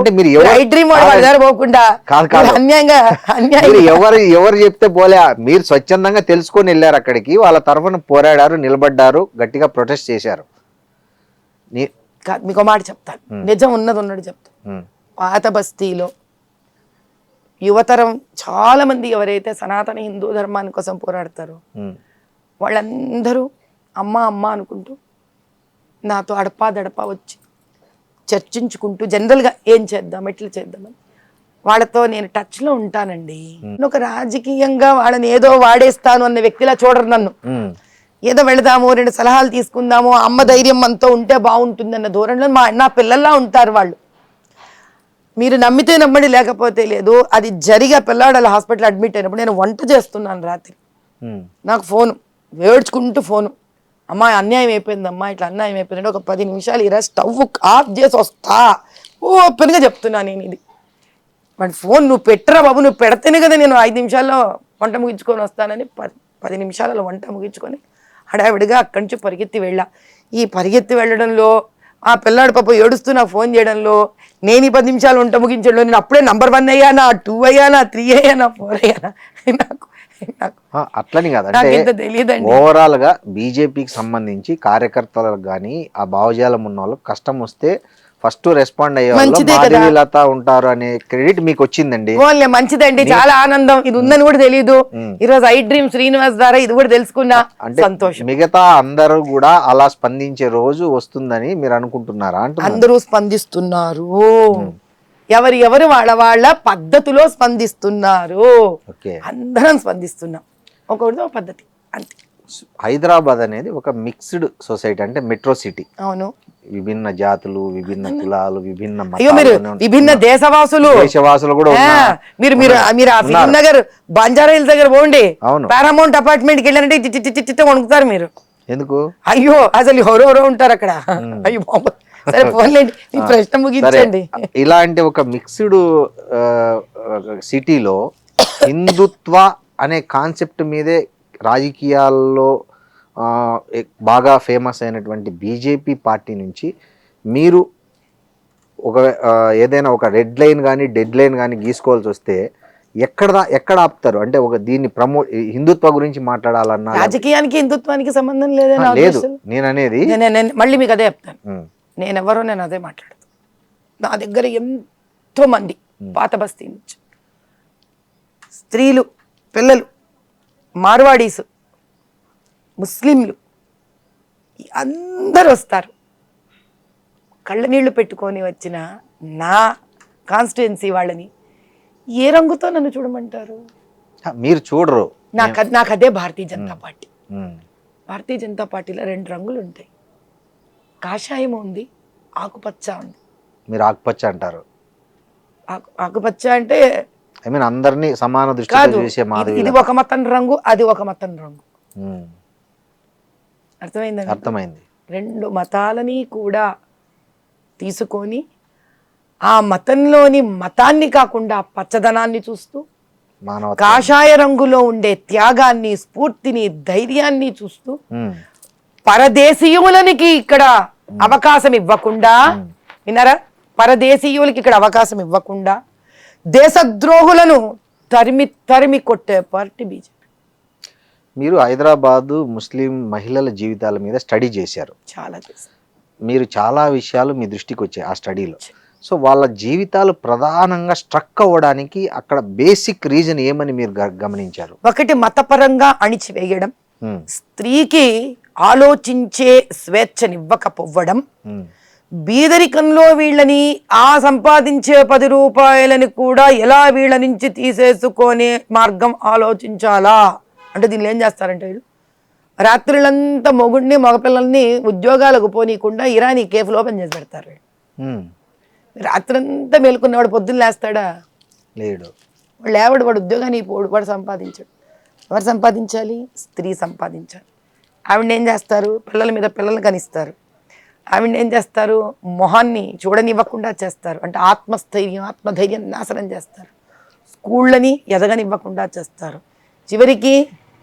ఎవరు చెప్తే పోలే, మీరు స్వచ్ఛందంగా తెలుసుకొని వెళ్ళారు అక్కడికి, వాళ్ళ తరఫున పోరాడారు, నిలబడ్డారు, గట్టిగా ప్రొటెస్ట్ చేశారు. మీకు మాట చెప్తాను, నిజం ఉన్నది చెప్తాను. పాత బస్తీలో యువతరం చాలా మంది ఎవరైతే సనాతన హిందూ ధర్మాన్ని కోసం పోరాడతారో వాళ్ళందరూ అమ్మ అమ్మ అనుకుంటూ నాతో అడపా వచ్చి చర్చించుకుంటూ జనరల్గా ఏం చేద్దాం, ఎట్లా చేద్దామని వాళ్ళతో నేను టచ్లో ఉంటానండి. ఒక రాజకీయంగా వాళ్ళని ఏదో వాడేస్తాను అన్న వ్యక్తిలా చూడరు నన్ను. ఏదో వెళదాము, 2 సలహాలు తీసుకుందాము, అమ్మ ధైర్యం మనతో ఉంటే బాగుంటుంది అన్న ధోరణిలో నా పిల్లల్లా ఉంటారు వాళ్ళు. మీరు నమ్మితే నమ్మడి, లేకపోతే లేదు. అది జరిగి పిల్లాడు అలా హాస్పిటల్ అడ్మిట్ అయినప్పుడు నేను వంట చేస్తున్నాను రాత్రి, నాకు ఫోను వేడ్చుకుంటూ ఫోను, అమ్మా అన్యాయం అయిపోయిందమ్మా, ఇట్లా అన్యాయం అయిపోయిందంటే ఒక 10 నిమిషాలు ఇలా స్టవ్ ఆఫ్ చేసి వస్తా, ఓపెన్గా చెప్తున్నా నేను ఇది. వాడి ఫోన్ నువ్వు పెట్టరా బాబు, నువ్వు పెడితేనే కదా నేను 5 నిమిషాల్లో వంట ముగించుకొని వస్తానని 10 నిమిషాలలో వంట ముగించుకొని హడావిడిగా అక్కడి నుంచి పరిగెత్తి వెళ్ళా. ఈ పరిగెత్తి వెళ్ళడంలో ఆ పిల్లాడు పాప ఏడుస్తూ నాకు ఫోన్ చేయడంలో, నేను ఈ 10 నిమిషాలు వంట ముగించడంలో నేను అప్పుడే నంబర్ 1 అయ్యానా, 2 అయ్యానా, 3 అయ్యానా, 4 అయ్యానా, నాకు అట్లని కాదు, నాకు అంటే ఇంత తెలియదండి. ఓవరాల్ గా బీజేపీకి సంబంధించి కార్యకర్తలకు కానీ ఆ భావజాలం ఉన్న వాళ్ళకి కష్టం వస్తే ఫస్ట్ రెస్పాండ్ అయ్యే వాళ్ళు మంచిదే కదా. మాధవీలత ఉంటారు అనే క్రెడిట్ మీకు వచ్చిందండి. ఓన్లీ మంచిదండి, చాలా ఆనందం. ఇది ఉందని కూడా తెలియదు. ఈరోజు ఐ డ్రీమ్ శ్రీనివాస్ ద్వారా ఇది కూడా తెలుసుకున్నా, అంటే సంతోషం. మిగతా అందరూ కూడా అలా స్పందించే రోజు వస్తుందని మీరు అనుకుంటున్నారా అంటున్నారు? అందరూ స్పందిస్తున్నారు, ఎవరు వాళ్ళ పద్ధతిలో స్పందిస్తున్నారు. ఓకే, అందరం స్పందిస్తున్నాం, ఒక్కొక్కరితో ఒక పద్ధతి అంతే. హైదరాబాద్ అనేది ఒక మిక్స్డ్ సొసైటీ, అంటే మెట్రో సిటీ. అవును, విభిన్న జాతులు, విభిన్న కులాలు, విభిన్న అయ్యో మీరు విభిన్న దేశవాసులు కూడా ఉన్నారు. మీరు ఆ ఫిలిం నగర్ బంజారా హిల్స్ దగ్గర పోండి, అవును, పారామౌంట్ అపార్ట్మెంట్ కి వెళ్ళారంటే చిట్ట వణుకుతారు మీరు. ఎందుకు? అయ్యో అసలు ఎవరెవరో ఉంటారు అక్కడ. అయ్యో బాబు, సరే పోన్లేండి, మీ ప్రశ్న ముగించండి. ఇలాంటి ఒక మిక్స్డ్ సిటీలో హిందుత్వ అనే కాన్సెప్ట్ మీదే రాజకీయాల్లో బాగా ఫేమస్ అయినటువంటి బీజేపీ పార్టీ నుంచి మీరు ఒక ఏదైనా ఒక రెడ్ లైన్ కానీ డెడ్ లైన్ కానీ గీసుకోవాల్సి వస్తే ఎక్కడ ఆపుతారు? అంటే ఒక దీన్ని హిందుత్వ గురించి మాట్లాడాలన్నా, రాజకీయానికి హిందుత్వానికి సంబంధం లేదని లేదు నేను అనేది. మళ్ళీ మీకు అదే చెప్తాను, నేను అదే మాట్లాడతాను. నా దగ్గర ఎంతో మంది పాత బస్తీ నుంచి స్త్రీలు, పిల్లలు, మార్వాడీస్, ముస్లింలు అందరూ వస్తారు. కళ్ళ నీళ్లు పెట్టుకొని వచ్చిన నా కాన్స్టిట్యుయెన్సీ వాళ్ళని ఏ రంగుతో నన్ను చూడమంటారు? మీరు చూడరు. నాకు అదే భారతీయ జనతా పార్టీ. భారతీయ జనతా పార్టీలో 2 రంగులు ఉంటాయి, కాషాయం ఉంది, ఆకుపచ్చ ఉంది. మీరు ఆకుపచ్చ అంటారు. ఆకుపచ్చ అంటే ఐ మీన్ అందరినీ సమాన దృష్టితో చూసే మాధవి. ఇది ఒక మతం రంగు, అది ఒక మతం రంగు. అర్థమైంది? అర్థమైంది. 2 మతాలని కూడా తీసుకొని ఆ మతంలోని మతాన్ని కాకుండా పచ్చదనాన్ని చూస్తూ, కాషాయ రంగులో ఉండే త్యాగాన్ని, స్ఫూర్తిని, ధైర్యాన్ని చూస్తూ, పరదేశీయులకి ఇక్కడ అవకాశం ఇవ్వకుండా, విన్నారా, పరదేశీయులకి ఇక్కడ అవకాశం ఇవ్వకుండా దేశద్రోహులను తరిమి కొట్టే పార్టీ బీజేపీ. మీరు హైదరాబాదు ముస్లిం మహిళల జీవితాల మీద స్టడీ చేశారు, చాలా చేశారు. మీరు చాలా విషయాలు మీ దృష్టికి వచ్చాయి ఆ స్టడీలో. సో వాళ్ళ జీవితాలు ప్రధానంగా స్ట్రక్ అవ్వడానికి అక్కడ బేసిక్ రీజన్ ఏమని మీరు గమనించారు? ఒకటి, మతపరంగా అణిచివేయడం, స్త్రీకి ఆలోచించే స్వేచ్ఛనివ్వకపోవడం, బీదరికంలో వీళ్ళని ఆ సంపాదించే 10 రూపాయలని కూడా ఎలా వీళ్ళ నుంచి తీసేసుకునే మార్గం ఆలోచించాలా అంటే, దీనిలో ఏం చేస్తారంటే వీళ్ళు రాత్రులంతా మొగుడిని మగపిల్లల్ని ఉద్యోగాలకు పోనీయకుండా ఇరానీ కేఫ్లు ఓపెన్ చేసి పెడతారు. రాత్రంతా మేలుకున్నవాడు పొద్దున్న లేస్తాడా? లేడు. వాడు ఉద్యోగాన్ని పోడు, వాడు సంపాదించాడు. ఎవరు సంపాదించాలి? స్త్రీ సంపాదించాలి. ఆవిడని ఏం చేస్తారు? పిల్లల మీద పిల్లల్ని కనిస్తారు. ఆవిడని ఏం చేస్తారు? మొహాన్ని చూడనివ్వకుండా చేస్తారు, అంటే ఆత్మధైర్యం నాశనం చేస్తారు. స్కూళ్ళని ఎదగనివ్వకుండా చేస్తారు. చివరికి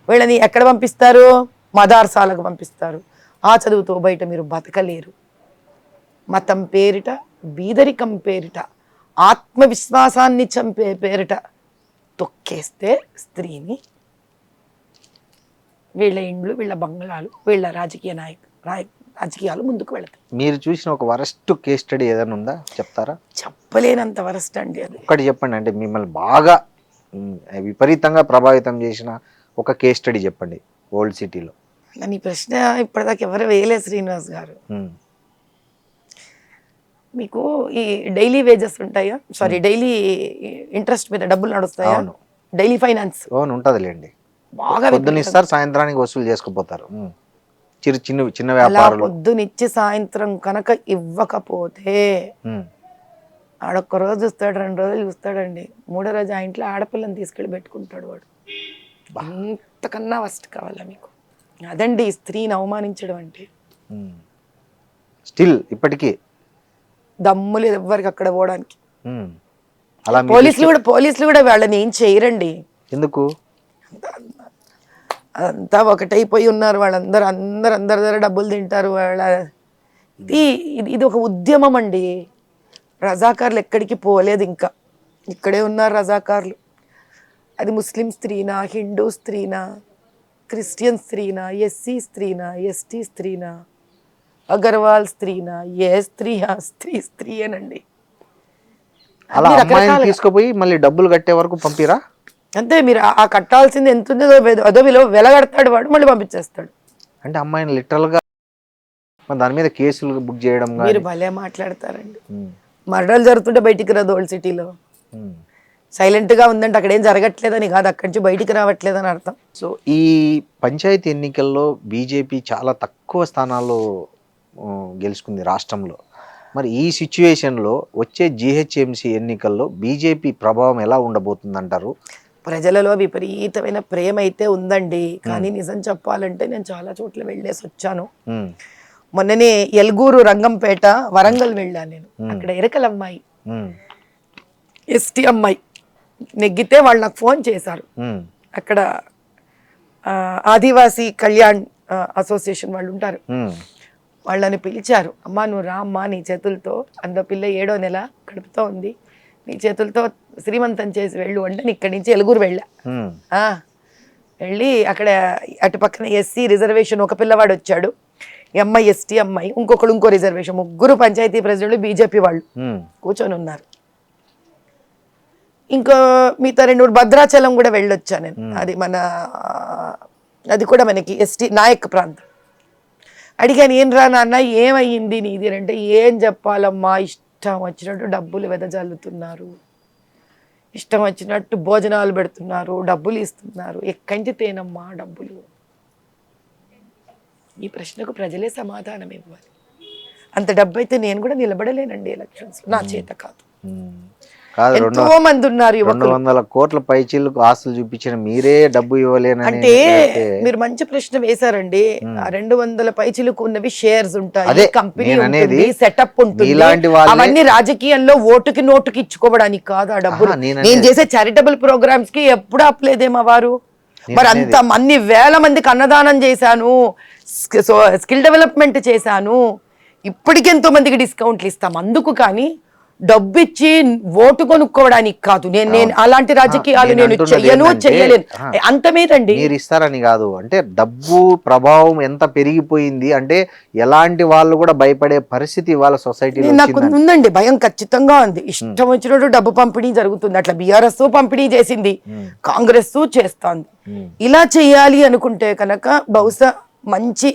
వీళ్ళని ఎక్కడ పంపిస్తారు? మదార్సాలకు పంపిస్తారు. ఆ చదువుతో బయట మీరు బతకలేరు. మతం పేరిట, బీదరికం పేరిట, ఆత్మవిశ్వాసాన్ని చంపే పేరిట తొక్కేస్తే స్త్రీని, వీళ్ళ ఇండ్లు, వీళ్ళ బంగ్లాలు, వీళ్ళ రాజకీయాలు ముందుకు వెళతాయి. మీరు చూసిన ఒక వరస్ట్ కేస్ స్టడీ ఏదైనా ఉందా? చెప్తారా? చెప్పలేనంత వరస్ట్ అండి అది. ఒకటి చెప్పండి, అంటే మిమ్మల్ని బాగా విపరీతంగా ప్రభావితం చేసిన ఒక కేస్ స్టడీ చెప్పండి ఓల్డ్ సిటీలో. నీ ప్రశ్న ఇప్పటిదాకా ఎవరు వేయలేదు శ్రీనివాస్ గారు. మీకు ఈ డైలీ వేజెస్ ఉంటాయా? సారీ, డైలీ ఇంట్రెస్ట్ మీద డబ్బులు నడుస్తాయా? Daily finance ఉంటదిలేండి. బాగా పొద్దునిస్తారు, సాయంత్రానికి వసూలు చేసుకుపోతారు. చిన్న వ్యాపారాలు పొద్దునిచ్చి సాయంత్రం కనుక ఇవ్వకపోతే ఆడొక్క రోజు చూస్తాడు, 2 రోజులు చూస్తాడండి, 3వ రోజు ఆ ఇంట్లో ఆడపిల్లని తీసుకెళ్ళి పెట్టుకుంటాడు వాడు. అంతకన్నా వస్ట్ కావాలా మీకు? అదండి స్త్రీని అవమానించడం అంటే. స్టిల్ ఇప్పటికీ దమ్ము లేదు ఎవ్వరికి అక్కడ పోవడానికి. పోలీసులు కూడా వాళ్ళని ఏం చేయరండి. ఎందుకు? అంతా ఒకటైపోయి ఉన్నారు వాళ్ళందరూ. అందరి దగ్గర డబ్బులు తింటారు. వాళ్ళ ఇది ఒక ఉద్యమం అండి. రజాకార్లు ఎక్కడికి పోలేదు, ఇంకా ఇక్కడే ఉన్నారు రజాకార్లు. అది ముస్లిం స్త్రీనా, హిందూ స్త్రీనా, క్రిస్టియన్ స్త్రీనా, ఎస్సీ స్త్రీనా, ఎస్టీ స్త్రీనా, అగర్వాల్ స్త్రీనా, ఏ స్త్రీ ఆ స్త్రీయేనండి. అలా అమ్మాయిని తీసుకుపోయి మళ్ళీ డబ్బులు కట్టే వరకు పంపిరా? అంతే, మీరు ఆ కట్టాల్సింది ఎంత ఉందో అదో వెలగడతాడు వాడు, మళ్ళీ పంపించేస్తాడు. అంటే అమ్మాయిని లిటరల్ గా దాని మీద కేసులు బుక్ చేయడం గానీ. మీరు భలే మాట్లాడతారండి. మర్డర్లు జరుగుతుంటే బయటికి రాదు ఓల్డ్ సిటీలో. సైలెంట్ గా ఉందంటే అక్కడ ఏం జరగట్లేదని కాదు, అక్కడి నుంచి బయటికి రావట్లేదని అర్థం. సో ఈ పంచాయతీ ఎన్నికల్లో బీజేపీ చాలా తక్కువ స్థానాల్లో గెలుచుకుంది రాష్ట్రంలో. మరి ఈ సిచ్యువేషన్లో వచ్చే జిహెచ్ఎంసీ ఎన్నికల్లో బీజేపీ ప్రభావం ఎలా ఉండబోతుంది అంటారు? ప్రజలలో విపరీతమైన ప్రేమ అయితే ఉందండి, కానీ నిజం చెప్పాలంటే నేను చాలా చోట్ల వెళ్ళేసి వచ్చాను. మొన్ననే ఎల్గూరు, రంగంపేట, వరంగల్ వెళ్ళాను నేను. అక్కడ ఎరకల అమ్మాయి, ఎస్టీ అమ్మాయి నెగ్గితే వాళ్ళు నాకు ఫోన్ చేశారు. అక్కడ ఆదివాసీ కళ్యాణ్ అసోసియేషన్ వాళ్ళు ఉంటారు, వాళ్ళని పిలిచారు. అమ్మా నువ్వు రా అమ్మా, నీ చేతులతో, అందులో పిల్ల 7వ నెల కడుపుతో ఉంది, నీ చేతులతో శ్రీమంతం చేసి వెళ్ళు అంటే ఇక్కడి నుంచి ఎలుగురు వెళ్ళా. వెళ్ళి అక్కడ అటు పక్కన ఎస్సీ రిజర్వేషన్ ఒక పిల్లవాడు వచ్చాడు, అమ్మాయి ఎస్టీ అమ్మాయి, ఇంకో రిజర్వేషన్, ముగ్గురు పంచాయతీ ప్రెసిడెంట్లు బీజేపీ వాళ్ళు కూర్చొని ఉన్నారు. ఇంకో మిగతా 2 భద్రాచలం కూడా వెళ్ళొచ్చా నేను. అది కూడా మనకి ఎస్టీ నాయక్ ప్రాంతం. అడిగాను, ఏం రా నాన్న ఏమయ్యింది నీది అంటే, ఏం చెప్పాలమ్మా, ఇష్టం వచ్చినట్టు డబ్బులు వెదజల్లుతున్నారు, ఇష్టం వచ్చినట్టు భోజనాలు పెడుతున్నారు, డబ్బులు ఇస్తున్నారు, ఎక్కడి నుంచి తేనమ్మా డబ్బులు? ఈ ప్రశ్నకు ప్రజలే సమాధానం ఇవ్వాలి. అంత డబ్బు అయితే నేను కూడా నిలబడలేనండి ఎలక్షన్స్, నా చేత కాదు. ఎంతో మంది ఉన్నారు 200 కోట్ల పైచీలకు ఆస్తులు చూపించిన మీరే డబ్బు ఇవ్వలేని అంటే మీరు మంచి ప్రశ్న వేశారండి. 200 పైచీలకు ఉన్నవి షేర్స్ ఉంటాయి, కంపెనీ ఉంటుంది, సెటప్ ఉంటుంది. అవన్నీ రాజకీయంలో ఓటుకి నోటుకి ఇచ్చుకోవడానికి కాదు ఆ డబ్బులు. నేను చేసే చారిటబుల్ ప్రోగ్రామ్స్ కి ఎప్పుడు అప్పలేదేమో వారు. మరి అంత అన్ని వేల మందికి అన్నదానం చేశాను, స్కిల్ డెవలప్మెంట్ చేశాను, ఇప్పటికెంతో మందికి డిస్కౌంట్లు ఇస్తాం అందుకు. కానీ డబ్బు ఇచ్చి ఓటు కొనుక్కోవడానికి కాదు. నేను అలాంటి రాజకీయాలు నేను చెయ్యలేను. అంత మీదండి మీరు ఇస్తారని కాదు, అంటే డబ్బు ప్రభావం ఎంత పెరిగిపోయింది అంటే ఎలాంటి వాళ్ళు కూడా భయపడే పరిస్థితి వాళ్ళ సొసైటీలో నాకు ఉందండి. భయం ఖచ్చితంగా ఉంది. ఇష్టం వచ్చినట్టు డబ్బు పంపిణీ జరుగుతుంది. అట్లా బీఆర్ఎస్ పంపిణీ చేసింది, కాంగ్రెస్ చేస్తోంది. ఇలా చెయ్యాలి అనుకుంటే కనుక బహుశా మంచి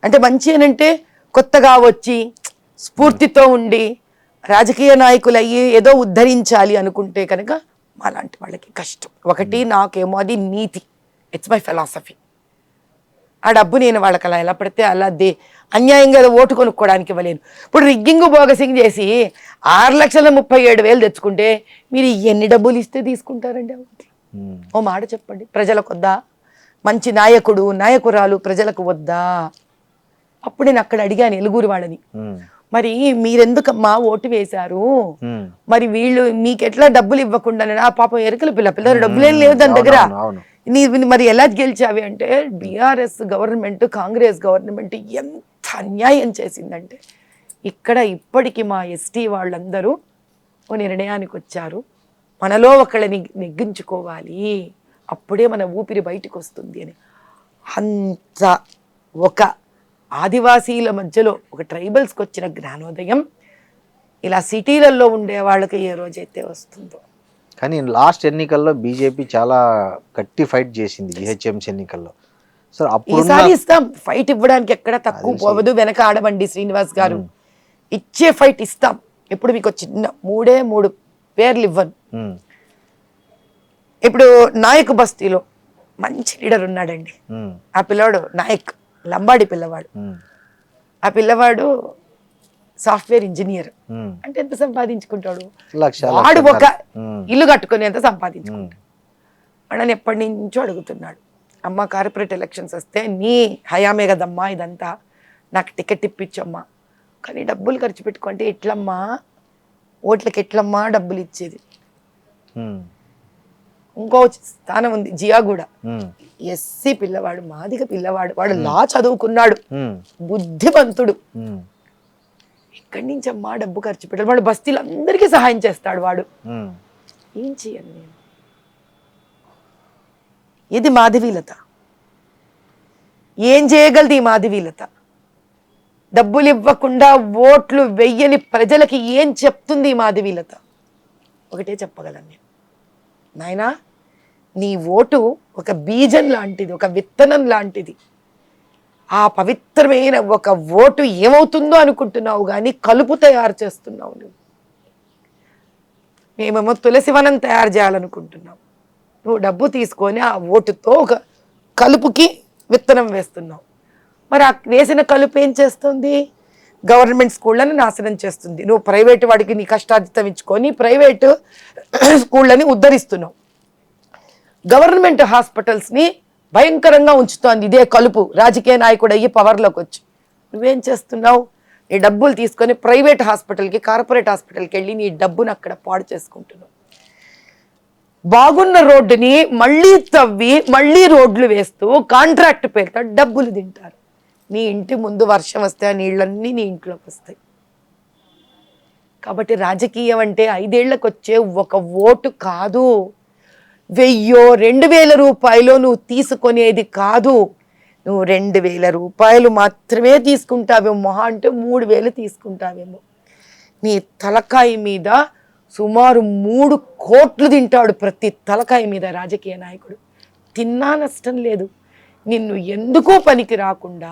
అంటే కొత్తగా వచ్చి స్ఫూర్తితో ఉండి రాజకీయ నాయకులు అయ్యి ఏదో ఉద్ధరించాలి అనుకుంటే కనుక అలాంటి వాళ్ళకి కష్టం. ఒకటి నాకేమో అది నీతి, ఇట్స్ మై ఫిలాసఫీ. ఆ డబ్బు నేను వాళ్ళకి అలా ఎలా పడితే అలా అన్యాయంగా ఓటు కొనుక్కోవడానికి ఇవ్వలేను. ఇప్పుడు రిగ్గింగ్ బోగసింగ్ చేసి 6,37,000 తెచ్చుకుంటే మీరు ఎన్ని డబ్బులు ఇస్తే తీసుకుంటారండి? ఓ మాట చెప్పండి, ప్రజలకు వద్దా? మంచి నాయకుడు నాయకురాలు ప్రజలకు వద్దా? అప్పుడు నేను అక్కడ అడిగాను ఎలుగురు వాళ్ళని, మరి మీరెందుకమ్మా ఓటు వేశారు, మరి వీళ్ళు మీకెట్లా డబ్బులు ఇవ్వకుండా? ఆ పాపం ఎరుకల పిల్ల డబ్బులేం లేవు దాని దగ్గర, మరి ఎలా గెలిచావి అంటే, బీఆర్ఎస్ గవర్నమెంట్ కాంగ్రెస్ గవర్నమెంట్ ఎంత అన్యాయం చేసిందంటే, ఇక్కడ ఇప్పటికీ మా ఎస్టీ వాళ్ళందరూ ఓ నిర్ణయానికి వచ్చారు, మనలో ఒకళ్ళని నెగ్గించుకోవాలి, అప్పుడే మన ఊపిరి బయటకు వస్తుంది అని. అంత ఒక ఆదివాసీల మధ్యలో ఒక ట్రైబల్స్కి వచ్చిన జ్ఞానోదయం ఇలా సిటీలలో ఉండే వాళ్ళకి ఏ రోజైతే వస్తుందో. కానీ లాస్ట్ ఎన్నికల్లో బీజేపీ చాలా గట్టి ఫైట్ చేసింది జిహెచ్ఎంసీ ఎన్నికల్లో. సో ఈసారి ఇస్తాం, ఫైట్ ఇవ్వడానికి ఎక్కడ తక్కువ పోవదు, వెనక ఆడబండి శ్రీనివాస్ గారు, ఇచ్చే ఫైట్ ఇస్తాం. ఇప్పుడు మీకు చిన్న 3 పేర్లు ఇవ్వను. ఇప్పుడు నాయక్ బస్తీలో మంచి లీడర్ ఉన్నాడండి, ఆ పిల్లవాడు నాయక్, లంబాడి పిల్లవాడు. ఆ పిల్లవాడు సాఫ్ట్వేర్ ఇంజనీర్. అంటే ఎంత సంపాదించుకుంటాడు? వాడు ఒక ఇల్లు కట్టుకుని ఎంత సంపాదించుకుంటాడు? వాడని ఎప్పటి నుంచో అడుగుతున్నాడు, అమ్మ కార్పొరేట్ ఎలక్షన్స్ వస్తే నీ హయామే కదమ్మా ఇదంతా, నాకు టికెట్ ఇప్పించమ్మా, కానీ డబ్బులు ఖర్చు పెట్టుకుంటే ఎట్లమ్మా, ఓట్లకి ఎట్లమ్మా డబ్బులు ఇచ్చేది? ఇంకో స్థానం ఉంది జియాగూడ, ఎస్సీ పిల్లవాడు, మాదిగ పిల్లవాడు, వాడు లా చదువుకున్నాడు, బుద్ధిమంతుడు, ఎక్కడి నుంచి అమ్మా డబ్బు ఖర్చు పెట్టాలి? వాడు బస్తీలు అందరికీ సహాయం చేస్తాడు వాడు. ఏం చేయాలి నేను? ఇది మాధవీలత. ఏం చేయగలది ఈ మాధవీలత? డబ్బులు ఇవ్వకుండా ఓట్లు వెయ్యని ప్రజలకి ఏం చెప్తుంది ఈ మాధవీలత? ఒకటే చెప్పగలను నేను, నాయనా నీ ఓటు ఒక బీజం లాంటిది, ఒక విత్తనం లాంటిది. ఆ పవిత్రమైన ఒక ఓటు ఏమవుతుందో అనుకుంటున్నావు కానీ కలుపు తయారు చేస్తున్నావు నువ్వు. మేమేమో తులసివనం తయారు చేయాలనుకుంటున్నావు, నువ్వు డబ్బు తీసుకొని ఆ ఓటుతో ఒక కలుపుకి విత్తనం వేస్తున్నావు. మరి ఆ వేసిన కలుపు ఏం చేస్తుంది? గవర్నమెంట్ స్కూళ్ళని నాశనం చేస్తుంది. నువ్వు ప్రైవేటు వాడికి నీ కష్టార్జితం ఇచ్చుకొని ప్రైవేటు స్కూళ్ళని ఉద్ధరిస్తున్నావు. గవర్నమెంట్ హాస్పిటల్స్ని భయంకరంగా ఉంచుతోంది ఇదే కలుపు. రాజకీయ నాయకుడు అయ్యి పవర్లోకి వచ్చి నువ్వేం చేస్తున్నావు? నీ డబ్బులు తీసుకొని ప్రైవేట్ హాస్పిటల్కి, కార్పొరేట్ హాస్పిటల్కి వెళ్ళి నీ డబ్బును అక్కడ పాడు చేసుకుంటున్నావు. బాగున్న రోడ్డుని మళ్ళీ తవ్వి మళ్ళీ రోడ్లు వేస్తూ కాంట్రాక్ట్ పేరుతో డబ్బులు తింటారు. నీ ఇంటి ముందు వర్షం వస్తే ఆ నీళ్ళన్నీ నీ ఇంట్లోకి వస్తాయి. కాబట్టి రాజకీయం అంటే 5 ఏళ్లకు వచ్చే ఒక ఓటు కాదు, 1000 2000 రూపాయలు నువ్వు తీసుకునేది కాదు. నువ్వు 2000 రూపాయలు మాత్రమే తీసుకుంటావేమో, మహా అంటే 3000 తీసుకుంటావేమో. నీ తలకాయ మీద సుమారు 3 కోట్లు తింటాడు ప్రతి తలకాయ మీద రాజకీయ నాయకుడు. తిన్నా నష్టం లేదు. నిన్ను ఎందుకో పనికి రాకుండా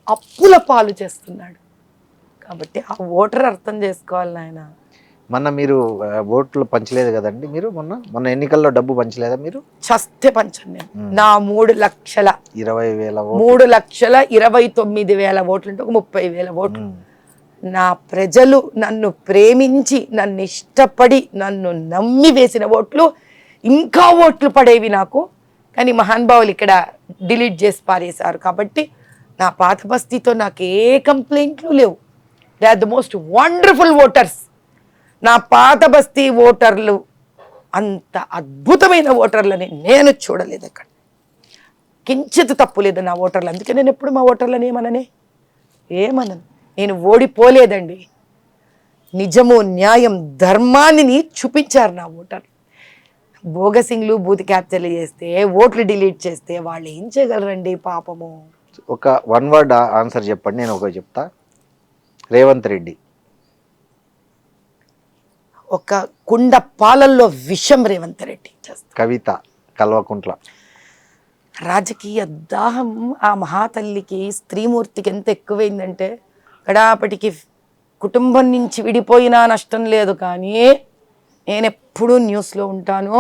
అప్పుల పాలు చేస్తున్నాడు. కాబట్టి ఆ ఓటర్ అర్థం చేసుకోవాలి నాయన. మొన్న మీరు ఓట్లు పంచలేదు కదండి? మీరు మొన్న ఎన్నికల్లో డబ్బు పంచలేదా మీరు? చస్తే పంచను నేను. నా 3,20,000 3,29,000 ఓట్లు అంటే ఒక 30,000 ఓట్లు. నా ప్రజలు నన్ను ప్రేమించి, నన్ను ఇష్టపడి, నన్ను నమ్మి వేసిన ఓట్లు ఇంకా ఓట్లు పడేవి నాకు. కానీ మహానుభావులు ఇక్కడ డిలీట్ చేసి పారేశారు. కాబట్టి నా పాత బస్తీతో నాకు ఏ కంప్లైంట్లు లేవు. They are the most wonderful voters. నా పాత బస్తీ ఓటర్లు అంత అద్భుతమైన ఓటర్లని నేను చూడలేదు అక్కడ. కించిత్ తప్పు లేదు నా ఓటర్లు. అందుకే నేను ఎప్పుడు మా ఓటర్లని ఏమనను. నేను ఓడిపోలేదండి. నిజము, న్యాయం, ధర్మాన్ని చూపించారు నా ఓటర్లు. బోగసింగ్లు బూత్ క్యాప్చర్లు చేస్తే, ఓట్లు డిలీట్ చేస్తే వాళ్ళు ఏం చేయగలరండి పాపము. ఒక 1 వర్డ్ ఆన్సర్ చెప్పండి, నేను ఒక చెప్తా. రేవంత్ రెడ్డి. ఒక కుండ పాలల్లో విషం రేవంత్ రెడ్డి చేస్తారు. కవిత కల్వకుంట్ల. రాజకీయ దాహం ఆ మహాతల్లికి, స్త్రీమూర్తికి ఎంత ఎక్కువైందంటే గడాపటికి కుటుంబం నుంచి విడిపోయినా నష్టం లేదు. కానీ నేను ఎప్పుడూ న్యూస్లో ఉంటాను.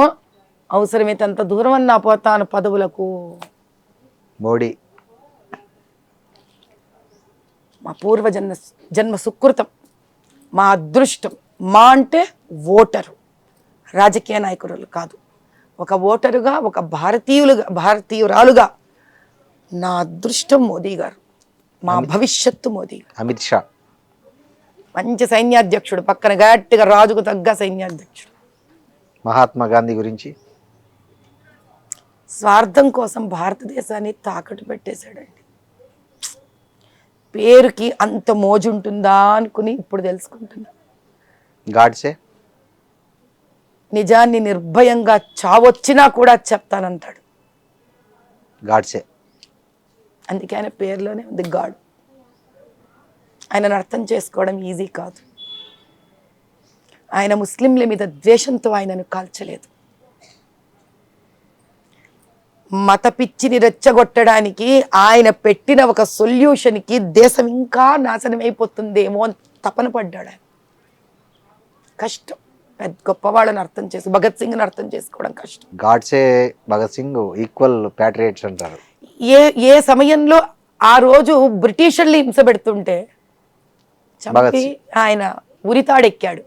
అవసరమైతే అంత దూరం అన్నా పోతాను పదవులకు. మోడీ. మా జన్మ సుకృతం, మా అదృష్టం. మా అంటే ఓటరు, రాజకీయ నాయకులు కాదు. ఒక ఓటరుగా, ఒక భారతీయురాలుగా నా అదృష్టం మోదీ గారు. మా భవిష్యత్తు మోదీ. అమిత్ షా. మంచి సైన్యాధ్యక్షుడు, పక్కన గట్టిగా రాజుకు తగ్గ సైన్యాధ్యక్షుడు. మహాత్మా గాంధీ గురించి. స్వార్థం కోసం భారతదేశాన్ని తాకట్టు పెట్టేశాడండి. పేరుకి అంత మోజుంటుందా అనుకుని ఇప్పుడు తెలుసుకుంటున్నా. గాడ్సే. నిజాన్ని నిర్భయంగా చావొచ్చినా కూడా చెప్తానంటాడు. గాడ్సే. అందుకే ఆయన పేరులోనే ఉంది గాడ్. ఆయనను అర్థం చేసుకోవడం ఈజీ కాదు. ఆయన ముస్లింల మీద ద్వేషంతో ఆయనను కాల్చలేదు. మత పిచ్చిని రెచ్చగొట్టడానికి ఆయన పెట్టిన ఒక సొల్యూషన్కి దేశం ఇంకా నాశనం అయిపోతుందేమో అని తపన పడ్డాడు ఆయన. కష్టం. పెద్ద గొప్పవాళ్ళని అర్థం చేసి, భగత్ సింగ్ని అర్థం చేసుకోవడం కష్టం. గాడ్సే, భగత్ సింగ్ ఈక్వల్ ప్యాట్రియట్స్ అంటారు. ఏ సమయంలో ఆ రోజు బ్రిటిషర్లు హింస పెడుతుంటే చంపి ఆయన ఉరితాడెక్కాడు.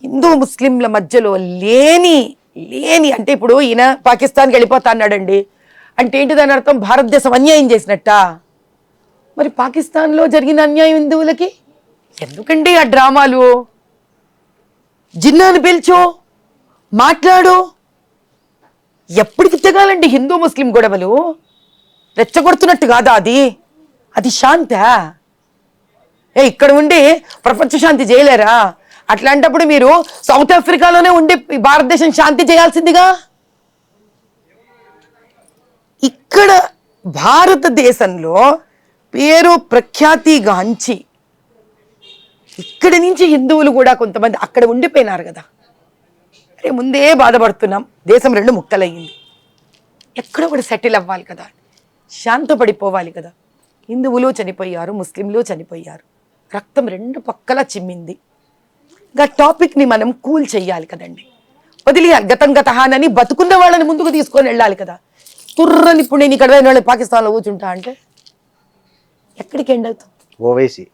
హిందూ ముస్లింల మధ్యలో లేని అంటే ఇప్పుడు ఈయన పాకిస్తాన్కి వెళ్ళిపోతా అన్నాడండి. అంటే ఏంటి దాని అర్థం? భారతదేశం అన్యాయం చేసినట్ట. మరి పాకిస్తాన్లో జరిగిన అన్యాయం హిందువులకి ఎందుకండి ఆ డ్రామాలు? జిన్నాను పిలిచో మాట్లాడు. ఎప్పటికి తెగాలండి హిందూ ముస్లిం గొడవలు? రెచ్చగొడుతున్నట్టు కాదా అది శాంత? ఇక్కడ ఉండి ప్రపంచ శాంతి చేయలేరా? అట్లాంటప్పుడు మీరు సౌత్ ఆఫ్రికాలోనే ఉండి ఈ భారతదేశం శాంతి చేయాల్సిందిగా. ఇక్కడ భారతదేశంలో పేరు ప్రఖ్యాతిగాంచి ఇక్కడి నుంచి హిందువులు కూడా కొంతమంది అక్కడ ఉండిపోయినారు కదా. అరే ముందే బాధపడుతున్నాం, దేశం 2 ముక్కలయ్యింది, ఎక్కడో కూడా సెటిల్ అవ్వాలి కదా, శాంతపడిపోవాలి కదా. హిందువులు చనిపోయారు, ముస్లింలు చనిపోయారు, రక్తం 2 పక్కలా చిమ్మింది. ఇంకా టాపిక్ని మనం కూల్ చెయ్యాలి కదండి, వదిలేయాలి. గతం గతహానని బతుకున్న వాళ్ళని ముందుకు తీసుకొని వెళ్ళాలి కదా. తుర్రని ఇప్పుడు నేను ఇక్కడ పోయిన వాళ్ళు పాకిస్తాన్లో కూర్చుంటా అంటే ఎక్కడికి ఎండ్ అవుతాం? ఓవైసీ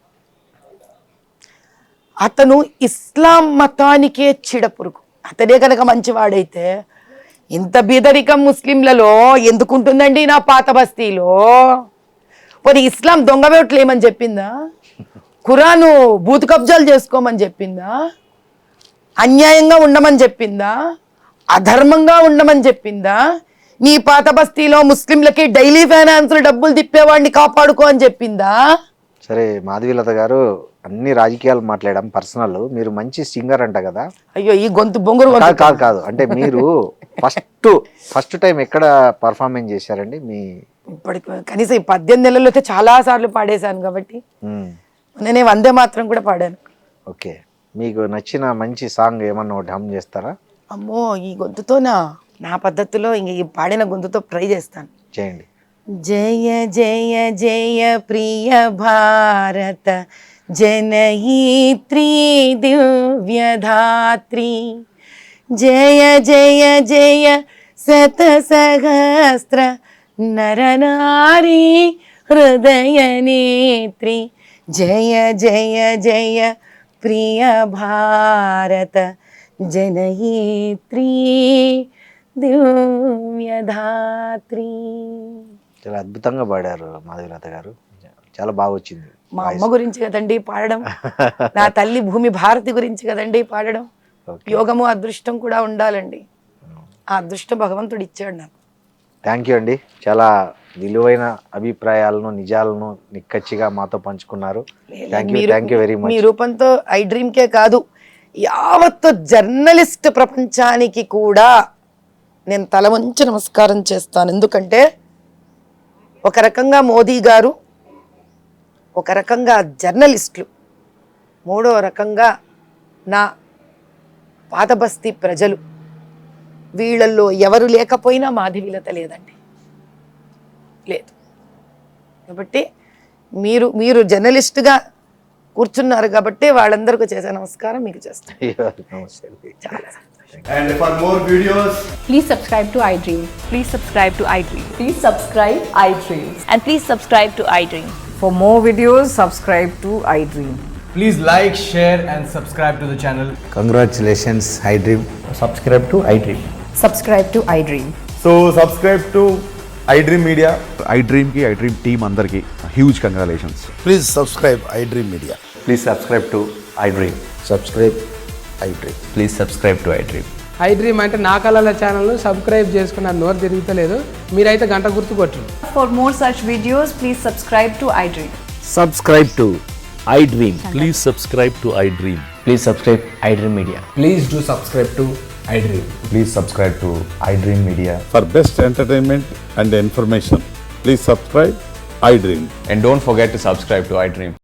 అతను ఇస్లాం మతానికే చిడపురుగు. అతనే కనుక మంచివాడైతే ఇంత బీదరికం ముస్లింలలో ఎందుకుంటుందండి నా పాత బస్తీలో? పోనీ ఇస్లాం దొంగవేట్లు ఏమని చెప్పిందా? ఖురాను బూతు కబ్జాలు చేసుకోమని చెప్పిందా? అన్యాయంగా ఉండమని చెప్పిందా? అధర్మంగా ఉండమని చెప్పిందా? నీ పాత బస్తీలో ముస్లింలకి డైలీ ఫైనాన్స్ డబ్బులు తిప్పేవాడిని కాపాడుకో అని చెప్పిందా? సరే మాధవీలత గారు, అన్ని రాజకీయాలు మాట్లాడాం, పర్సనల్. మీరు మంచి సింగర్ అంట కదా? అయ్యో ఈ గొంతు బొంగురు కాదు అంటే మీరు ఫస్ట్ టైం ఎక్కడ పర్ఫార్మెన్స్ చేశారండి? మీ ఇప్పటికి కనీసం ఈ 18 నెలల్లో అయితే చాలా సార్లు పాడేశాను కాబట్టి నేను వందే మాత్రం కూడా పాడాను. ఓకే, మీకు నచ్చిన మంచి సాంగ్ ఏమన్నా ఒకటి హమ్ చేస్తారా? అమ్మో ఈ గొంతుతోనా? నా పద్ధతిలో ఇంక ఈ పాడిన గొంతుతో ట్రై చేస్తాను. చేయండి. జయ జయ జయ ప్రియ భారత జనయిత్రీ దివ్యధాత్రి, జయ జయ జయ శత సహస్ర నరనారీ హృదయ నేత్రి, జయ జయ జయ ప్రియ భారత జనయిత్రీ దివ్యధాత్రి. చాలా అద్భుతంగా పాడారు మాధవీలత గారు, చాలా బాగా వచ్చింది. మా అమ్మ గురించి కదండి పాడడం, నా తల్లి భూమి భారతి గురించి కదండి పాడడం. యోగము అదృష్టం కూడా ఉండాలండి, ఆ అదృష్టం భగవంతుడు ఇచ్చాడు నాకు. థ్యాంక్ యూ అండి, చాలా విలువైన అభిప్రాయాలను నిజాలను నిక్కచ్చిగా మాతో పంచుకున్నారు. Thank you very much. మీ రూపంతో ఐ డ్రీమ్కే కాదు యావత్తు జర్నలిస్ట్ ప్రపంచానికి కూడా నేను తల వంచి నమస్కారం చేస్తాను. ఎందుకంటే ఒక రకంగా మోదీ గారు, ఒక రకంగా జర్నలిస్టులు, మూడో రకంగా నా పాత బస్తీ ప్రజలు, వీళ్ళల్లో ఎవరు లేకపోయినా మాధవీలత లేదండి, లేదు. కాబట్టి మీరు జర్నలిస్ట్గా కూర్చున్నారు కాబట్టి వాళ్ళందరికీ చేసే నమస్కారం మీకు చేస్తాను. చాలా And for more videos, Please subscribe to iDream. Please subscribe to iDream. Please subscribe iDream. And please subscribe to iDream. For more videos, subscribe to iDream. please like, share and subscribe to the channel. Congratulations, iDream. Subscribe to iDream. Subscribe to iDream. So subscribe to iDream Media. iDream ki iDream team andarki huge congratulations. Please subscribe iDream Media. Please subscribe to iDream. Subscribe iDream. Please subscribe to iDream. iDream అంటే నా కళల ఛానల్ను subscribe చేసుకున్న నోరు తిరుగుతలేదు, మీరైతే గంట గుర్తు కొట్టండి. For more such videos, please subscribe to iDream. Subscribe to iDream. Please subscribe to iDream. Please subscribe iDream Media. Please do subscribe to iDream. Please subscribe to iDream Media. For best entertainment and information, please subscribe iDream. And don't forget to subscribe to iDream.